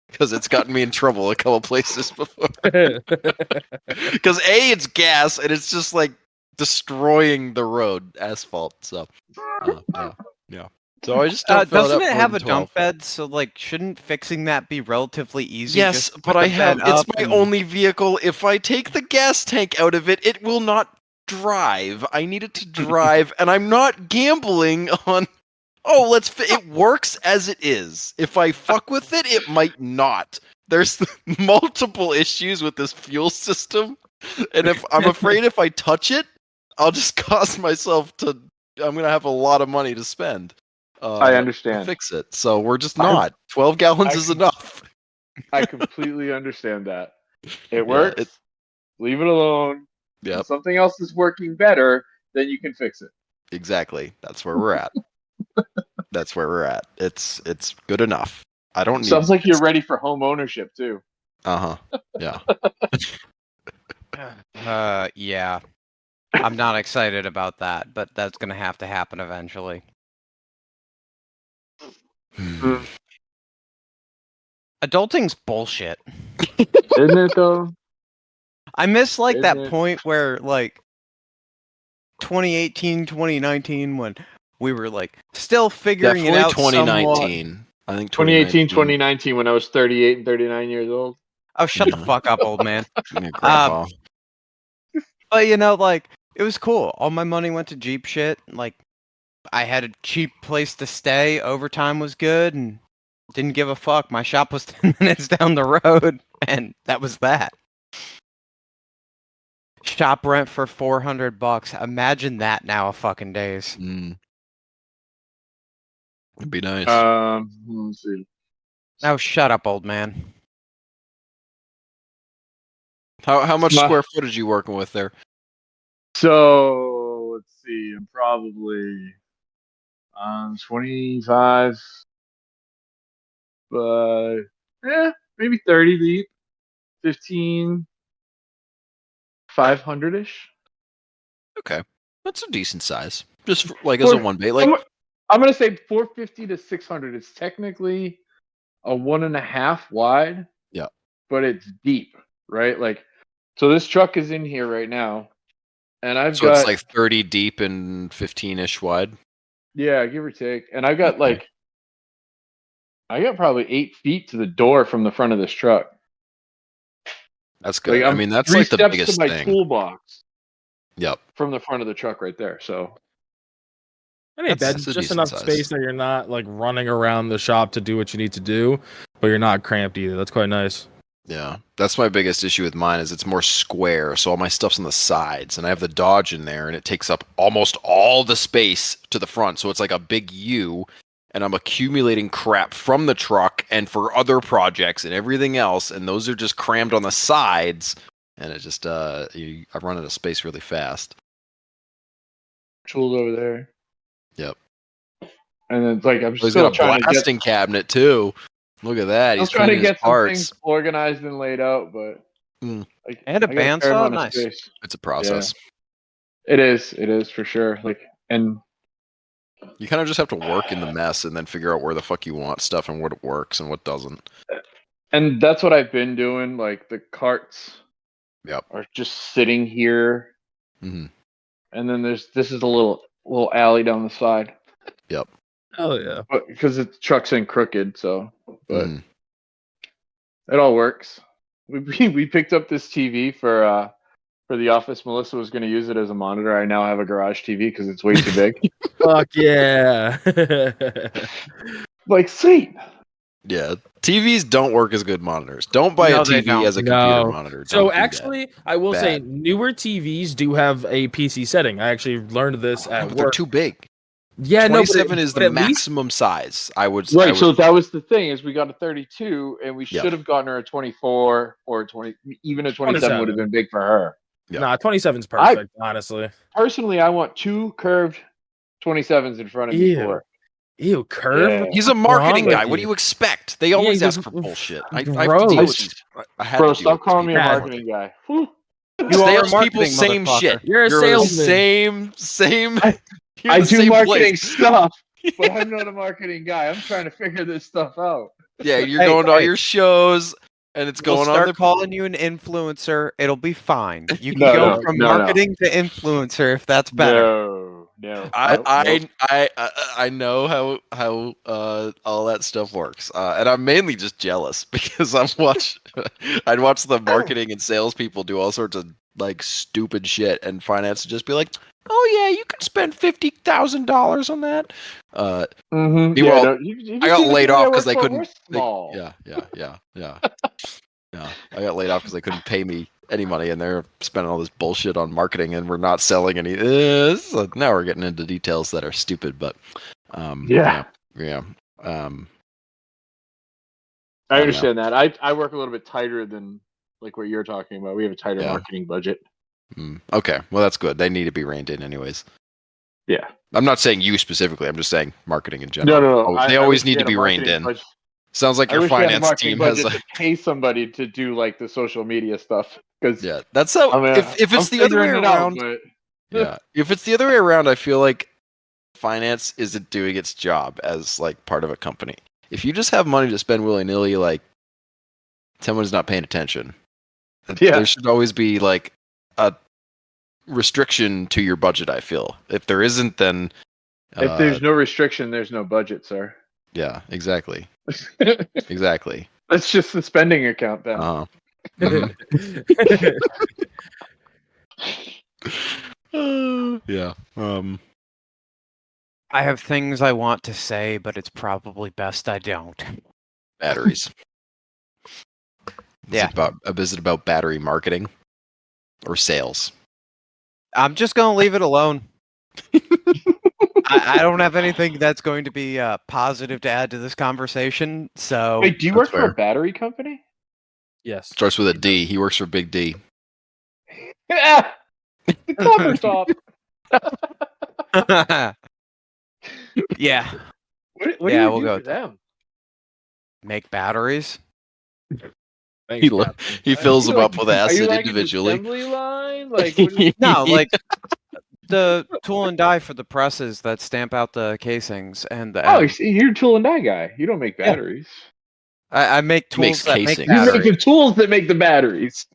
Because it's gotten me in trouble a couple places before. Because it's gas, and it's just like destroying the road asphalt. So, yeah. So I just don't fill doesn't it up it more have than a 12. dump bed? So like, shouldn't fixing that be relatively easy? Yes, Just but put I the have. bed It's up my and- only vehicle. If I take the gas tank out of it, it will not drive. I need it to drive, and I'm not gambling on. Oh, it works as it is. If I fuck with it, it might not. There's multiple issues with this fuel system, and if I'm afraid if I touch it, I'll just cost myself I'm gonna have a lot of money to spend. I understand. To fix it. So we're just not. 12 gallons is enough. I completely understand that. It works. Leave it alone. Yeah. If something else is working better, then you can fix it. Exactly. That's where we're at. That's where we're at. It's good enough. I don't need. Sounds like you're ready for home ownership too. Yeah. Yeah. I'm not excited about that, but that's gonna have to happen eventually. Adulting's bullshit. Isn't it though? I miss like Isn't that it? point where like 2018, 2019 when we were like still figuring Definitely it out somewhat. 2019. I think 2018, 2019. 2019 when I was 38 and 39 years old. Oh, shut the Yeah. fuck up, old man. Yeah, grandpa. But you know, like it was cool. All my money went to Jeep shit. Like I had a cheap place to stay. Overtime was good, and didn't give a fuck. My shop was 10 minutes down the road, and that was that. Shop rent for $400. Imagine that now, fucking days. It'd be nice. Let's see. Now shut up, old man. How much My- square footage are you working with there? So let's see. I'm probably 25, but maybe 30 deep, 15, 500 ish. Okay, that's a decent size. Just like as a one bay, like I'm gonna say 450 to 600. It's technically a 1.5 wide. Yeah. But it's deep, right? Like, so this truck is in here right now, and I've so got it's like 30 deep and 15-ish wide. yeah, give or take, and I've got I got probably 8 feet to the door from the front of this truck. That's good. Like, I mean, that's 3 like the steps biggest to my thing. toolbox Yep. from the front of the truck right there. So It ain't bad. That's a Just decent enough size. space that you're not like running around the shop to do what you need to do, but you're not cramped either. That's quite nice. Yeah, that's my biggest issue with mine is it's more square, so all my stuff's on the sides, and I have the Dodge in there, and it takes up almost all the space to the front, so it's like a big U, and I'm accumulating crap from the truck and for other projects and everything else, and those are just crammed on the sides, and it just I run out of space really fast. tools over there. Yep. And then like I'm He's still got a trying to get. blasting cabinet too. Look at that. I'm He's trying to cleaning his get some parts. things organized and laid out, but Mm. And a I got fair bandsaw? amount of Nice. space. It's a process. It is for sure. Like, and You kind of just have to work in the mess and then figure out where the fuck you want stuff and what works and what doesn't. and that's what I've been doing. Like the carts Yep. are just sitting here, hmm and then this is a little alley down the side, Yep. Oh yeah. but because the truck's in crooked, so but Mm. it all works. We picked up this TV for the office. Melissa was going to use it as a monitor. I now have a garage TV because it's way too big. Fuck yeah. Like, sweet. Yeah. TVs don't work as good monitors. Don't buy No, a they TV don't. as a computer No. monitor. So Don't do that. actually, I will say newer TVs do have a PC setting. I actually learned this No, at but they're work. too big. Yeah, no, 27 is but the at least maximum size. I would Right. I would- So that was the thing is we got a 32 and we Yep. should have gotten her a 24 or 20. Even a 27 would have 27. been big for her. Yeah. Nah, 27's perfect, honestly. Personally, I want 2 curved 27s in front of me Ew. for her. Ew, curved? Yeah. He's a marketing with guy. you? What do you expect? They always Yeah, ask for bullshit. I have to gross. deal with these. I had Bro, to deal stop with calling me a Yeah. marketing guy. Whew. You are a Salespeople, marketing same motherfucker. shit. You're a salesman. Same. I- you're I the do same marketing place. stuff, but I'm not a marketing guy. I'm trying to figure this stuff out. Yeah, you're Hey, going to all hey. your shows, and it's We'll going on start the. calling you an influencer. It'll be fine. You can No, go no, from no, no. marketing to influencer if that's better. No. I know how all that stuff works, and I'm mainly just jealous because I'd watch the marketing and salespeople do all sorts of like stupid shit, and finance would just be like, "Oh yeah, you could spend $50,000 on that." Mm-hmm. Meanwhile, you I got see the laid company I off because work they for? couldn't. We're small. Yeah. I got laid off because they couldn't pay me any money, and they're spending all this bullshit on marketing, and we're not selling any. So now we're getting into details that are stupid, but Yeah. I understand that. I work a little bit tighter than like what you're talking about. We have a tighter Yeah. marketing budget. Okay, well that's good. They need to be reined in, anyways. Yeah. I'm not saying you specifically. I'm just saying marketing in general. No. They I always wish we need to had a be reined marketing in. budget. Sounds like I your wish we had a finance marketing team has. budget to pay somebody to do like the social media stuff. Because Yeah, that's how. I mean, if it's the other way around, but yeah. If it's the other way around, I feel like finance isn't doing its job as like part of a company. If you just have money to spend willy nilly, like someone's not paying attention. Yeah. There should always be like a restriction to your budget. I feel if there isn't, then If there's no restriction, there's no budget, sir. yeah, exactly, That's exactly. just the spending account then. Yeah. I have things I want to say, but it's probably best I don't. Batteries. Yeah. Is it about battery marketing or sales? I'm just going to leave it alone. I don't have anything that's going to be positive to add to this conversation. So, Wait, do you work for a battery company? Yes. Starts with a D. He works for Big D. Yeah, the cover top. yeah, What Yeah, do we'll you go do with for them? make batteries. Thanks, He Captain. fills Are them you up with are acid you like an individually. assembly line? Like, what is- No, like the tool and die for the presses that stamp out the casings and the. oh, ends. you're a tool and die guy. You don't make batteries. I make He makes tools that make casings. You make batteries. the tools that make the batteries.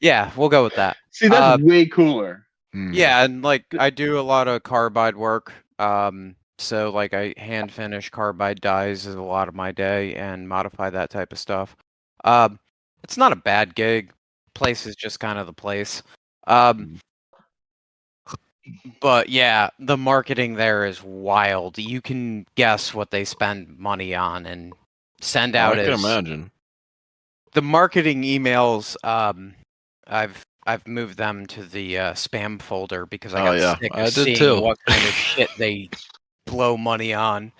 Yeah, we'll go with that. See, that's way cooler. Yeah, and like I do a lot of carbide work. So like I hand finish carbide dies is a lot of my day and modify that type of stuff. It's not a bad gig. Place is just kind of the place. But yeah, the marketing there is wild. You can guess what they spend money on and send out I can as imagine. the marketing emails. I've moved them to the spam folder because I got sick I of did seeing too. what kind of shit they blow money on.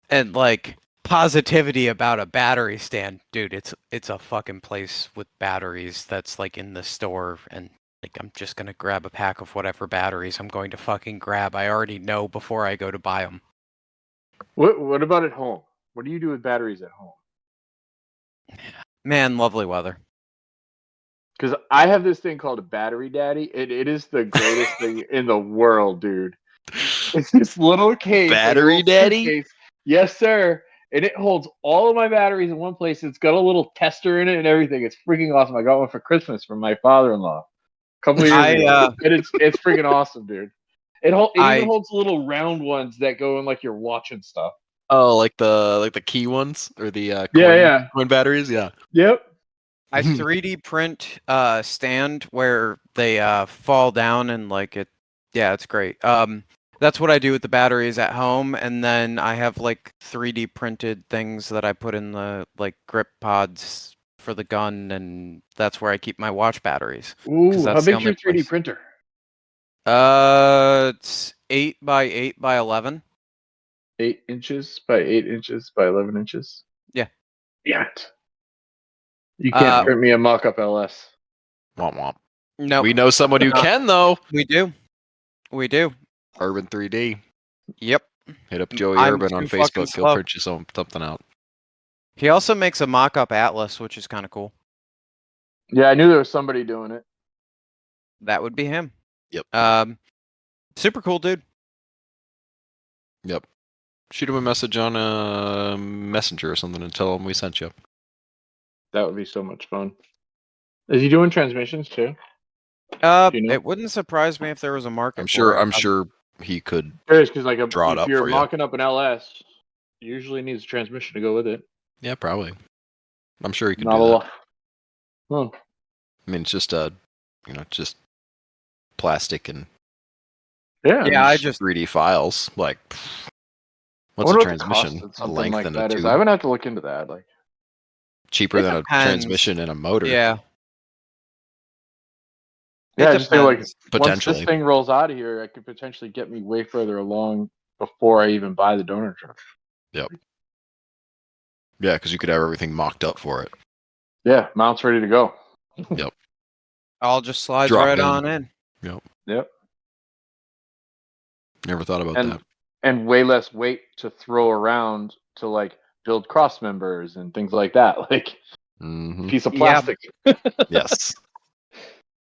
And like positivity about a battery stand, dude. It's a fucking place with batteries that's like in the store, and like I'm just gonna grab a pack of whatever batteries I'm going to fucking grab. I already know before I go to buy them. What about at home? What do you do with batteries at home? Man, lovely weather. Because I have this thing called a battery daddy. It is the greatest thing in the world, dude. It's this little case. Battery like a little daddy? suitcase. Yes, sir. And it holds all of my batteries in one place. It's got a little tester in it and everything. It's freaking awesome. I got one for Christmas from my father-in-law a couple of years ago. And it's freaking awesome, dude. It even holds little round ones that go in like your watch and stuff. Oh, like the key ones or the coin batteries? Yeah. Yep. I 3D print stand where they fall down and like it. Yeah, it's great. That's what I do with the batteries at home, and then I have like 3D printed things that I put in the like grip pods for the gun, and that's where I keep my watch batteries. Ooh, how big's your 3D printer? It's 8 by 8 by 11. 8 inches by 8 inches by 11 inches. Yeah. Yeah. You can't print me a mock-up LS. Womp womp. No. We know someone who can though. We do. Urban 3D. Yep. Hit up Joey I'm Urban on too fucking Facebook. He'll slow. print you something out. He also makes a mock-up Atlas, which is kind of cool. Yeah, I knew there was somebody doing it. That would be him. Yep. Super cool dude. Yep. Shoot him a message on Messenger or something and tell him we sent you. That would be so much fun. Is he doing transmissions too? It wouldn't surprise me if there was a market. I'm for sure he could. There is, because like draw it if up you're for you. mocking up an LS, you usually needs a transmission to go with it. Yeah, probably. I'm sure he could Not do a that. lot. Huh. I mean, it's just just plastic and Yeah, I just 3D files. Like, what's I a wonder what the cost transmission? of A something length like and a that is. tube. I would have to look into that. Like, Cheaper It than depends. a transmission and a motor. yeah. yeah, I It just feel like depends. once Potentially. this thing rolls out of here, it could potentially get me way further along before I even buy the donor truck. Yeah, because you could have everything mocked up for it. Yeah, mount's ready to go. All just slides Drop right in. on in. Yep. Never thought about And that. and way less weight to throw around to like build cross members and things like that. Like Mhm. piece of Yeah. plastic. Yes.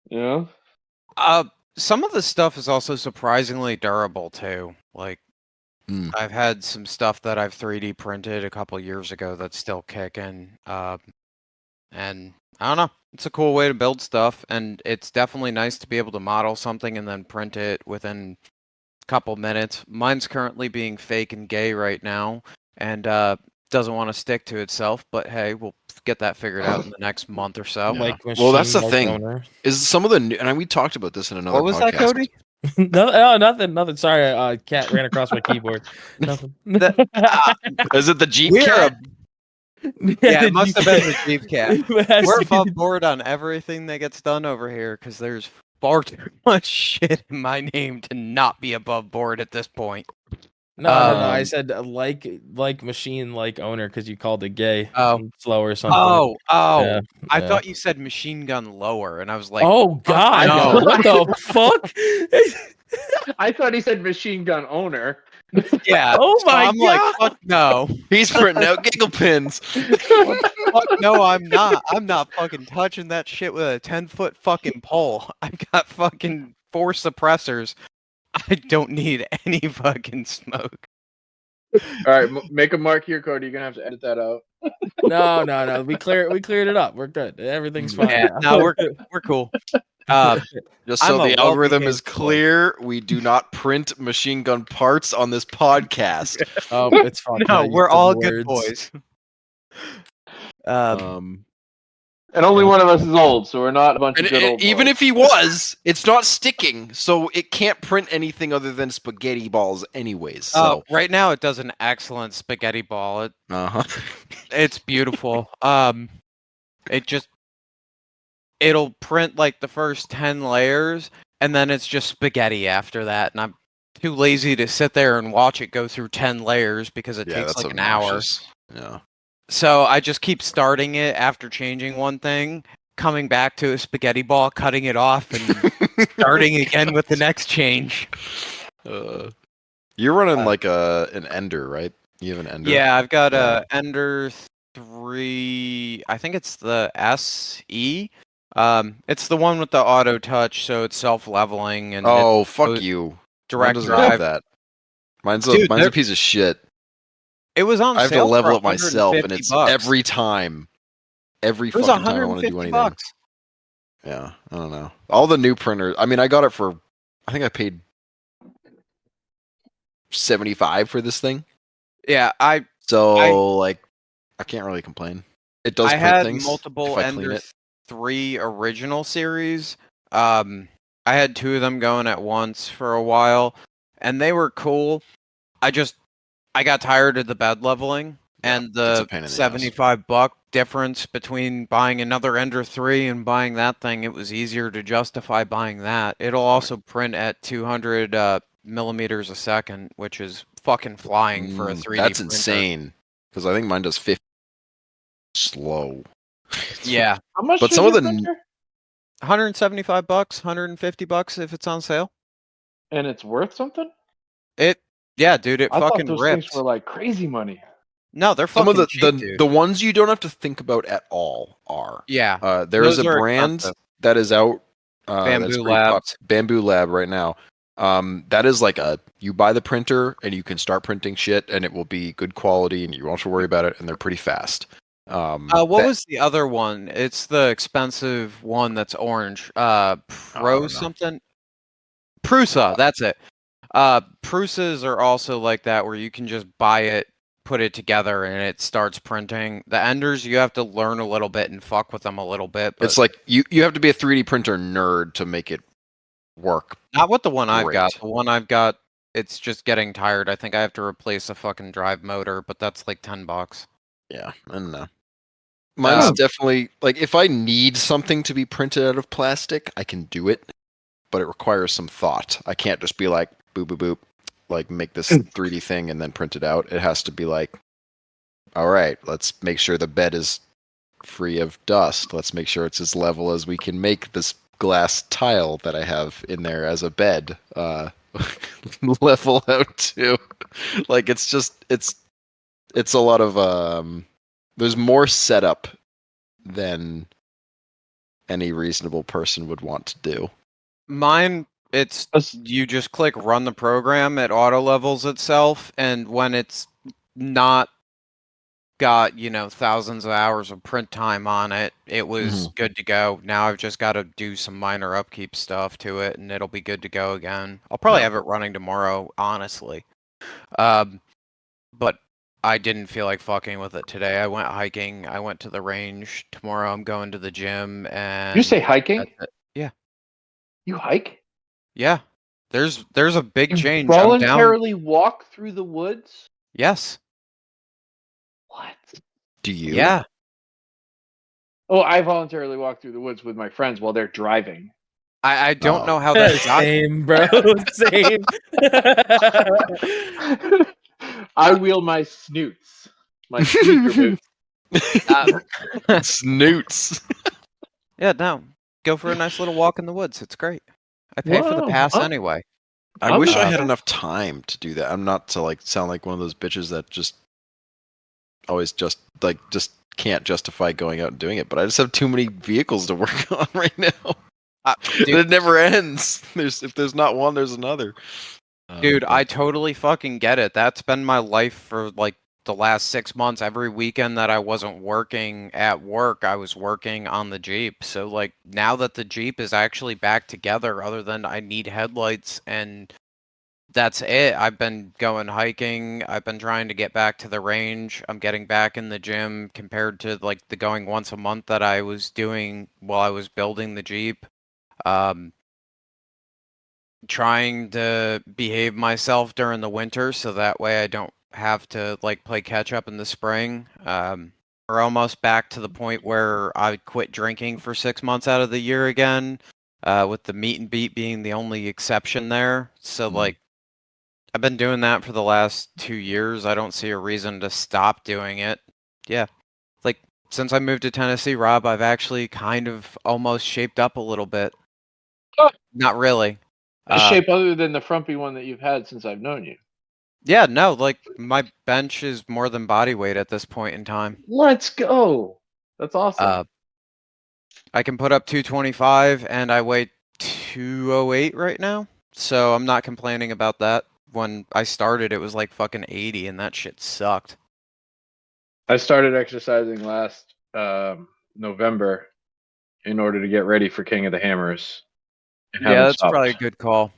You know? Some of the stuff is also surprisingly durable too. Like I've had some stuff that I've 3D printed a couple years ago that's still kicking. And I don't know. It's a cool way to build stuff, and it's definitely nice to be able to model something and then print it within a couple minutes. Mine's currently being fake and gay right now, and doesn't want to stick to itself. But hey, we'll get that figured out in the next month or so. Yeah. Like Well, that's the machine thing. owner. Is some of the new, and we talked about this in another What was podcast. that, Cody? Nothing. Sorry, cat ran across my keyboard. Nothing. Is it the Jeep We're cat? Yeah, it must have been the Jeep cat. It has We're to be above the- board on everything that gets done over here because there's far too much shit in my name to not be above board at this point. No, I Um, said like machine like owner because you called it gay. Oh. and slow or something. Oh, Yeah, I yeah. thought you said machine gun lower, and I was like, Oh God! no. What the fuck? I thought he said machine gun owner. yeah. Oh so my I'm like, God. fuck no. He's printing out giggle pins. Fuck no, I'm not. I'm not fucking touching that shit with a 10-foot fucking pole. I've got fucking 4 suppressors. I don't need any fucking smoke. All right, make a mark here, Cody. You're gonna have to edit that out. No. We cleared it up. We're good. Everything's fine. Yeah, now. no, we're cool. Just so I'm a the algorithm well-behaved is boy. clear, we do not print machine gun parts on this podcast. Oh, it's fine. No, You we're said all words. good boys. And only one of us is old, so we're not a bunch of good old even boys. if he was, it's not sticking, so it can't print anything other than spaghetti balls, anyways. So, right now it does an excellent spaghetti ball. uh-huh. It's beautiful. It'll print like the first 10 layers, and then it's just spaghetti after that. And I'm too lazy to sit there and watch it go through 10 layers because it takes like an hour. obnoxious. Yeah. So I just keep starting it after changing one thing, coming back to a spaghetti ball, cutting it off, and starting again with the next change. You're running like an Ender, right? You have an Ender. Yeah, I've got Yeah. a Ender 3. I think it's the SE. It's the one with the auto touch, so it's self-leveling and Oh, it's fuck you. Mine direct doesn't have drive. that. Mine's Dude, a piece of shit. It was on I have to sale level for it myself, and it's $150. every time. Every It was fucking time I want to do anything. $150. Yeah, I don't know. All the new printers. I mean, I got it for. I think I paid $75 for this thing. Yeah, So like, I can't really complain. It does I print had things multiple if I clean Ender it. 3 original series. I had 2 of them going at once for a while, and they were cool. I got tired of the bed leveling Yeah, and it's the a pain in the ass. $75 difference between buying another Ender 3 and buying that thing. It was easier to justify buying that. It'll also print at 200 millimeters a second, which is fucking flying for a 3D That's printer. insane. Because I think mine does 50. Slow. Yeah, How much? But is some of your the printer? $175, $150 if it's on sale. And it's worth something. Yeah, dude, it I thought fucking those rips. things were like crazy money. No, they're Some fucking of cheap, dude. the ones you don't have to think about at all are. Yeah, There is those a are brand expensive. that is out. Bamboo that's pretty Labs. Bamboo Lab right now. That is like you buy the printer and you can start printing shit and it will be good quality and you won't have to worry about it and they're pretty fast. What was the other one? It's the expensive one that's orange. don't Pro know. something. Prusa, that's it. Prusas are also like that where you can just buy it, put it together, and it starts printing. The Enders, you have to learn a little bit and fuck with them a little bit. But It's like you have to be a 3D printer nerd to make it work. not with the one I've got. Great. The one I've got, it's just getting tired. I think I have to replace a fucking drive motor, but that's like $10. Yeah, I don't know. Mine's Oh. definitely like if I need something to be printed out of plastic, I can do it, but it requires some thought. I can't just be like boop boop boop, like make this 3D thing and then print it out. It has to be like, all right, let's make sure the bed is free of dust. Let's make sure it's as level as we can make this glass tile that I have in there as a bed level out to. Like it's a lot of there's more setup than any reasonable person would want to do. Mine, it's you just click run the program, it auto levels itself, and when it's not got, thousands of hours of print time on it. It was good to go. Now I've just got to do some minor upkeep stuff to it, and it'll be good to go again. I'll probably have it running tomorrow, honestly. But I didn't feel like fucking with it today. I went hiking. I went to the range. Tomorrow I'm going to the gym. And You say hiking? Yeah. You hike? Yeah. There's a big change. Voluntarily walk through the woods? Yes. What? Do you? Yeah. Oh, I voluntarily walk through the woods with my friends while they're driving. I don't know how that's same, bro. Same. I wheel my snoots, my sneaker boots. Snoots. Yeah, no. Go for a nice little walk in the woods. It's great. I pay for the pass anyway. I wish I had enough time to do that. I'm not to sound like one of those bitches that just always just can't justify going out and doing it. But I just have too many vehicles to work on right now. It never ends. If there's not one, there's another. Dude, I totally fucking get it. That's been my life for the last 6 months. Every weekend that I wasn't working at work, I was working on the Jeep. So now that the Jeep is actually back together, other than I need headlights, and that's it. I've been going hiking. I've been trying to get back to the range. I'm getting back in the gym compared to the going once a month that I was doing while I was building the Jeep. Trying to behave myself during the winter so that way I don't have to play catch up in the spring. We're almost back to the point where I quit drinking for 6 months out of the year again, with the meet and beat being the only exception there. So I've been doing that for the last 2 years. I don't see a reason to stop doing it. Yeah. Since I moved to Tennessee, Rob, I've actually kind of almost shaped up a little bit. Not really. A shape other than the frumpy one that you've had since I've known you. Yeah, no, my bench is more than body weight at this point in time. Let's go. That's awesome. I can put up 225 and I weigh 208 right now. So I'm not complaining about that. When I started, it was fucking 80 and that shit sucked. I started exercising last November in order to get ready for King of the Hammers. Yeah, that's probably a good call.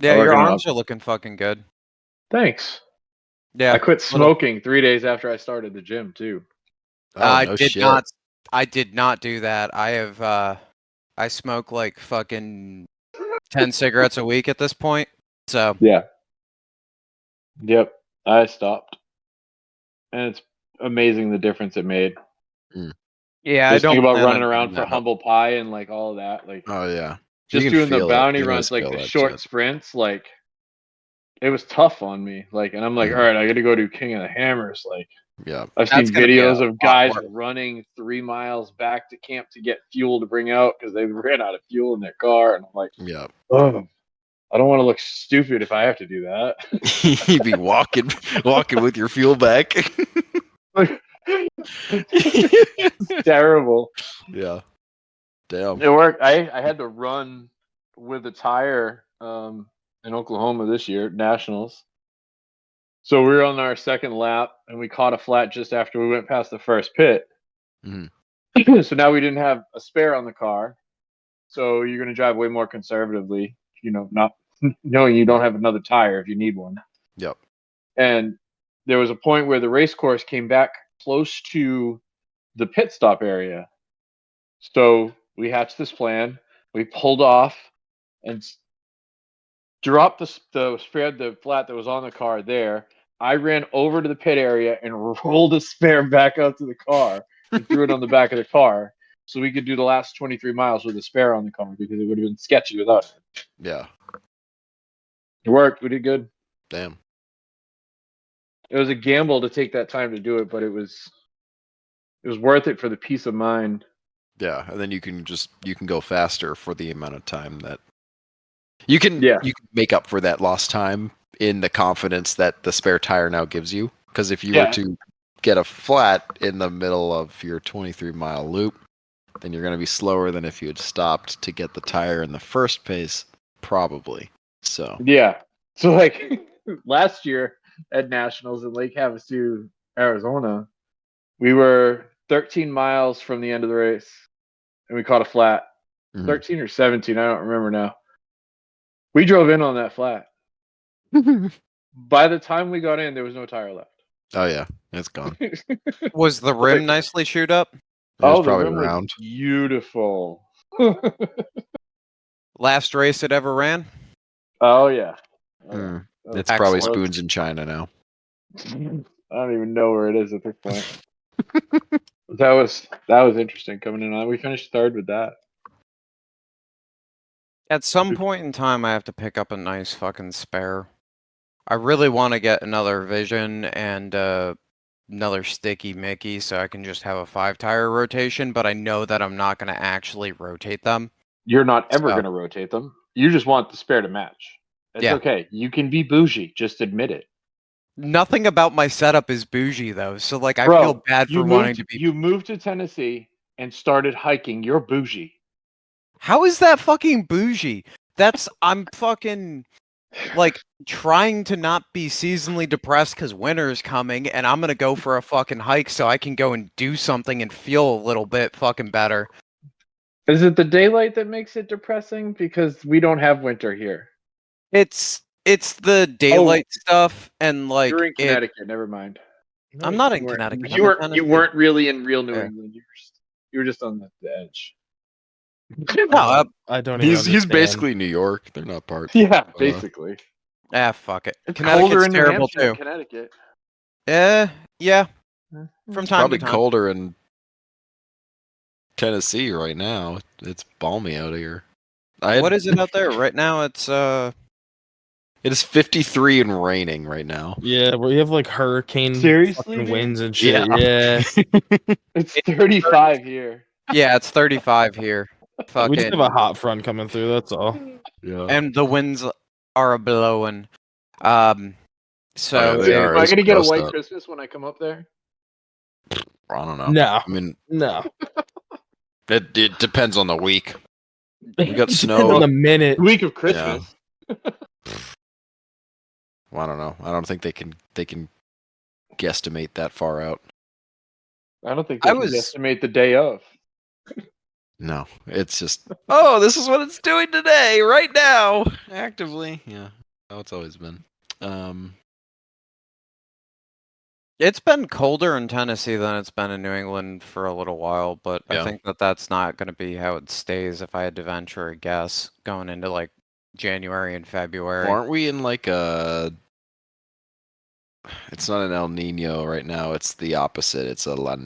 Yeah, your arms are looking fucking good. Thanks. Yeah, I quit smoking 3 days after I started the gym too. I did not do that. I smoke fucking 10 cigarettes a week at this point. So yeah. Yep, I stopped, and it's amazing the difference it made. Yeah, just think about running around for humble pie and all of that. Oh yeah, just doing the bounty runs, the short sprints. It was tough on me. And I'm all right, I got to go do King of the Hammers. Yeah, I've seen videos of guys running 3 miles back to camp to get fuel to bring out because they ran out of fuel in their car, and I'm yeah. Oh, I don't want to look stupid if I have to do that. You'd be walking with your fuel back. It's terrible. Yeah. Damn. It worked. I had to run with a tire in Oklahoma this year, Nationals. So we were on our second lap, and we caught a flat just after we went past the first pit. Mm-hmm. So now we didn't have a spare on the car. So you're going to drive way more conservatively, not knowing you don't have another tire if you need one. Yep. And there was a point where the race course came back close to the pit stop area. So we hatched this plan. We pulled off and dropped the flat that was on the car there. I ran over to the pit area and rolled a spare back out to the car and threw it on the back of the car so we could do the last 23 miles with a spare on the car because it would have been sketchy without it. Yeah. It worked. We did good. Damn. It was a gamble to take that time to do it, but it was worth it for the peace of mind. Yeah, and then you can go faster for the amount of time that you can make up for that lost time in the confidence that the spare tire now gives you. Because if you were to get a flat in the middle of your 23-mile loop, then you're going to be slower than if you had stopped to get the tire in the first place, probably. So yeah. So last year at Nationals in Lake Havasu, Arizona, We were 13 miles from the end of the race, and we caught a flat. 13 or 17, I don't remember now. We drove in on that flat. By the time we got in, there was no tire left. Oh yeah, it's gone. Was the rim nicely shoot up? It was the probably rim round. was beautiful. Last race it ever ran? Oh yeah. It's probably spoons in China now. I don't even know where it is at this point. That was interesting coming in on. We finished third with that. At some point in time, I have to pick up a nice fucking spare. I really want to get another Vision and another Sticky Mickey so I can just have a 5-tire rotation, but I know that I'm not going to actually rotate them. You're not ever going to rotate them. You just want the spare to match. It's okay. You can be bougie. Just admit it. Nothing about my setup is bougie, though. So, like, I feel bad for wanting to be... You moved to Tennessee and started hiking. You're bougie. How is that fucking bougie? I'm fucking... like, trying to not be seasonally depressed because winter is coming, and I'm gonna go for a fucking hike so I can go and do something and feel a little bit fucking better. Is it the daylight that makes it depressing? Because we don't have winter here. It's the daylight stuff, and like you're in Connecticut. Never mind. I'm not in Connecticut. You weren't really in real New England. You were just on the edge. No, I don't. He's basically New York. They're not part. Yeah, basically. Fuck it. It's Connecticut's terrible too. too. Connecticut. Yeah. From time Probably to time. colder in Tennessee right now. It's balmy out here. What is it out there right now? It's It is 53 and raining right now. Yeah, we have like hurricane winds and shit. Yeah. It's 35 here. Yeah, it's 35 here. We just have a hot front coming through, that's all. Yeah. And the winds are blowing. So am I gonna get a white Christmas when I come up there? I don't know. No. I mean, no. It depends on the week. We got It snow. depends on the minute. Week of Christmas. Yeah. Well, I don't know. I don't think they can guesstimate that far out. I don't think they can guesstimate the day of. No, it's just, oh, this is what it's doing today, right now, actively. Yeah, how it's always been. It's been colder in Tennessee than it's been in New England for a little while, but I think that's not going to be how it stays if I had to venture a guess going into like January and February. Aren't we in like a... It's not an El Nino right now, it's the opposite. It's a La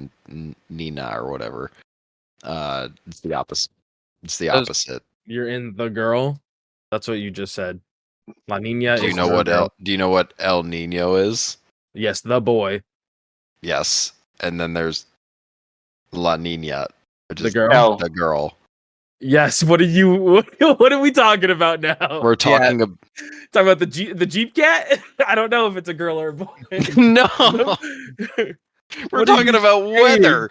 Nina or whatever. It's the opposite. It's the opposite. You're in the girl? That's what you just said. La Nina Do you know what El Nino is? Yes, the boy. Yes. And then there's La Nina, which is the girl. The girl. Yes. What are we talking about now? We're talking talking about the Jeep cat? I don't know if it's a girl or a boy. No. We're talking about weather.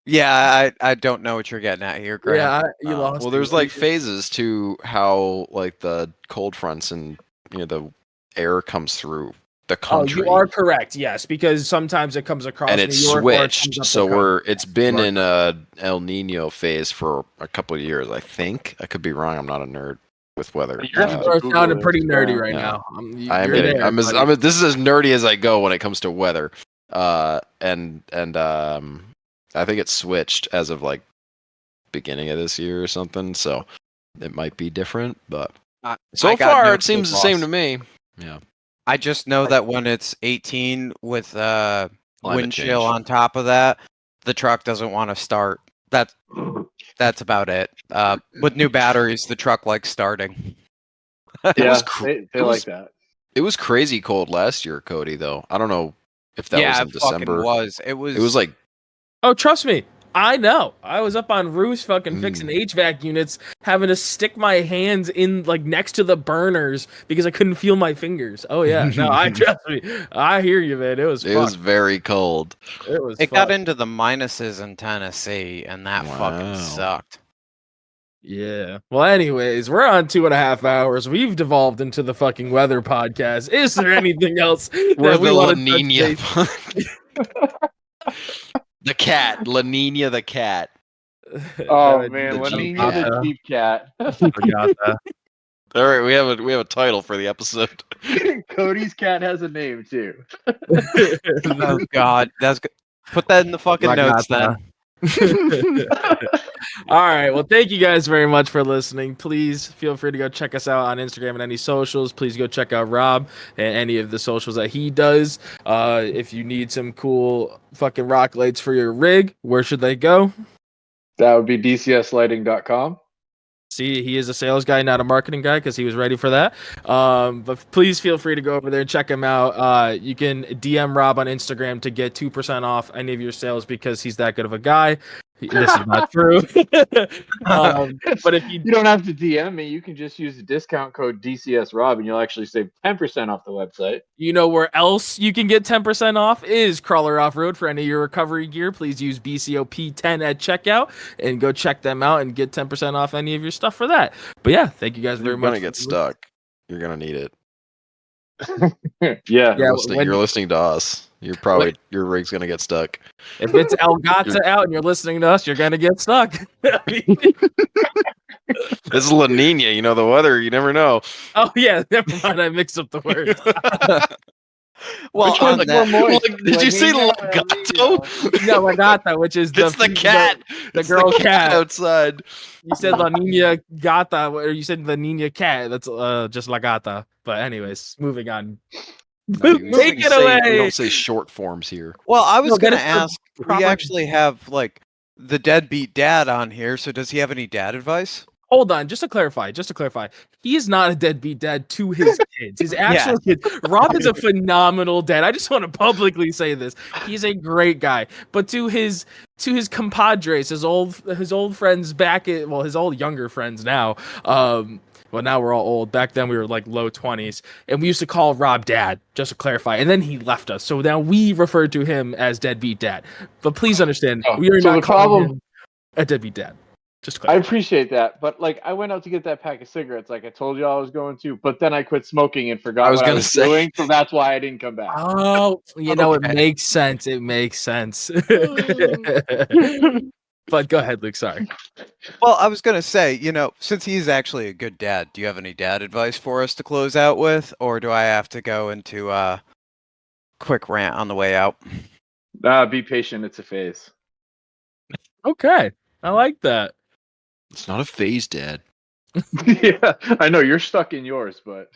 Yeah, I don't know what you're getting at here, Graham. Yeah, you lost. Well, there's like phases to how like the cold fronts and the air comes through the country. Oh, you are correct. Yes, because sometimes it comes across and New it's York, switched. So it's been in a El Nino phase for a couple of years. I think I could be wrong. I'm not a nerd with weather. You're sounding pretty nerdy right now. This is as nerdy as I go when it comes to weather. I think it switched as of like beginning of this year or something, so it might be different, but so far it seems the same to me. Yeah. I just know that when it's 18 with wind chill on top of that, the truck doesn't want to start. That's about it. With new batteries, the truck likes starting. Yeah, they like that. It was crazy cold last year, Cody, though. I don't know if that was in December. It was like... Oh, trust me. I know. I was up on roofs fucking fixing HVAC units, having to stick my hands in like next to the burners because I couldn't feel my fingers. Oh yeah. No, trust me. I hear you, man. It was very cold. It got into the minuses in Tennessee, and that fucking sucked. Yeah. Well, anyways, we're on 2.5 hours. We've devolved into the fucking weather podcast. Is there anything else that we want to The cat, La Nina the cat. Oh man, the La Jeep Nina cat. the Jeep cat. Forgot that. All right, we have a title for the episode. Cody's cat has a name too. Oh God, that's good. Put that in the fucking notes then. All right. Well, thank you guys very much for listening. Please feel free to go check us out on Instagram and any socials. Please go check out Rob and any of the socials that he does. If you need some cool fucking rock lights for your rig, where should they go? That would be dcslighting.com. See, he is a sales guy, not a marketing guy, because he was ready for that. But please feel free to go over there and check him out. You can DM Rob on Instagram to get 2% off any of your sales because he's that good of a guy. This is not true. But if you don't have to DM me, you can just use the discount code DCSRob and you'll actually save 10% off the website. You know where else you can get 10% off is Crawler Off-Road for any of your recovery gear. Please use BCOP10 at checkout and go check them out and get 10% off any of your stuff for that. But yeah, thank you guys very much. You're going to get stuck. You're going to need it. Yeah. You're listening to us. Your rig's going to get stuck. If it's Elgato out and you're listening to us, you're going to get stuck. This is La Nina, you know, the weather, you never know. Oh, yeah, never mind. I mixed up the words. Well, did you see Legato? No, Legata, which is it's the cat. The girl cat outside. You said La Nina Gata, or you said La Nina cat. That's just Legata. But anyways, moving on. Take it away. We don't say short forms here. Well, I was going to ask, we actually have like the deadbeat dad on here, so does he have any dad advice? Hold on, just to clarify, he is not a deadbeat dad to his kids. His actual kids. Rob is a phenomenal dad. I just want to publicly say this. He's a great guy. But to his compadres, his old friends back at his old younger friends now. Well, now we're all old. Back then we were like low 20s, and we used to call Rob Dad, just to clarify. And then he left us, so now we refer to him as Deadbeat Dad. But please understand, we are not calling him a Deadbeat Dad. Just to I appreciate that, but like I went out to get that pack of cigarettes, like I told you I was going to, but then I quit smoking and forgot what I was doing, so that's why I didn't come back. Oh, it makes sense. It makes sense. But go ahead, Luke. Sorry. Well, I was going to say, since he's actually a good dad, do you have any dad advice for us to close out with? Or do I have to go into a quick rant on the way out? Be patient. It's a phase. Okay. I like that. It's not a phase, Dad. Yeah, I know. You're stuck in yours, but...